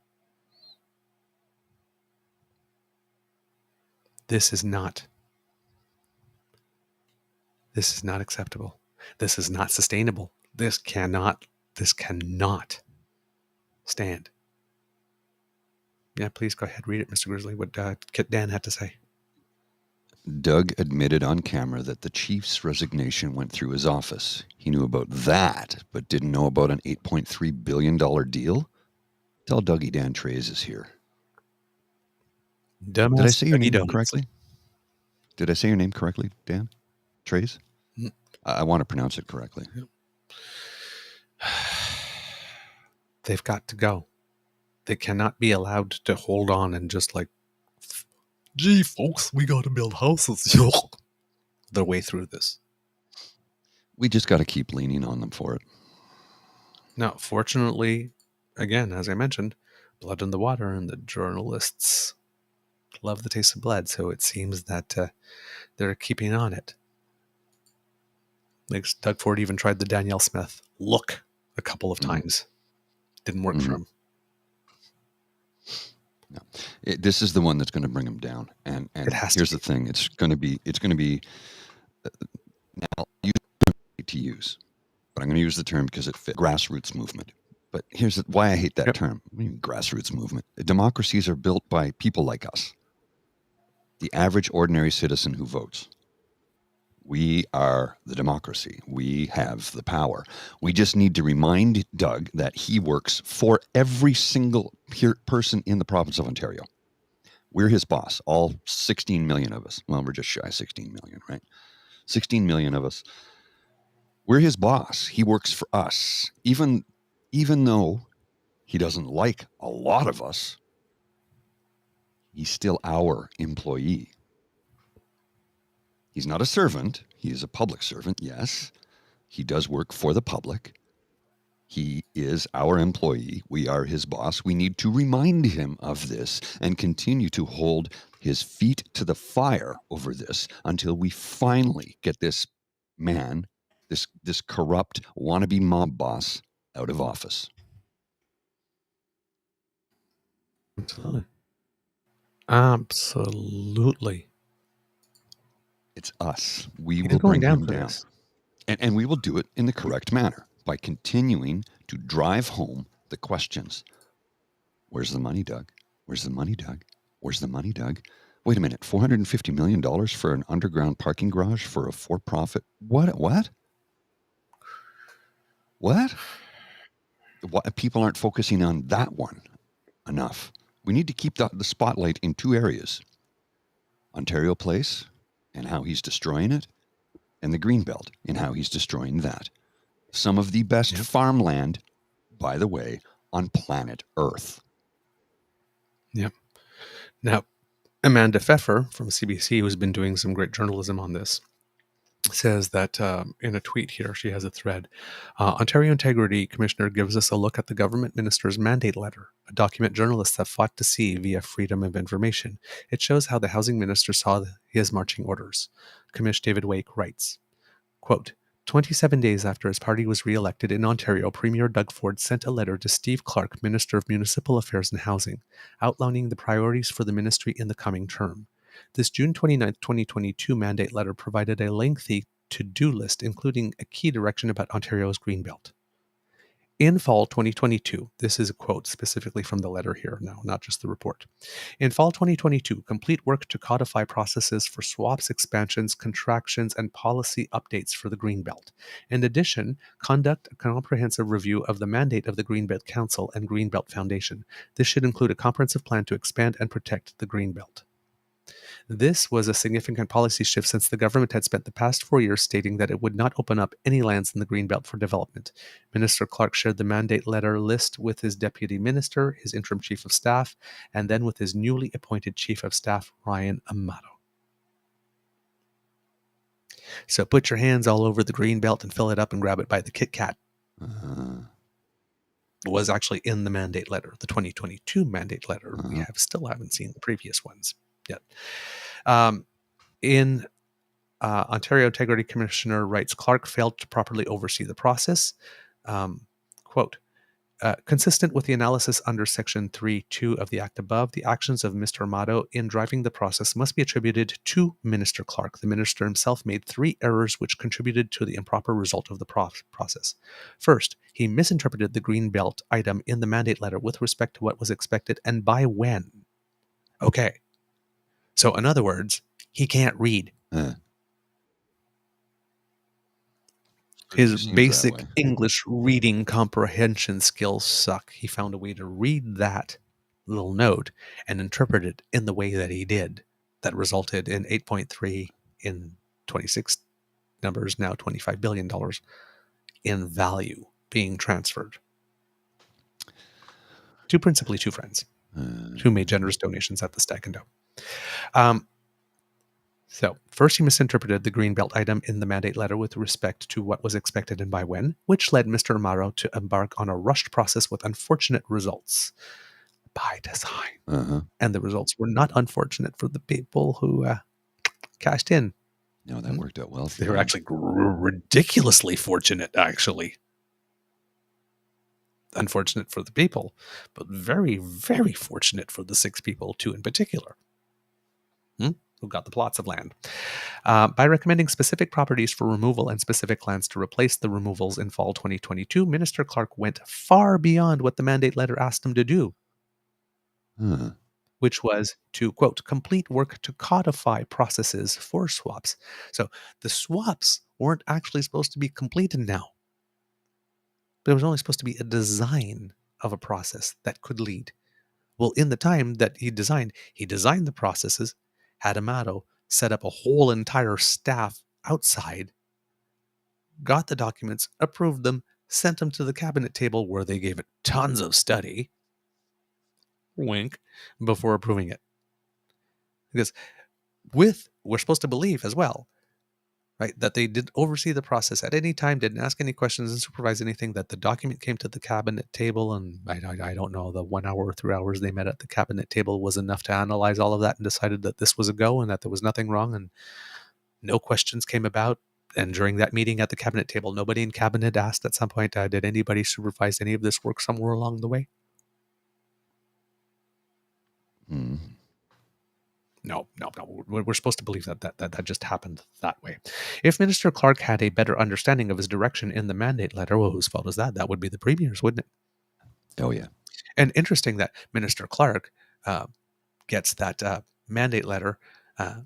This is not acceptable. This is not sustainable. This cannot stand. Yeah, please go ahead. Read it, Mr. Grizzly, what Dan had to say. Doug admitted on camera that the chief's resignation went through his office. He knew about that, but didn't know about an $8.3 billion deal? Tell Dougie Dan Trays is here. Dumbass. Did I say your name correctly? Did I say your name correctly, Dan Trays? I want to pronounce it correctly. They've got to go. They cannot be allowed to hold on and just like, gee, folks, we got to build houses. Their way through this. We just got to keep leaning on them for it. Now, fortunately, again, as I mentioned, blood in the water, and the journalists love the taste of blood, so it seems that they're keeping on it. Like Doug Ford even tried the Danielle Smith look a couple of times. Didn't work for him. No. This is the one that's going to bring him down. And here's the thing: it's going to be now to use, but I'm going to use the term because it fits grassroots movement. But here's why I hate that term: grassroots movement. Democracies are built by people like us, the average ordinary citizen who votes. We are the democracy. We have the power. We just need to remind Doug that he works for every single person in the province of Ontario. We're his boss, all 16 million of us. Well, we're just shy of 16 million, right? 16 million of us. We're his boss. He works for us. Even though he doesn't like a lot of us, he's still our employee. He's not a servant. He is a public servant, yes. He does work for the public. He is our employee. We are his boss. We need to remind him of this and continue to hold his feet to the fire over this until we finally get this man, this corrupt wannabe mob boss out of office. Absolutely. Absolutely. It's us. We will bring him down. And we will do it in the correct manner by continuing to drive home the questions. Where's the money, Doug? Where's the money, Doug? Where's the money, Doug? Wait a minute, $450 million for an underground parking garage for a for-profit? What? People aren't focusing on that one enough. We need to keep the spotlight in two areas. Ontario Place and how he's destroying it, and the Greenbelt and how he's destroying that. Some of the best farmland, by the way, on planet Earth. Yep. Now, Amanda Pfeffer from CBC, who's been doing some great journalism on this, says that in a tweet here, she has a thread. Ontario Integrity Commissioner gives us a look at the government minister's mandate letter, a document journalists have fought to see via freedom of information. It shows how the housing minister saw his marching orders. Commish David Wake writes, quote, 27 days after his party was re-elected in Ontario, Premier Doug Ford sent a letter to Steve Clark, Minister of Municipal Affairs and Housing, outlining the priorities for the ministry in the coming term. This June 29, 2022 mandate letter provided a lengthy to-do list, including a key direction about Ontario's Greenbelt. In fall 2022, this is a quote specifically from the letter here now, not just the report. In fall 2022, complete work to codify processes for swaps, expansions, contractions, and policy updates for the Greenbelt. In addition, conduct a comprehensive review of the mandate of the Greenbelt Council and Greenbelt Foundation. This should include a comprehensive plan to expand and protect the Greenbelt. This was a significant policy shift since the government had spent the past 4 years stating that it would not open up any lands in the Greenbelt for development. Minister Clark shared the mandate letter list with his deputy minister, his interim chief of staff, and then with his newly appointed chief of staff, Ryan Amato. So put your hands all over the Greenbelt and fill it up and grab it by the Kit Kat. Was actually in the mandate letter, the 2022 mandate letter. We still haven't seen the previous ones yet. In Ontario Integrity Commissioner writes, Clark failed to properly oversee the process. Quote, consistent with the analysis under Section 3.2 of the Act above, the actions of Mr. Amato in driving the process must be attributed to Minister Clark. The minister himself made 3 errors which contributed to the improper result of the process. First, he misinterpreted the Greenbelt item in the mandate letter with respect to what was expected and by when. Okay. So, in other words, he can't read. His basic English reading comprehension skills suck. He found a way to read that little note and interpret it in the way that he did. That resulted in 8.3 in 26 numbers, now $25 billion in value being transferred to principally 2 friends who made generous donations at the Stag and Dough. So first he misinterpreted the Greenbelt item in the mandate letter with respect to what was expected and by when, which led Mr. Amato to embark on a rushed process with unfortunate results by design. And the results were not unfortunate for the people who cashed in. No, that worked out well. They were actually ridiculously fortunate, actually. Unfortunate for the people, but very, very fortunate for the 6 people, 2 in particular, who got the plots of land. By recommending specific properties for removal and specific lands to replace the removals in fall 2022, Minister Clark went far beyond what the mandate letter asked him to do. which was to, quote, complete work to codify processes for swaps. So the swaps weren't actually supposed to be completed now. There was only supposed to be a design of a process that could lead. Well, in the time that he designed the processes, had Amato set up a whole entire staff outside, got the documents, approved them, sent them to the cabinet table where they gave it tons of study, wink, before approving it. Because we're supposed to believe as well, right, that they did oversee the process at any time, didn't ask any questions and supervise anything, that the document came to the cabinet table, and I don't know, the 1 hour or 3 hours they met at the cabinet table was enough to analyze all of that and decided that this was a go and that there was nothing wrong and no questions came about. And during that meeting at the cabinet table, nobody in cabinet asked at some point, did anybody supervise any of this work somewhere along the way? No. We're supposed to believe that just happened that way. If Minister Clark had a better understanding of his direction in the mandate letter, well, whose fault is that? That would be the Premier's, wouldn't it? Oh, yeah. And interesting that Minister Clark gets that mandate letter,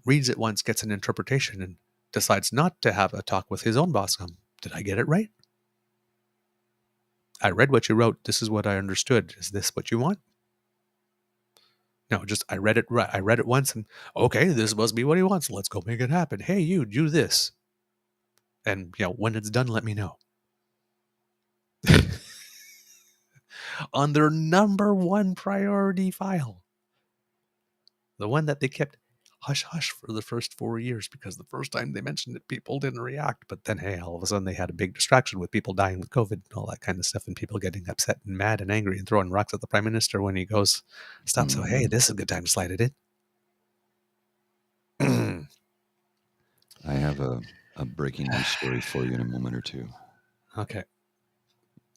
reads it once, gets an interpretation, and decides not to have a talk with his own boss. Did I get it right? I read what you wrote. This is what I understood. Is this what you want? No, just I read it once, and okay, this must be what he wants. Let's go make it happen. Hey, you do this, and when it's done, let me know. On their number one priority file, the one that they kept hush hush for the first 4 years, because the first time they mentioned it, people didn't react. But then, hey, all of a sudden they had a big distraction with people dying with COVID and all that kind of stuff, and people getting upset and mad and angry and throwing rocks at the Prime Minister when he goes stop. So, hey, this is a good time to slide it in. I have a breaking news story for you in a moment or two. Okay.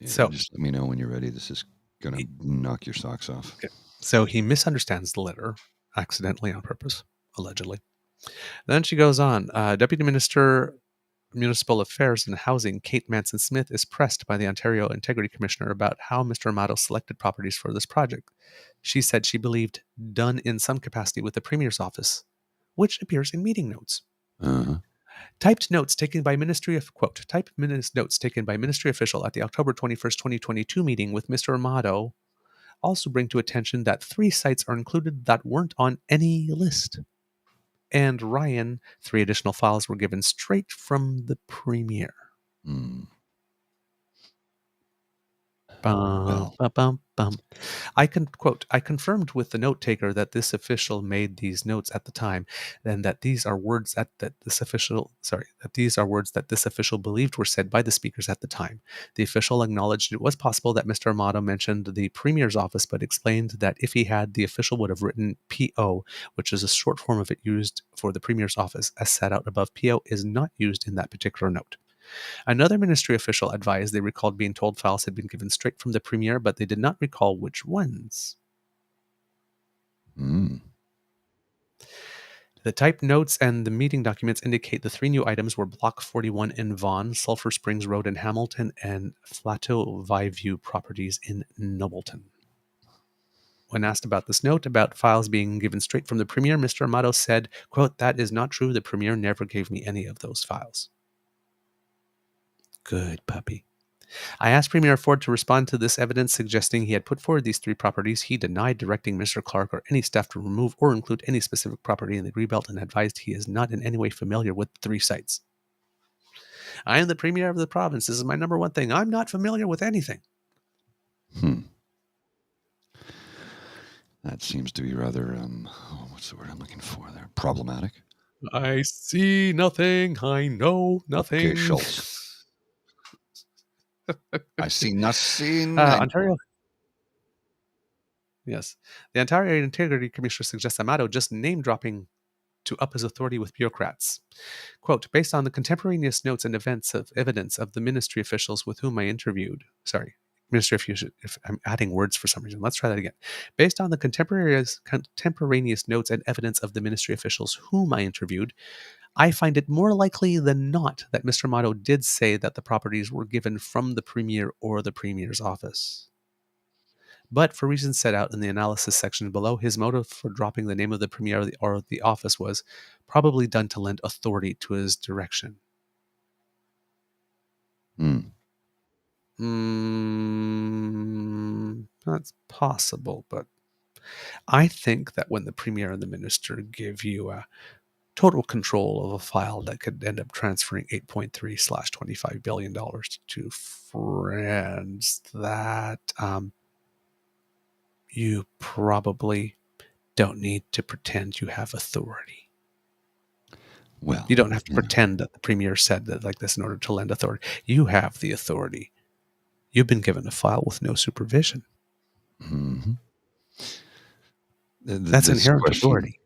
Yeah, so just let me know when you're ready. This is going to knock your socks off. Okay. So he misunderstands the letter, accidentally, on purpose, allegedly. Then she goes on. Deputy Minister, Municipal Affairs and Housing, Kate Manson-Smith, is pressed by the Ontario Integrity Commissioner about how Mr. Amato selected properties for this project. She said she believed done in some capacity with the Premier's office, which appears in meeting notes. Typed notes taken by Ministry official at the October 21st, 2022 meeting with Mr. Amato also bring to attention that 3 sites are included that weren't on any list. And Ryan, 3 additional files were given straight from the Premier. I confirmed with the note taker that this official made these notes at the time, and that these are words that this official believed were said by the speakers at the time. The official acknowledged it was possible that Mr. Amato mentioned the Premier's office, but explained that if he had, the official would have written PO, which is a short form of it used for the Premier's office, as set out above. PO is not used in that particular note. Another ministry official advised they recalled being told files had been given straight from the Premier, but they did not recall which ones. The typed notes and the meeting documents indicate the 3 new items were Block 41 in Vaughan, Sulphur Springs Road in Hamilton, and Flato View properties in Nobleton. When asked about this note about files being given straight from the Premier, Mr. Amato said, quote, "That is not true. The Premier never gave me any of those files." Good puppy. I asked Premier Ford to respond to this evidence, suggesting he had put forward these 3 properties. He denied directing Mr. Clark or any staff to remove or include any specific property in the Greenbelt, and advised he is not in any way familiar with the 3 sites. I am the Premier of the province. This is my number one thing. I'm not familiar with anything. That seems to be rather, what's the word I'm looking for there? Problematic. I see nothing. I know nothing. Okay, Schultz. I see nothing. Ontario. Yes. The Ontario Integrity Commissioner suggests Amato just name-dropping to up his authority with bureaucrats. Quote, based on the contemporaneous notes and evidence of the ministry officials with whom I interviewed. Ministry officials, if I'm adding words for some reason. Let's try that again. Based on the contemporaneous notes and evidence of the ministry officials whom I interviewed, I find it more likely than not that Mr. Amato did say that the properties were given from the Premier or the Premier's office. But for reasons set out in the analysis section below, his motive for dropping the name of the premier or the office was probably done to lend authority to his direction. That's possible, but I think that when the premier and the minister give you a total control of a file that could end up transferring $8.3/$25 billion to friends, that you probably don't need to pretend you have authority. Well, you don't have to pretend that the premier said that like this in order to lend authority. You have the authority. You've been given a file with no supervision. Mm-hmm. That's inherent authority.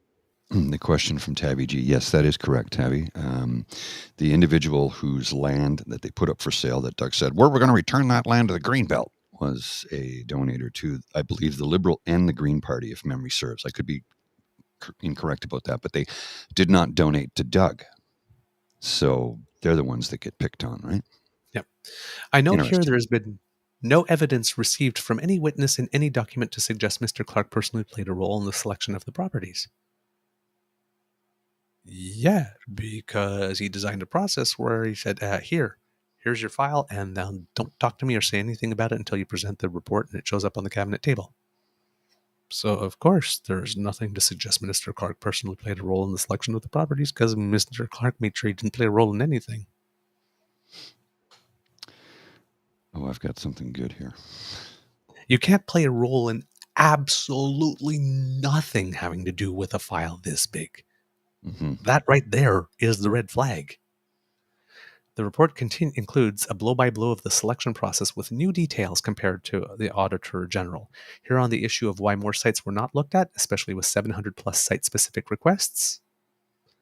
The question from Tabby G. Yes, that is correct, Tabby. The individual whose land that they put up for sale that Doug said, we're going to return that land to the Greenbelt, was a donator to, I believe, the Liberal and the Green Party, if memory serves. I could be incorrect about that, but they did not donate to Doug. So they're the ones that get picked on, right? Yep. I note here there has been no evidence received from any witness in any document to suggest Mr. Clark personally played a role in the selection of the properties. Yeah, because he designed a process where he said, here's your file, and then don't talk to me or say anything about it until you present the report and it shows up on the cabinet table. So, of course, there's nothing to suggest Mr. Clark personally played a role in the selection of the properties because Mr. Clark made sure he didn't play a role in anything. Oh, I've got something good here. You can't play a role in absolutely nothing having to do with a file this big. Mm-hmm. That right there is the red flag. The report includes a blow-by-blow of the selection process with new details compared to the Auditor General. Here on the issue of why more sites were not looked at, especially with 700-plus site-specific requests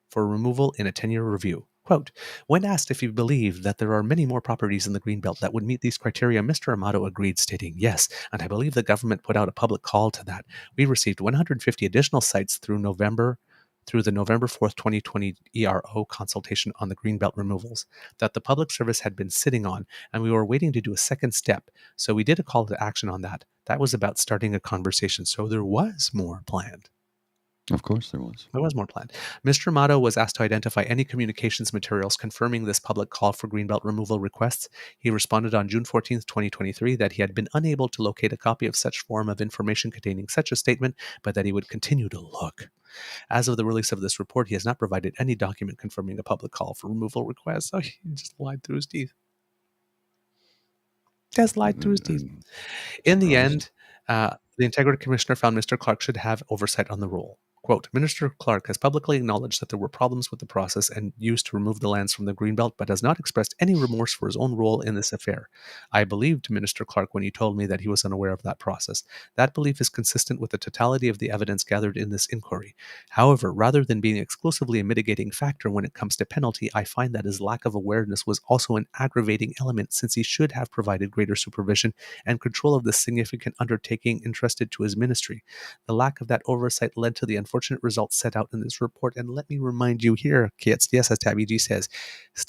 for removal in a 10-year review. Quote, when asked if he believed that there are many more properties in the Greenbelt that would meet these criteria, Mr. Amato agreed, stating, yes, and I believe the government put out a public call to that. We received 150 additional sites through the November 4th, 2020 ERO consultation on the Greenbelt removals that the public service had been sitting on, and we were waiting to do a second step. So we did a call to action on that. That was about starting a conversation. So there was more planned. Of course there was. There was more planned. Mr. Amato was asked to identify any communications materials confirming this public call for Greenbelt removal requests. He responded on June 14th, 2023 that he had been unable to locate a copy of such form of information containing such a statement, but that he would continue to look. As of the release of this report, he has not provided any document confirming a public call for removal requests. So he just lied through his teeth. Just lied through his teeth. In the end, the Integrity Commissioner found Mr. Clark should have oversight on the role. Quote, Minister Clark has publicly acknowledged that there were problems with the process and used to remove the lands from the Greenbelt, but has not expressed any remorse for his own role in this affair. I believed Minister Clark when he told me that he was unaware of that process. That belief is consistent with the totality of the evidence gathered in this inquiry. However, rather than being exclusively a mitigating factor when it comes to penalty, I find that his lack of awareness was also an aggravating element, since he should have provided greater supervision and control of this significant undertaking entrusted to his ministry. The lack of that oversight led to the unfortunate results set out in this report. And let me remind you here, kids, yes, as Tabby G says,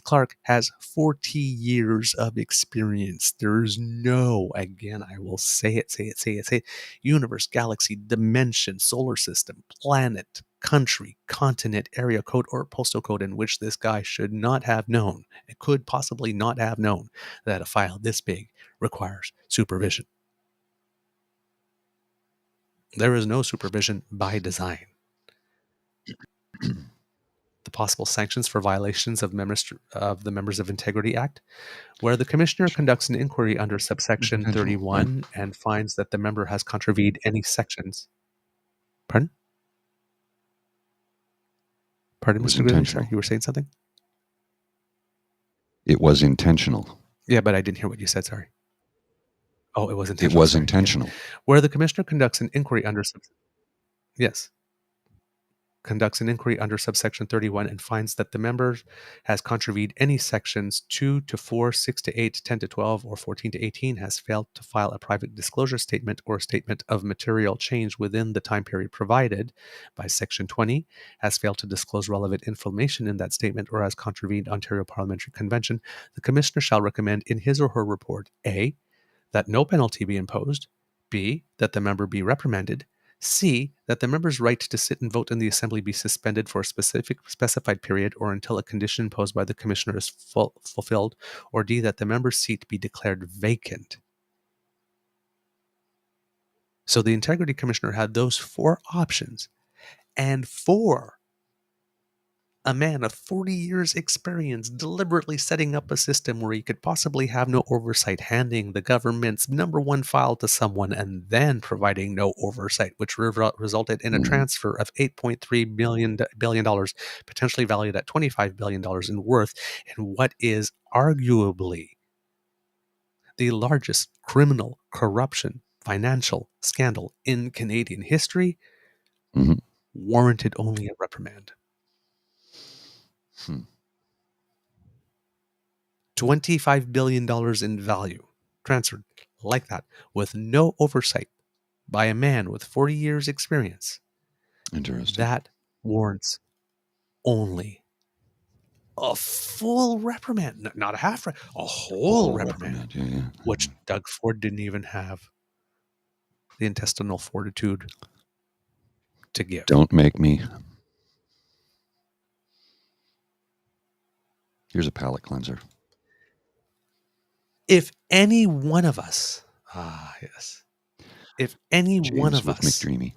Clark has 40 years of experience. There's no, again, I will say it, universe, galaxy, dimension, solar system, planet, country, continent, area code, or postal code in which this guy should not have known, and could possibly not have known, that a file this big requires supervision. There is no supervision by design. The possible sanctions for violations of the Members of Integrity Act, where the Commissioner conducts an inquiry under subsection 31 and finds that the member has contravened any sections. Pardon? Pardon, Mr. Greeley? Sorry, you were saying something? It was intentional. Yeah, but I didn't hear what you said, sorry. Oh, it was intentional. It was intentional. Yeah. Where the Commissioner conducts an inquiry under conducts an inquiry under subsection 31 and finds that the member has contravened any sections 2 to 4, 6 to 8, 10 to 12, or 14 to 18, has failed to file a private disclosure statement or statement of material change within the time period provided by section 20, has failed to disclose relevant information in that statement, or has contravened Ontario Parliamentary Convention, the Commissioner shall recommend in his or her report, A, that no penalty be imposed, B, that the member be reprimanded. C, that the member's right to sit and vote in the assembly be suspended for a specified period or until a condition imposed by the commissioner is fulfilled. Or D, that the member's seat be declared vacant. So the integrity commissioner had those 4 options. And for a man of 40 years experience deliberately setting up a system where he could possibly have no oversight, handing the government's #1 file to someone and then providing no oversight, which resulted in a transfer of $8.3 billion, potentially valued at $25 billion in worth, in what is arguably the largest criminal corruption financial scandal in Canadian history, warranted only a reprimand. $25 billion in value transferred like that with no oversight by a man with 40 years experience. Interesting. That warrants only a full reprimand, not a half, a whole reprimand. Yeah. Which Doug Ford didn't even have the intestinal fortitude to give. Don't make me. Here's a palate cleanser. If any one of us, if any James one of with us, McDreamy.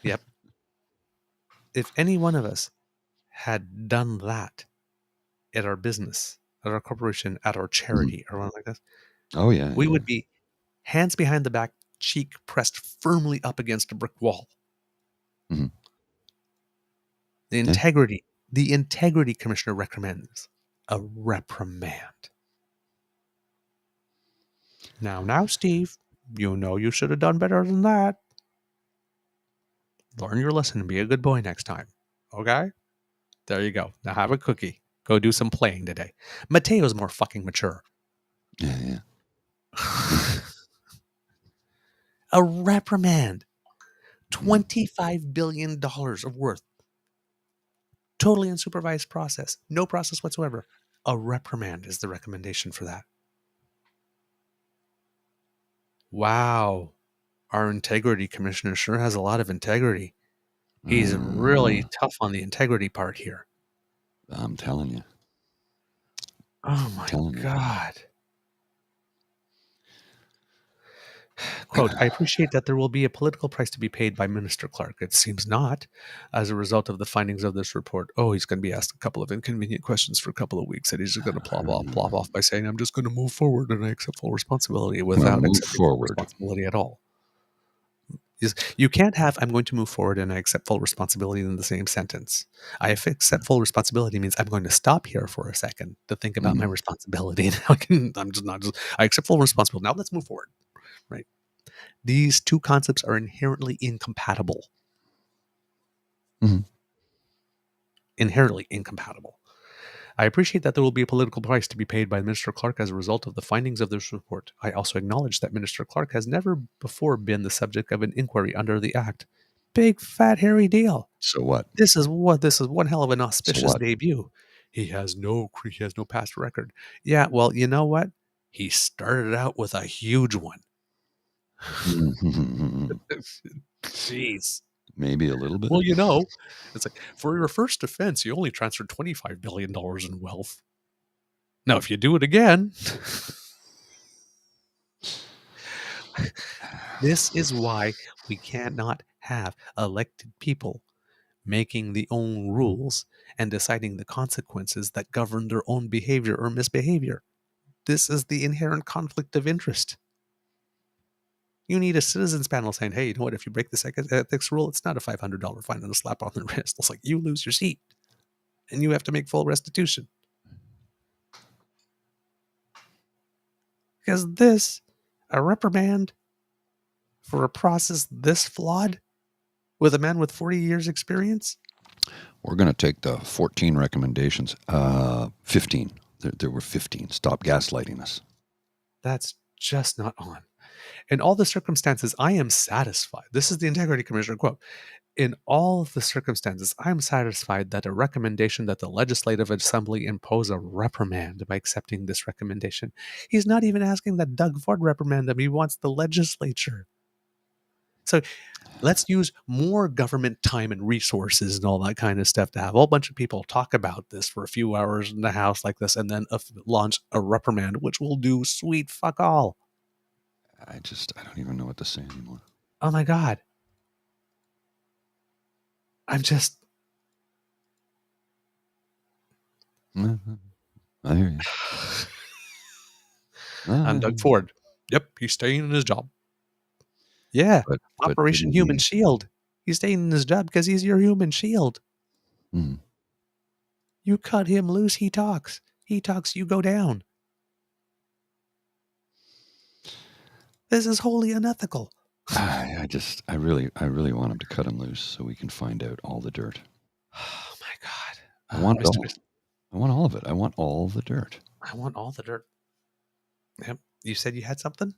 Yep. If any one of us had done that at our business, at our corporation, at our charity, or something like this, we would be hands behind the back, cheek pressed firmly up against a brick wall. The integrity commissioner recommends a reprimand. Now, Steve, you know you should have done better than that. Learn your lesson and be a good boy next time. Okay? There you go. Now have a cookie. Go do some playing today. Mateo's more fucking mature. Yeah. A reprimand. $25 billion of worth. Totally unsupervised process. No process whatsoever. A reprimand is the recommendation for that. Wow. Our integrity commissioner sure has a lot of integrity. He's really tough on the integrity part here. I'm telling you. Oh my God. Quote, I appreciate that there will be a political price to be paid by Minister Clark. It seems not. As a result of the findings of this report, he's going to be asked a couple of inconvenient questions for a couple of weeks, and he's just going to plop off by saying, I'm just going to move forward and I accept full responsibility without accepting full responsibility at all. You can't have, I'm going to move forward and I accept full responsibility in the same sentence. I accept full responsibility means I'm going to stop here for a second to think about my responsibility. And I accept full responsibility. Now let's move forward. Right. These two concepts are inherently incompatible. Inherently incompatible. I appreciate that there will be a political price to be paid by Minister Clark as a result of the findings of this report. I also acknowledge that Minister Clark has never before been the subject of an inquiry under the Act. Big, fat, hairy deal. So what? This is one hell of an auspicious debut. He has no past record. Yeah, well, you know what? He started out with a huge one. Jeez. Maybe a little bit. Well, it's like, for your first offense, you only transferred $25 billion in wealth. Now, if you do it again, this is why we cannot have elected people making the own rules and deciding the consequences that govern their own behavior or misbehavior. This is the inherent conflict of interest. You need a citizens panel saying, hey, you know what? If you break this ethics rule, it's not a $500 fine and a slap on the wrist. It's like you lose your seat and you have to make full restitution. Because a reprimand for a process this flawed with a man with 40 years experience? We're going to take the 14 recommendations. 15. There were 15. Stop gaslighting us. That's just not on. In all the circumstances, I am satisfied. This is the integrity commissioner quote. in all of the circumstances, I'm satisfied that a recommendation that the Legislative Assembly impose a reprimand by accepting this recommendation. He's not even asking that Doug Ford reprimand him. He wants the legislature. So let's use more government time and resources and all that kind of stuff to have a whole bunch of people talk about this for a few hours in the House like this and then launch a reprimand, which will do sweet fuck all. I don't even know what to say anymore. Oh my God. I'm just... I hear you. And Doug Ford. Yep, he's staying in his job. Yeah, but Operation Human Shield. He's staying in his job because he's your human shield. Mm. You cut him loose, he talks. He talks, you go down. This is wholly unethical. I really want him to cut him loose so we can find out all the dirt. Oh my God. I want all of it. I want all the dirt. I want all the dirt. Yep. You said you had something?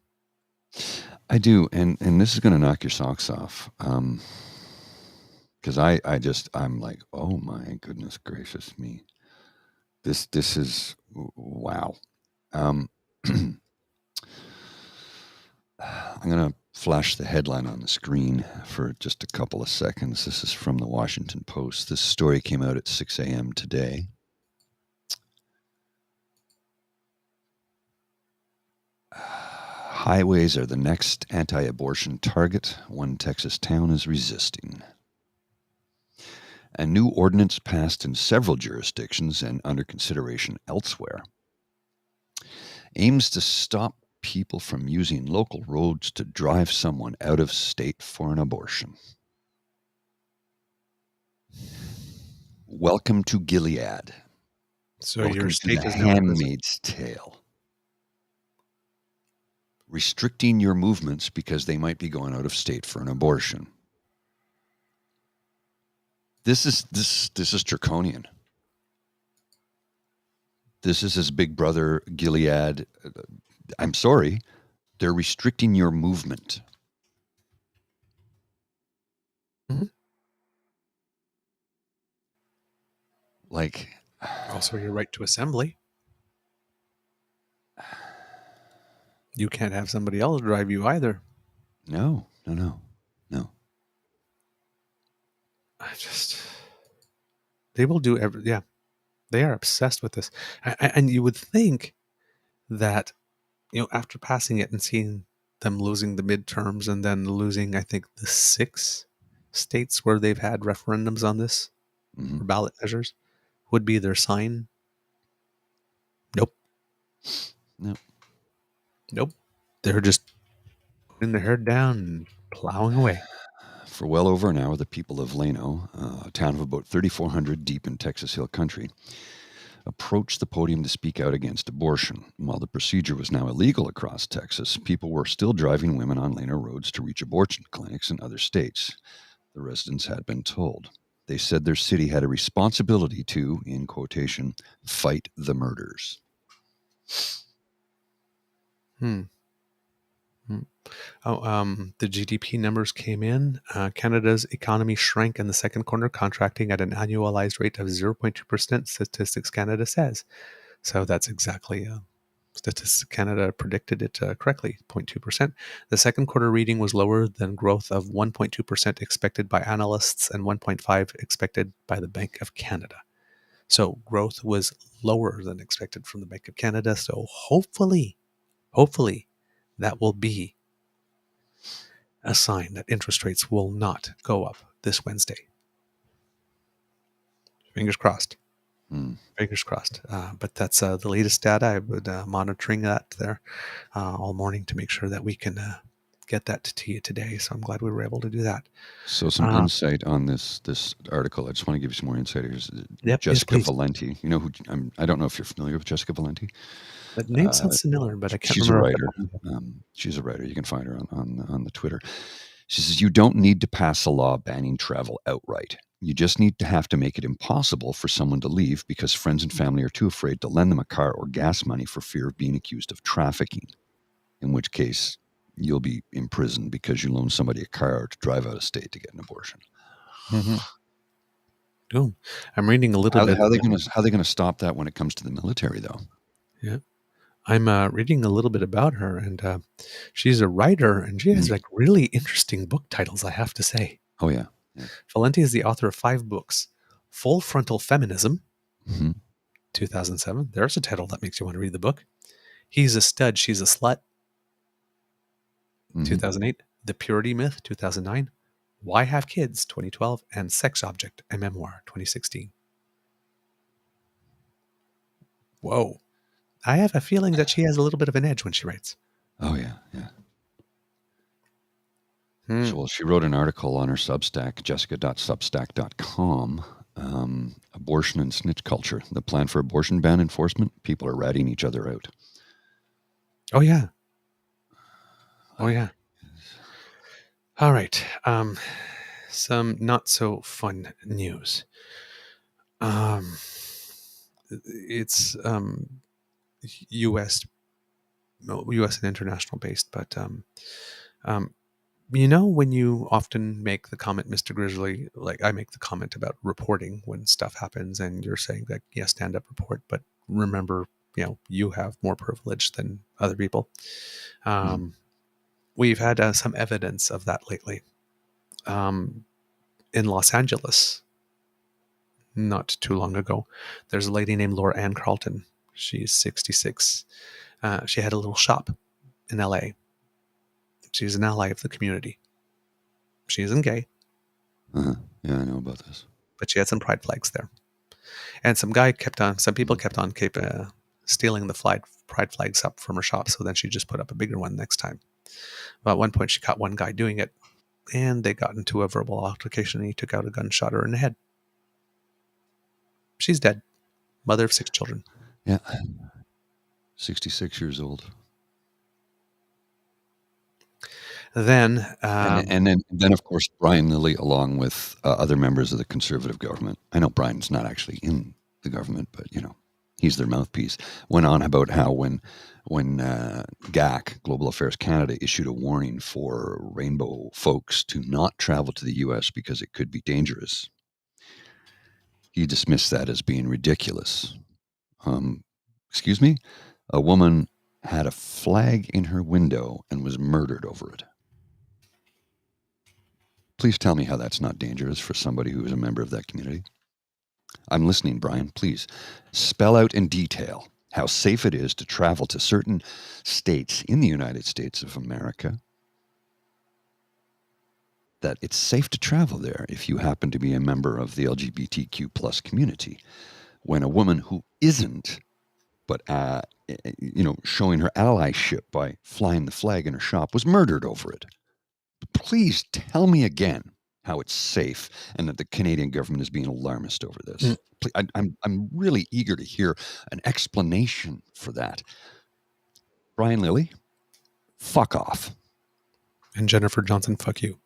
I do, and this is going to knock your socks off. Because I'm like, oh my goodness gracious me. This is, wow. I'm going to flash the headline on the screen for just a couple of seconds. This is from the Washington Post. This story came out at 6 a.m. today. Highways are the next anti-abortion target. One Texas town is resisting. A new ordinance passed in several jurisdictions and under consideration elsewhere aims to stop people from using local roads to drive someone out of state for an abortion. Welcome to Gilead. So Welcome your to state The is Handmaid's Tale. Restricting your movements because they might be going out of state for an abortion. This is draconian. This is his big brother, Gilead. I'm sorry. They're restricting your movement. Mm-hmm. Like... Also your right to assembly. You can't have somebody else drive you either. No. They will do they are obsessed with this. And you would think that, after passing it and seeing them losing the midterms and then losing, I think, the 6 states where they've had referendums on this, or ballot measures, would be their sign. Nope. They're just putting their head down and plowing away. For well over an hour, the people of Llano, a town of about 3,400 deep in Texas Hill Country, approached the podium to speak out against abortion. While the procedure was now illegal across Texas, people were still driving women on Llano roads to reach abortion clinics in other states. The residents had been told. They said their city had a responsibility to, in quotation, fight the murders. The GDP numbers came in. Canada's economy shrank in the second quarter, contracting at an annualized rate of 0.2%, Statistics Canada says. So that's exactly, Statistics Canada predicted it correctly, 0.2%. The second quarter reading was lower than growth of 1.2% expected by analysts and 1.5% expected by the Bank of Canada. So growth was lower than expected from the Bank of Canada. So hopefully, that will be a sign that interest rates will not go up this Wednesday. Fingers crossed. Fingers crossed. But that's the latest data. I would monitoring that there all morning to make sure that we can get that to you today. So I'm glad we were able to do that. So some insight on this article. I just want to give you some more insight. Here's Jessica Valenti. You know who? I don't know if you're familiar with Jessica Valenti. That name sounds similar, but I can't she's remember. She's a writer. She's a writer. You can find her on the Twitter. She says, you don't need to pass a law banning travel outright. You just need to have to make it impossible for someone to leave because friends and family are too afraid to lend them a car or gas money for fear of being accused of trafficking, in which case you'll be imprisoned because you loaned somebody a car to drive out of state to get an abortion. Mm-hmm. Oh, I'm reading a little bit. How are they going to stop that when it comes to the military, though? Yeah. I'm reading a little bit about her, and she's a writer, and she has like really interesting book titles, I have to say. Oh, yeah. Valenti is the author of 5 books. Full Frontal Feminism, Mm-hmm. 2007. There's a title that makes you want to read the book. He's a Stud, She's a Slut, 2008. The Purity Myth, 2009. Why Have Kids, 2012. And Sex Object, a Memoir, 2016. Whoa. I have a feeling that she has a little bit of an edge when she writes. Oh, yeah, yeah. So, well, she wrote an article on her Substack, jessica.substack.com, Abortion and Snitch Culture, the plan for abortion ban enforcement. People are ratting each other out. Oh, yeah. Oh, yeah. All right. Some not so fun news. It's U.S. and international based, but you know, when you often make the comment, Mr. Grizzly, like I make the comment about reporting when stuff happens, and you're saying that, yeah, stand up, report, but remember, you know, you have more privilege than other people. We've had some evidence of that lately. In Los Angeles, not too long ago, there's a lady named Laura Ann Carlton. She's 66. She had a little shop in LA. She's an ally of the community. She isn't gay. Yeah, I know about this. But she had some pride flags there. And some people kept on stealing the pride flags up from her shop, so then she just put up a bigger one next time. But at one point, she caught one guy doing it, and they got into a verbal altercation, and he took out a gun, shot her in the head. She's dead. Mother of 6 children. Yeah. 66 years old. Then, and then, of course, Brian Lilly, along with other members of the Conservative government. I know Brian's not actually in the government, but, you know, he's their mouthpiece. Went on about how when GAC, Global Affairs Canada, issued a warning for rainbow folks to not travel to the U.S. because it could be dangerous, he dismissed that as being ridiculous. Excuse me? A woman had a flag in her window and was murdered over it. Please tell me how that's not dangerous for somebody who is a member of that community. I'm listening, Brian. Please spell out in detail how safe it is to travel to certain states in the United States of America, that it's safe to travel there if you happen to be a member of the LGBTQ plus community, when a woman who isn't, but showing her allyship by flying the flag in her shop, was murdered over it. Please tell me again how it's safe and that the Canadian government is being alarmist over this. I'm really eager to hear an explanation for that. Brian Lilly, fuck off. And Jennifer Johnson, fuck you.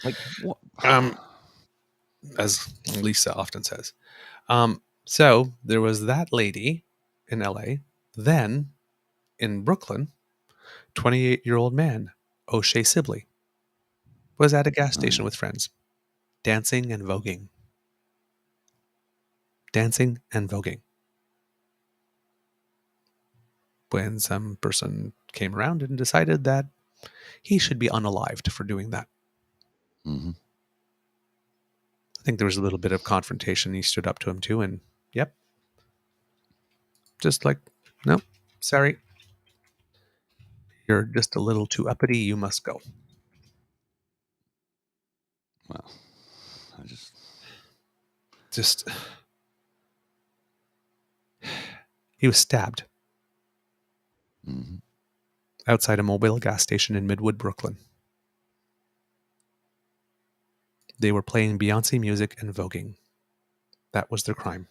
Like what? As Lisa often says. So there was that lady in LA. Then in Brooklyn, 28-year-old man, O'Shea Sibley, was at a gas station with friends, dancing and voguing. Dancing and voguing. When some person came around and decided that he should be unalived for doing that. Mm-hmm. I think there was a little bit of confrontation. He stood up to him too, and yep. Just like, no, sorry. You're just a little too uppity. You must go. Wow. I just he was stabbed outside a Mobile gas station in Midwood, Brooklyn. They were playing Beyonce music and voguing. That was their crime.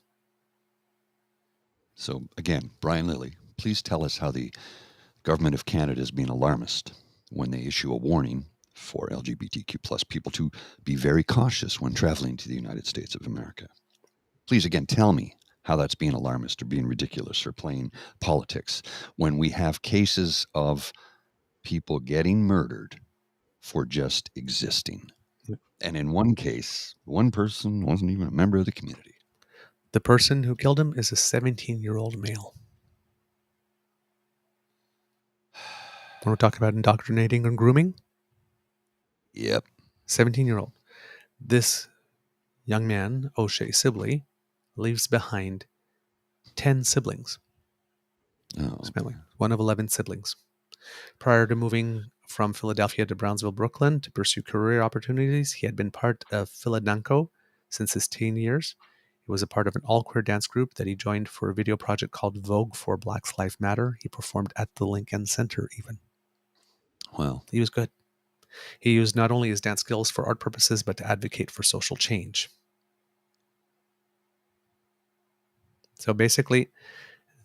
So again, Brian Lilly, please tell us how the government of Canada is being alarmist when they issue a warning for LGBTQ plus people to be very cautious when traveling to the United States of America. Please, again, tell me how that's being alarmist or being ridiculous or playing politics when we have cases of people getting murdered for just existing. And in one case, one person wasn't even a member of the community. The person who killed him is a 17-year-old male. When we're talking about indoctrinating and grooming? Yep. 17-year-old. This young man, O'Shea Sibley, leaves behind 10 siblings. Oh, His family, one of 11 siblings. Prior to moving from Philadelphia to Brownsville, Brooklyn to pursue career opportunities, he had been part of Philadanco since his teen years. He was a part of an all-queer dance group that he joined for a video project called Vogue for Black Lives Matter. He performed at the Lincoln Center even. well, He was good. He used not only his dance skills for art purposes, but to advocate for social change. So basically,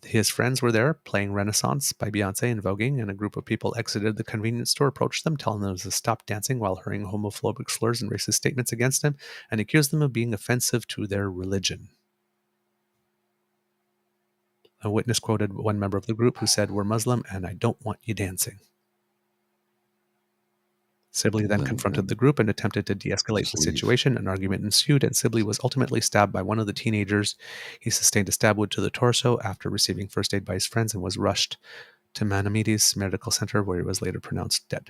his friends were there playing Renaissance by Beyonce and voguing, and a group of people exited the convenience store, approached them, telling them to stop dancing while hurling homophobic slurs and racist statements against him, and accused them of being offensive to their religion. A witness quoted one member of the group who said, "We're Muslim and I don't want you dancing." Sibley then confronted the group and attempted to de-escalate the situation. An argument ensued, and Sibley was ultimately stabbed by one of the teenagers. He sustained a stab wound to the torso after receiving first aid by his friends and was rushed to Manamides Medical Center, where he was later pronounced dead.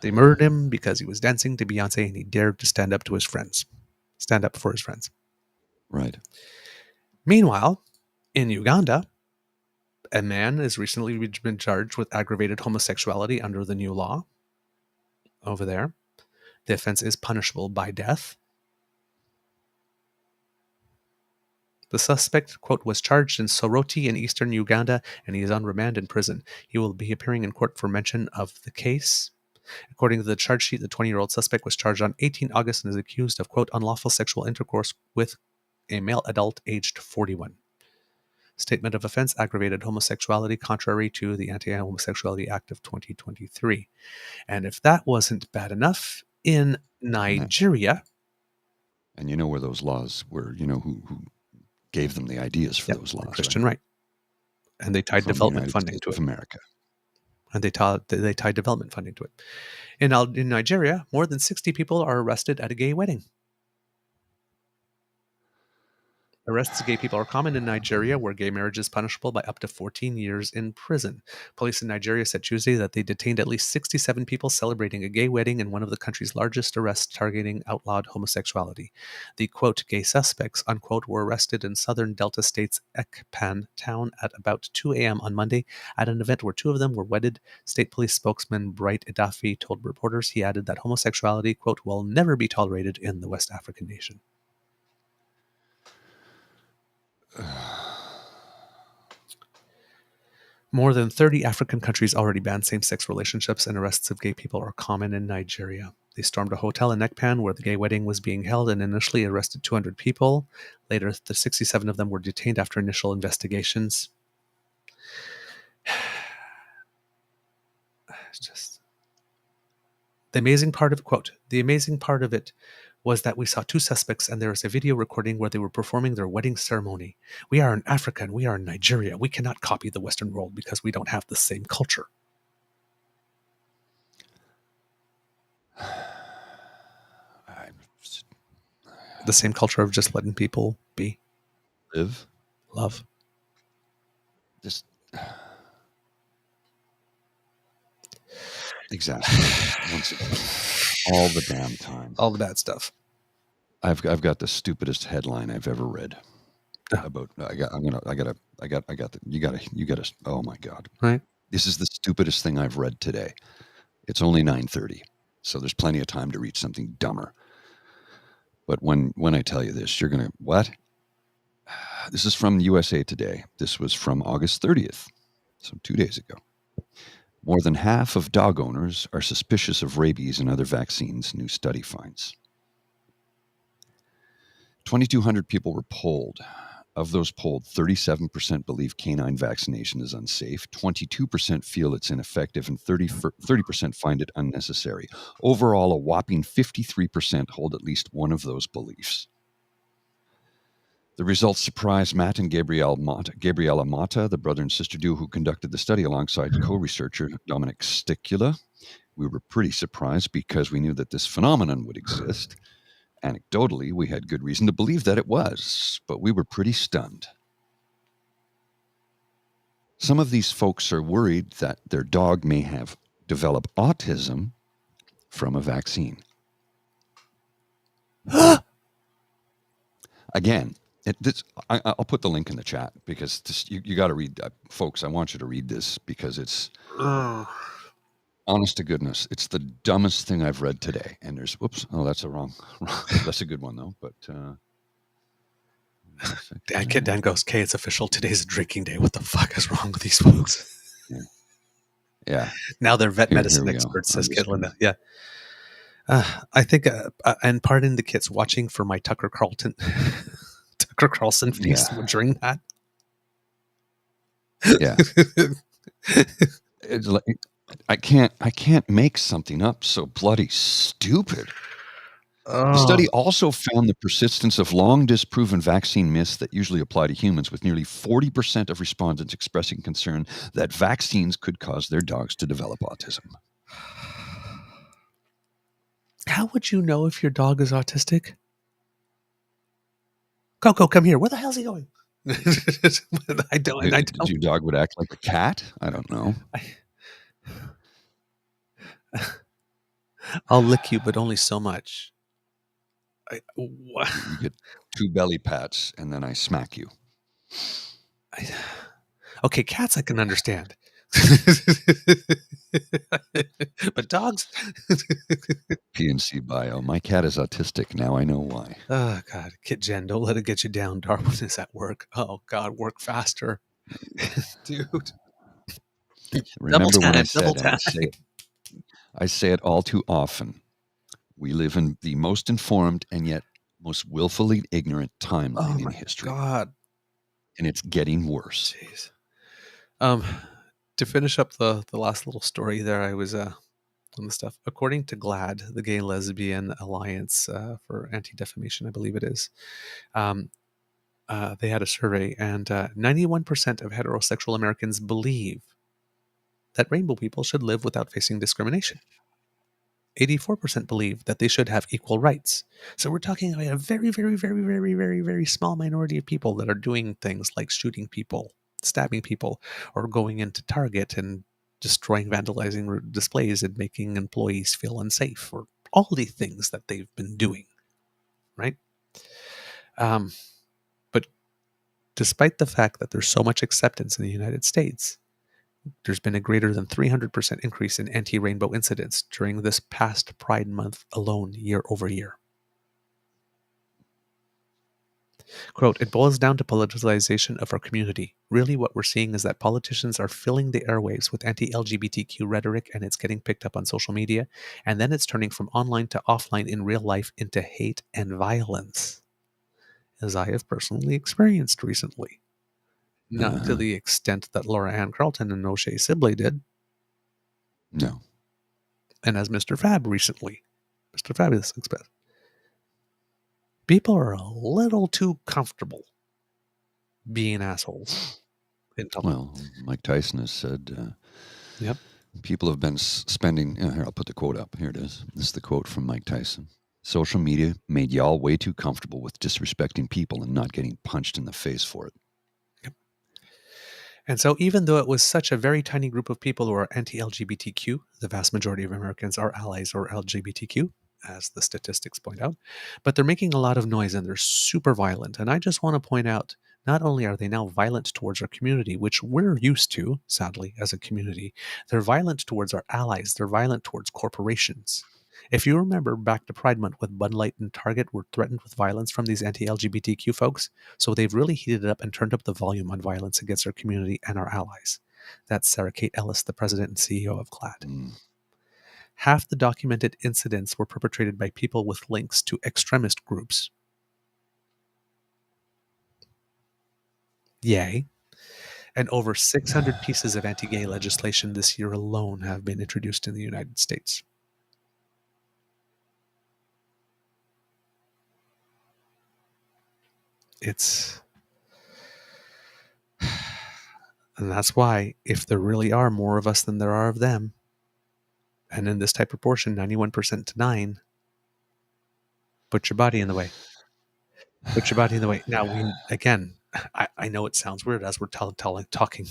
They murdered him because he was dancing to Beyonce and he dared to stand up for his friends. right. Meanwhile, in Uganda, a man has recently been charged with aggravated homosexuality under the new law over there. The offense is punishable by death. The suspect, quote, was charged in Soroti in eastern Uganda, and he is on remand in prison. He will be appearing in court for mention of the case. According to the charge sheet, the 20-year-old suspect was charged on 18 August and is accused of, quote, unlawful sexual intercourse with a male adult aged 41. Statement of offense, aggravated homosexuality, contrary to the Anti-Homosexuality Act of 2023. And if that wasn't bad enough, in Nigeria... And you know where those laws were, you know who gave them the ideas for those laws, Christian right. And they tied development funding to it. America. And they tied development funding to it. In Nigeria, more than 60 people are arrested at a gay wedding. Arrests of gay people are common in Nigeria, where gay marriage is punishable by up to 14 years in prison. Police in Nigeria said Tuesday that they detained at least 67 people celebrating a gay wedding in one of the country's largest arrests targeting outlawed homosexuality. The, quote, gay suspects, unquote, were arrested in southern Delta State's Ekpan town at about 2 a.m. on Monday at an event where two of them were wedded. State police spokesman Bright Idafi told reporters. He added that homosexuality, quote, will never be tolerated in the West African nation. More than 30 African countries already ban same-sex relationships, and arrests of gay people are common in Nigeria. They stormed a hotel in Ekpan where the gay wedding was being held and initially arrested 200 people. Later, the 67 of them were detained after initial investigations. It's just... The amazing part of it was that we saw two suspects and there is a video recording where they were performing their wedding ceremony. We are in Africa and we are in Nigeria. We cannot copy the Western world because we don't have the same culture. The same culture of just letting people be. Live. Love. Just... Exactly. Once again. All the damn time. All the bad stuff. I've got the stupidest headline I've ever read about. You gotta. Oh my God! Right. This is the stupidest thing I've read today. It's only 9:30, so there's plenty of time to read something dumber. But when I tell you this, you're gonna what? This is from USA Today. This was from August 30th, so 2 days ago. More than half of dog owners are suspicious of rabies and other vaccines, new study finds. 2,200 people were polled. Of those polled, 37% believe canine vaccination is unsafe, 22% feel it's ineffective, and 30% find it unnecessary. Overall, a whopping 53% hold at least one of those beliefs. The results surprised Matt and Gabriella Motta, the brother and sister duo who conducted the study alongside co-researcher Dominic Sticula. We were pretty surprised because we knew that this phenomenon would exist. Anecdotally, we had good reason to believe that it was, but we were pretty stunned. Some of these folks are worried that their dog may have developed autism from a vaccine. Again, I'll put the link in the chat because you got to read, folks. I want you to read this because it's honest to goodness. It's the dumbest thing I've read today. And there's, whoops, oh, that's that's a good one though. But Dan goes, "Okay, it's official. Today's a drinking day. What the fuck is wrong with these folks?" Yeah. Now they're vet medicine experts, says Kit Linda. Yeah. I think, and pardon the kids watching for my Tucker Carlson face during that. Yeah. It's like, I can't make something up so bloody stupid. The study also found the persistence of long disproven vaccine myths that usually apply to humans, with nearly 40% of respondents expressing concern that vaccines could cause their dogs to develop autism. How would you know if your dog is autistic? Coco, come here. Where the hell's he going? I don't. Your dog would act like a cat? I don't know. I'll lick you, but only so much. You get 2 belly pats, and then I smack you. Okay, cats I can understand. But dogs? PNC bio. My cat is autistic. Now I know why. Oh, God. Kit Jen, don't let it get you down. Darwin is at work. Oh, God, work faster. Dude. Remember when I said, I say it all too often, we live in the most informed and yet most willfully ignorant timeline in history. God. And it's getting worse. Jeez. To finish up the last little story there, I was on the stuff. According to GLAAD, the Gay Lesbian Alliance for Anti-Defamation, I believe it is, they had a survey, and 91% of heterosexual Americans believe that rainbow people should live without facing discrimination. 84% believe that they should have equal rights. So we're talking about a very, very, very, very, very, very small minority of people that are doing things like shooting people, stabbing people, or going into Target and destroying, vandalizing displays and making employees feel unsafe, or all the things that they've been doing, right? But despite the fact that there's so much acceptance in the United States, there's been a greater than 300% increase in anti-rainbow incidents during this past Pride Month alone, year over year. Quote, "It boils down to politicization of our community. Really what we're seeing is that politicians are filling the airwaves with anti-LGBTQ rhetoric, and it's getting picked up on social media, and then it's turning from online to offline in real life into hate and violence, as I have personally experienced recently. Not to the extent that Laura Ann Carlton and O'Shea Sibley did. No. And as Mr. Fab recently, Mr. Fabulous expressed, people are a little too comfortable being assholes. Well, Mike Tyson has said, yep. People have been spending, here, I'll put the quote up. Here it is. This is the quote from Mike Tyson. Social media made y'all way too comfortable with disrespecting people and not getting punched in the face for it. Yep. And so even though it was such a very tiny group of people who are anti-LGBTQ, the vast majority of Americans are allies or LGBTQ, as the statistics point out, but they're making a lot of noise and they're super violent. And I just want to point out, not only are they now violent towards our community, which we're used to, sadly, as a community, they're violent towards our allies. They're violent towards corporations. If you remember back to Pride Month with Bud Light and Target were threatened with violence from these anti-LGBTQ folks, so they've really heated it up and turned up the volume on violence against our community and our allies. That's Sarah Kate Ellis, the president and CEO of GLAAD. Half the documented incidents were perpetrated by people with links to extremist groups. Yay. And over 600 pieces of anti-gay legislation this year alone have been introduced in the United States. And that's why, if there really are more of us than there are of them, and in this type of proportion, 91% to 9, put your body in the way. Put your body in the way. Now, I know it sounds weird as we're talking.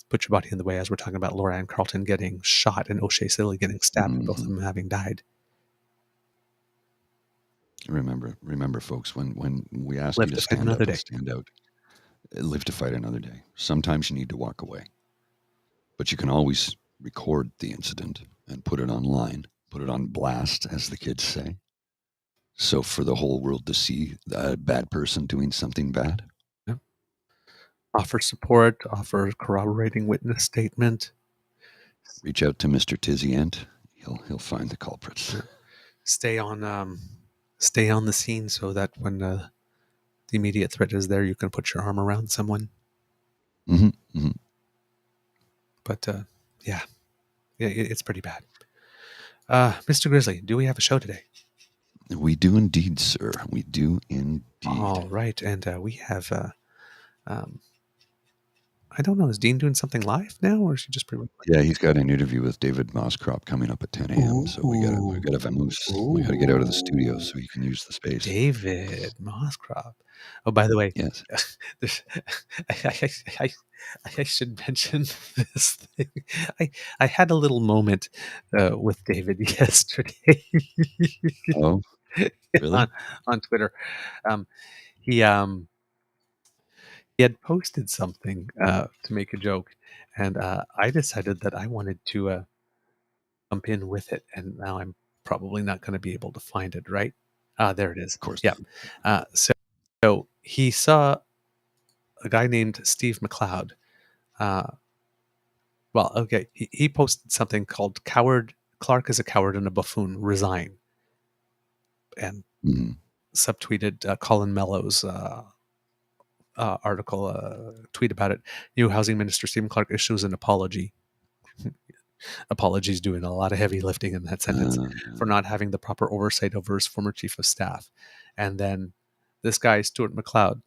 Put your body in the way as we're talking about Laura Ann Carlton getting shot and O'Shea Silly getting stabbed, and both of them having died. Remember, folks, when we ask you to stand up and stand out, live to fight another day. Sometimes you need to walk away, but you can always record the incident and put it online, put it on blast, as the kids say. So for the whole world to see a bad person doing something bad. Yeah. Offer support, offer corroborating witness statement. Reach out to Mr. Tizzyent. He'll find the culprits. Yeah. Stay on the scene so that when the immediate threat is there, you can put your arm around someone. Mm-hmm. Mm-hmm. But yeah, it's pretty bad. Mr. Grizzly, do we have a show today? We do indeed, sir. We do indeed. All right, and we have. I don't know. Is Dean doing something live now, or is he just pretty? Yeah, he's got an interview with David Moscrop coming up at 10 a.m. So we got to vamoose. We got to get out of the studio so he can use the space. David Moscrop. Oh, by the way, yes. I should mention this thing. I had a little moment with David yesterday. Oh, really? on Twitter. He had posted something to make a joke, and I decided that I wanted to jump in with it, and now I'm probably not going to be able to find it, right? There it is. Of course. Yeah. So he saw a guy named Steve McLeod. Well, okay, he posted something called "Coward Clark is a coward and a buffoon. Resign," and subtweeted Colin Mellow's article, tweet about it. New Housing Minister Stephen Clark issues an apology. Apologies doing a lot of heavy lifting in that sentence for not having the proper oversight over his former chief of staff. And then this guy, Stuart McLeod,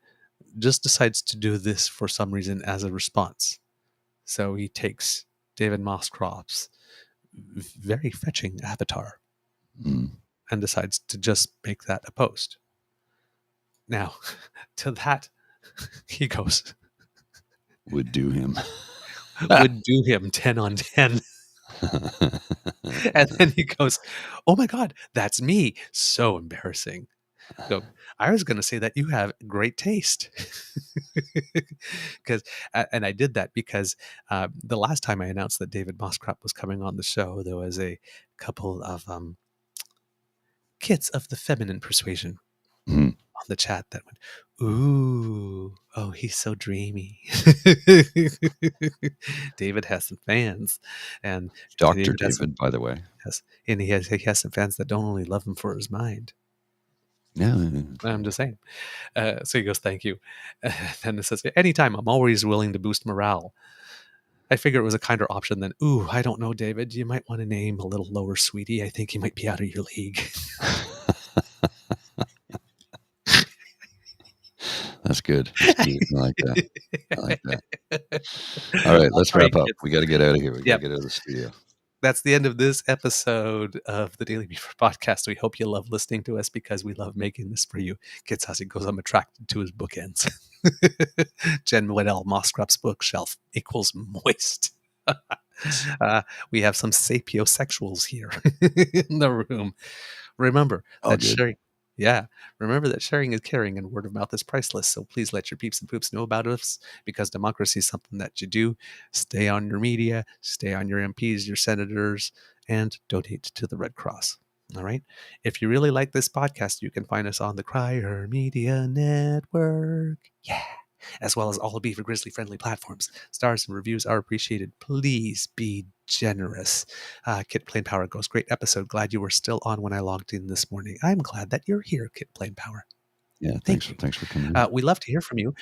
just decides to do this for some reason as a response. So he takes David Moscrop's very fetching avatar and decides to just make that a post. Now, to that, he goes, would do him 10 on 10. And then he goes, "Oh my God, that's me. So embarrassing." So I was going to say that you have great taste. And I did that because the last time I announced that David Moscrop was coming on the show, there was a couple of kits of the feminine persuasion on the chat that went, "Ooh, oh, he's so dreamy." David has some fans, and Dr. David, by the way, yes, and he has some fans that don't only love him for his mind. Yeah, I'm just saying. So he goes, "Thank you." Then it says, "Anytime, I'm always willing to boost morale." I figure it was a kinder option than, "Ooh, I don't know, David. You might want to name a little lower, sweetie. I think he might be out of your league." That's good. That's good. I like that. All right, let's wrap up. We got to get out of here. We got to get out of the studio. That's the end of this episode of the Daily Beaver podcast. We hope you love listening to us because we love making this for you. Kid Sassy goes, "I'm attracted to his bookends." Jen Waddell, Moscrop's bookshelf equals moist. We have some sapiosexuals here in the room. Remember that sharing. Yeah. Remember that sharing is caring and word of mouth is priceless. So please let your peeps and poops know about us, because democracy is something that you do. Stay on your media, stay on your MPs, your senators, and donate to the Red Cross. All right. If you really like this podcast, you can find us on the Crier Media Network. Yeah. As well as all Beaver Grizzly friendly platforms. Stars and reviews are appreciated. Please be generous. Kit Plain Power goes, "Great episode. Glad you were still on when I logged in this morning." I'm glad that you're here, Kit Plain Power. Yeah, thanks for coming in. We love to hear from you.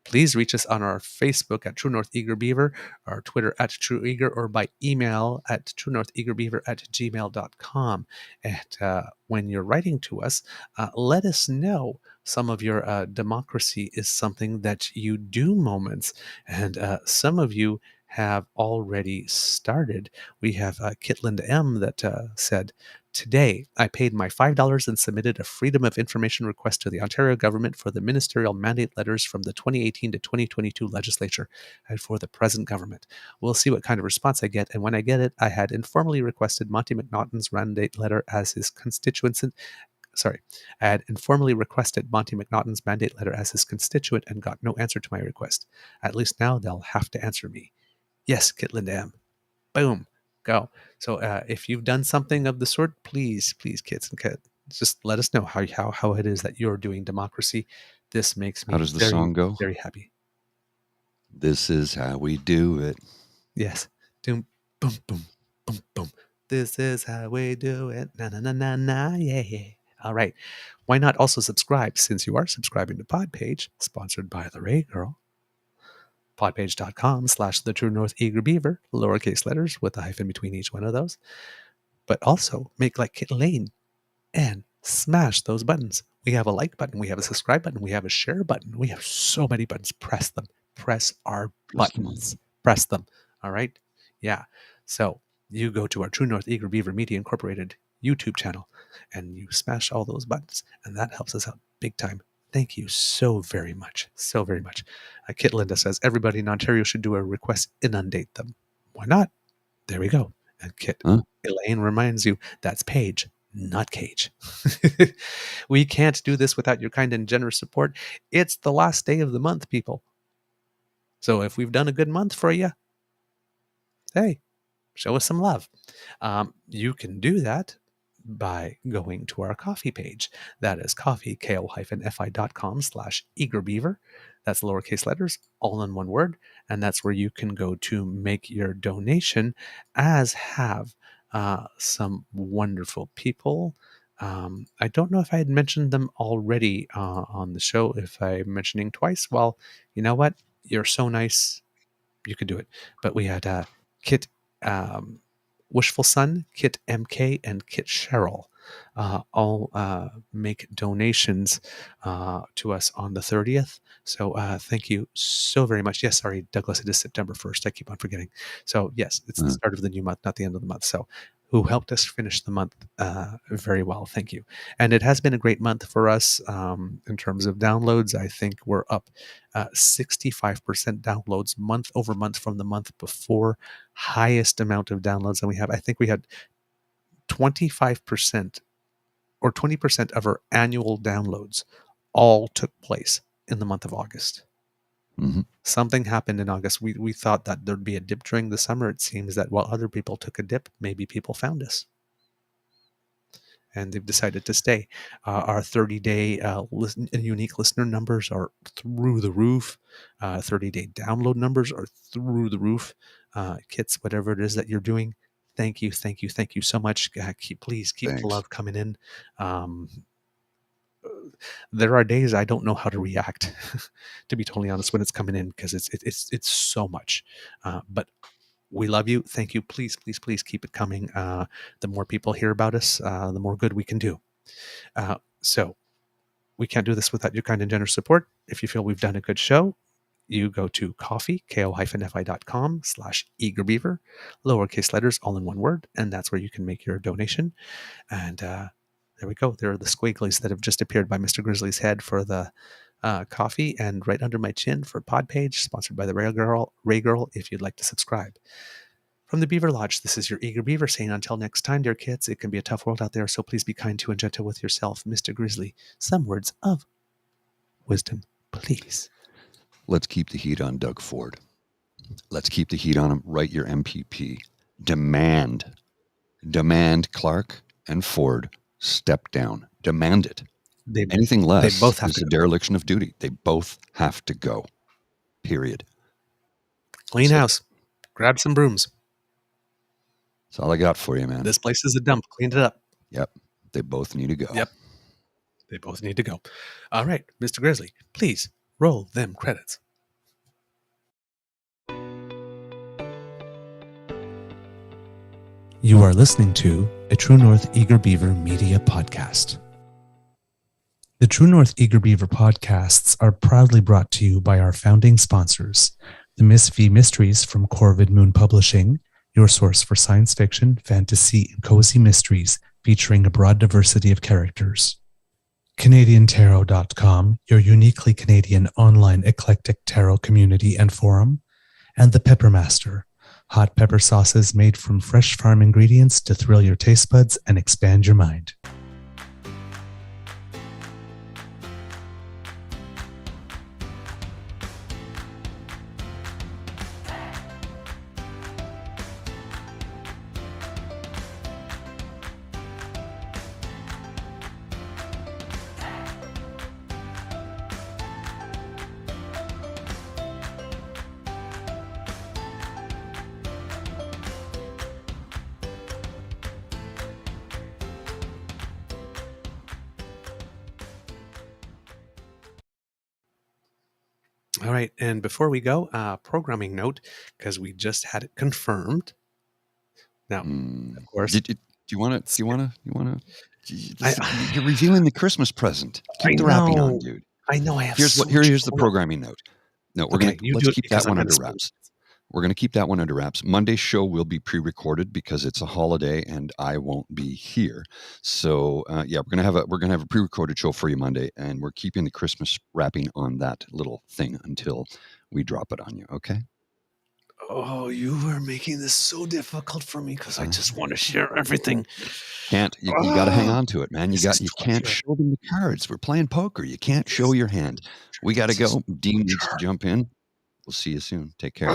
please reach us on our Facebook at True North Eager Beaver, our Twitter at True Eager, or by email at truenortheagerbeaver@gmail.com. And when you're writing to us, let us know some of your democracy is something that you do moments. And some of you have already started. We have Kitland M that said, "Today, I paid my $5 and submitted a Freedom of Information request to the Ontario government for the ministerial mandate letters from the 2018 to 2022 legislature and for the present government. We'll see what kind of response I get, and when I get it, I had informally requested Monty McNaughton's mandate letter as his constituent. I had informally requested Monty McNaughton's mandate letter as his constituent and got no answer to my request. At least now they'll have to answer me. Yes, Kitland M. Boom. Go." So if you've done something of the sort, please, kids and kids, just let us know how it is that you're doing democracy. This makes me How does the song go? very happy. This is how we do it. Yes. Doom, boom, boom, boom, boom. This is how we do it. Na, na, na, na, na, yeah, yeah. All right. Why not also subscribe, since you are subscribing to Podpage, sponsored by the Ray Girl? Podpage.com/the True North Eager Beaver, lowercase letters with a hyphen between each one of those. But also make like Kit Lane and smash those buttons. We have a like button, we have a subscribe button, we have a share button. We have so many buttons. Press them. Press our buttons. Press them. All right? Yeah. So you go to our True North Eager Beaver Media Incorporated YouTube channel and you smash all those buttons, and that helps us out big time. Thank you so very much. So very much. Kit Linda says, "Everybody in Ontario should do a request, inundate them." Why not? There we go. And Kit Elaine reminds you, that's Page, not Cage. We can't do this without your kind and generous support. It's the last day of the month, people. So if we've done a good month for you, hey, show us some love. You can do that by going to our coffee page. That is coffee, ko-fi.com/eagerbeaver. That's lowercase letters, all in one word. And that's where you can go to make your donation, as have some wonderful people. I don't know if I had mentioned them already on the show. If I'm mentioning twice, well, you know what? You're so nice. You could do it. But we had Kit Wishful Sun, Kit MK, and Kit Cheryl all make donations to us on the 30th. So thank you so very much. Yes, sorry, Douglas, it is September 1st. I keep on forgetting. So yes, it's the start of the new month, not the end of the month. So who helped us finish the month very well. Thank you. And it has been a great month for us in terms of downloads. I think we're up 65% downloads month over month from the month before. Highest amount of downloads that we have. I think we had 25% or 20% of our annual downloads all took place in the month of August. Mm-hmm. Something happened in August. We thought that there'd be a dip during the summer. It seems that while other people took a dip, maybe people found us. And they've decided to stay. Our 30-day unique listener numbers are through the roof. 30-day download numbers are through the roof. Kits, whatever it is that you're doing, thank you so much. Please keep the love coming in. There are days I don't know how to react, to be totally honest, when it's coming in, because it's so much. But we love you. Thank you. Please keep it coming. The more people hear about us, the more good we can do. So we can't do this without your kind and generous support. If you feel we've done a good show, you go to coffee, ko-fi.com/eagerbeaver, lowercase letters, all in one word. And that's where you can make your donation. And there we go. There are the squigglies that have just appeared by Mr. Grizzly's head for the coffee, and right under my chin for Podpage, sponsored by the Ray Girl, if you'd like to subscribe. From the Beaver Lodge, this is your Eager Beaver saying until next time, dear kids, it can be a tough world out there, so please be kind to and gentle with yourself. Mr. Grizzly, some words of wisdom, please. Let's keep the heat on Doug Ford. Let's keep the heat on him. Write your MPP. Demand Clark and Ford step down. Demand it. Anything less they both have is a dereliction of duty. They both have to go. Period. Clean house. Grab some brooms. That's all I got for you, man. This place is a dump. Clean it up. Yep. They both need to go. Yep. They both need to go. All right, Mr. Grizzly, please roll them credits. You are listening to a True North Eager Beaver Media Podcast. The True North Eager Beaver podcasts are proudly brought to you by our founding sponsors, the Miss V Mysteries from Corvid Moon Publishing, your source for science fiction, fantasy, and cozy mysteries featuring a broad diversity of characters. CanadianTarot.com, your uniquely Canadian online eclectic tarot community and forum, and The Peppermaster, hot pepper sauces made from fresh farm ingredients to thrill your taste buds and expand your mind. All right, and before we go, programming note, because we just had it confirmed. Now, of course, do you want to? You're revealing the Christmas present. Keep the wrapping on, dude. I know. I have. Here's the programming note. No, let's keep that one under wraps. We're going to keep that one under wraps. Monday's show will be pre-recorded because it's a holiday and I won't be here. So we're going to have a pre-recorded show for you Monday, and we're keeping the Christmas wrapping on that little thing until we drop it on you. Okay? Oh, you are making this so difficult for me because I just want to share everything. You got to hang on to it, man. You can't show them the cards. We're playing poker. You can't show your hand. We got to go. Dean needs to jump in. We'll see you soon. Take care.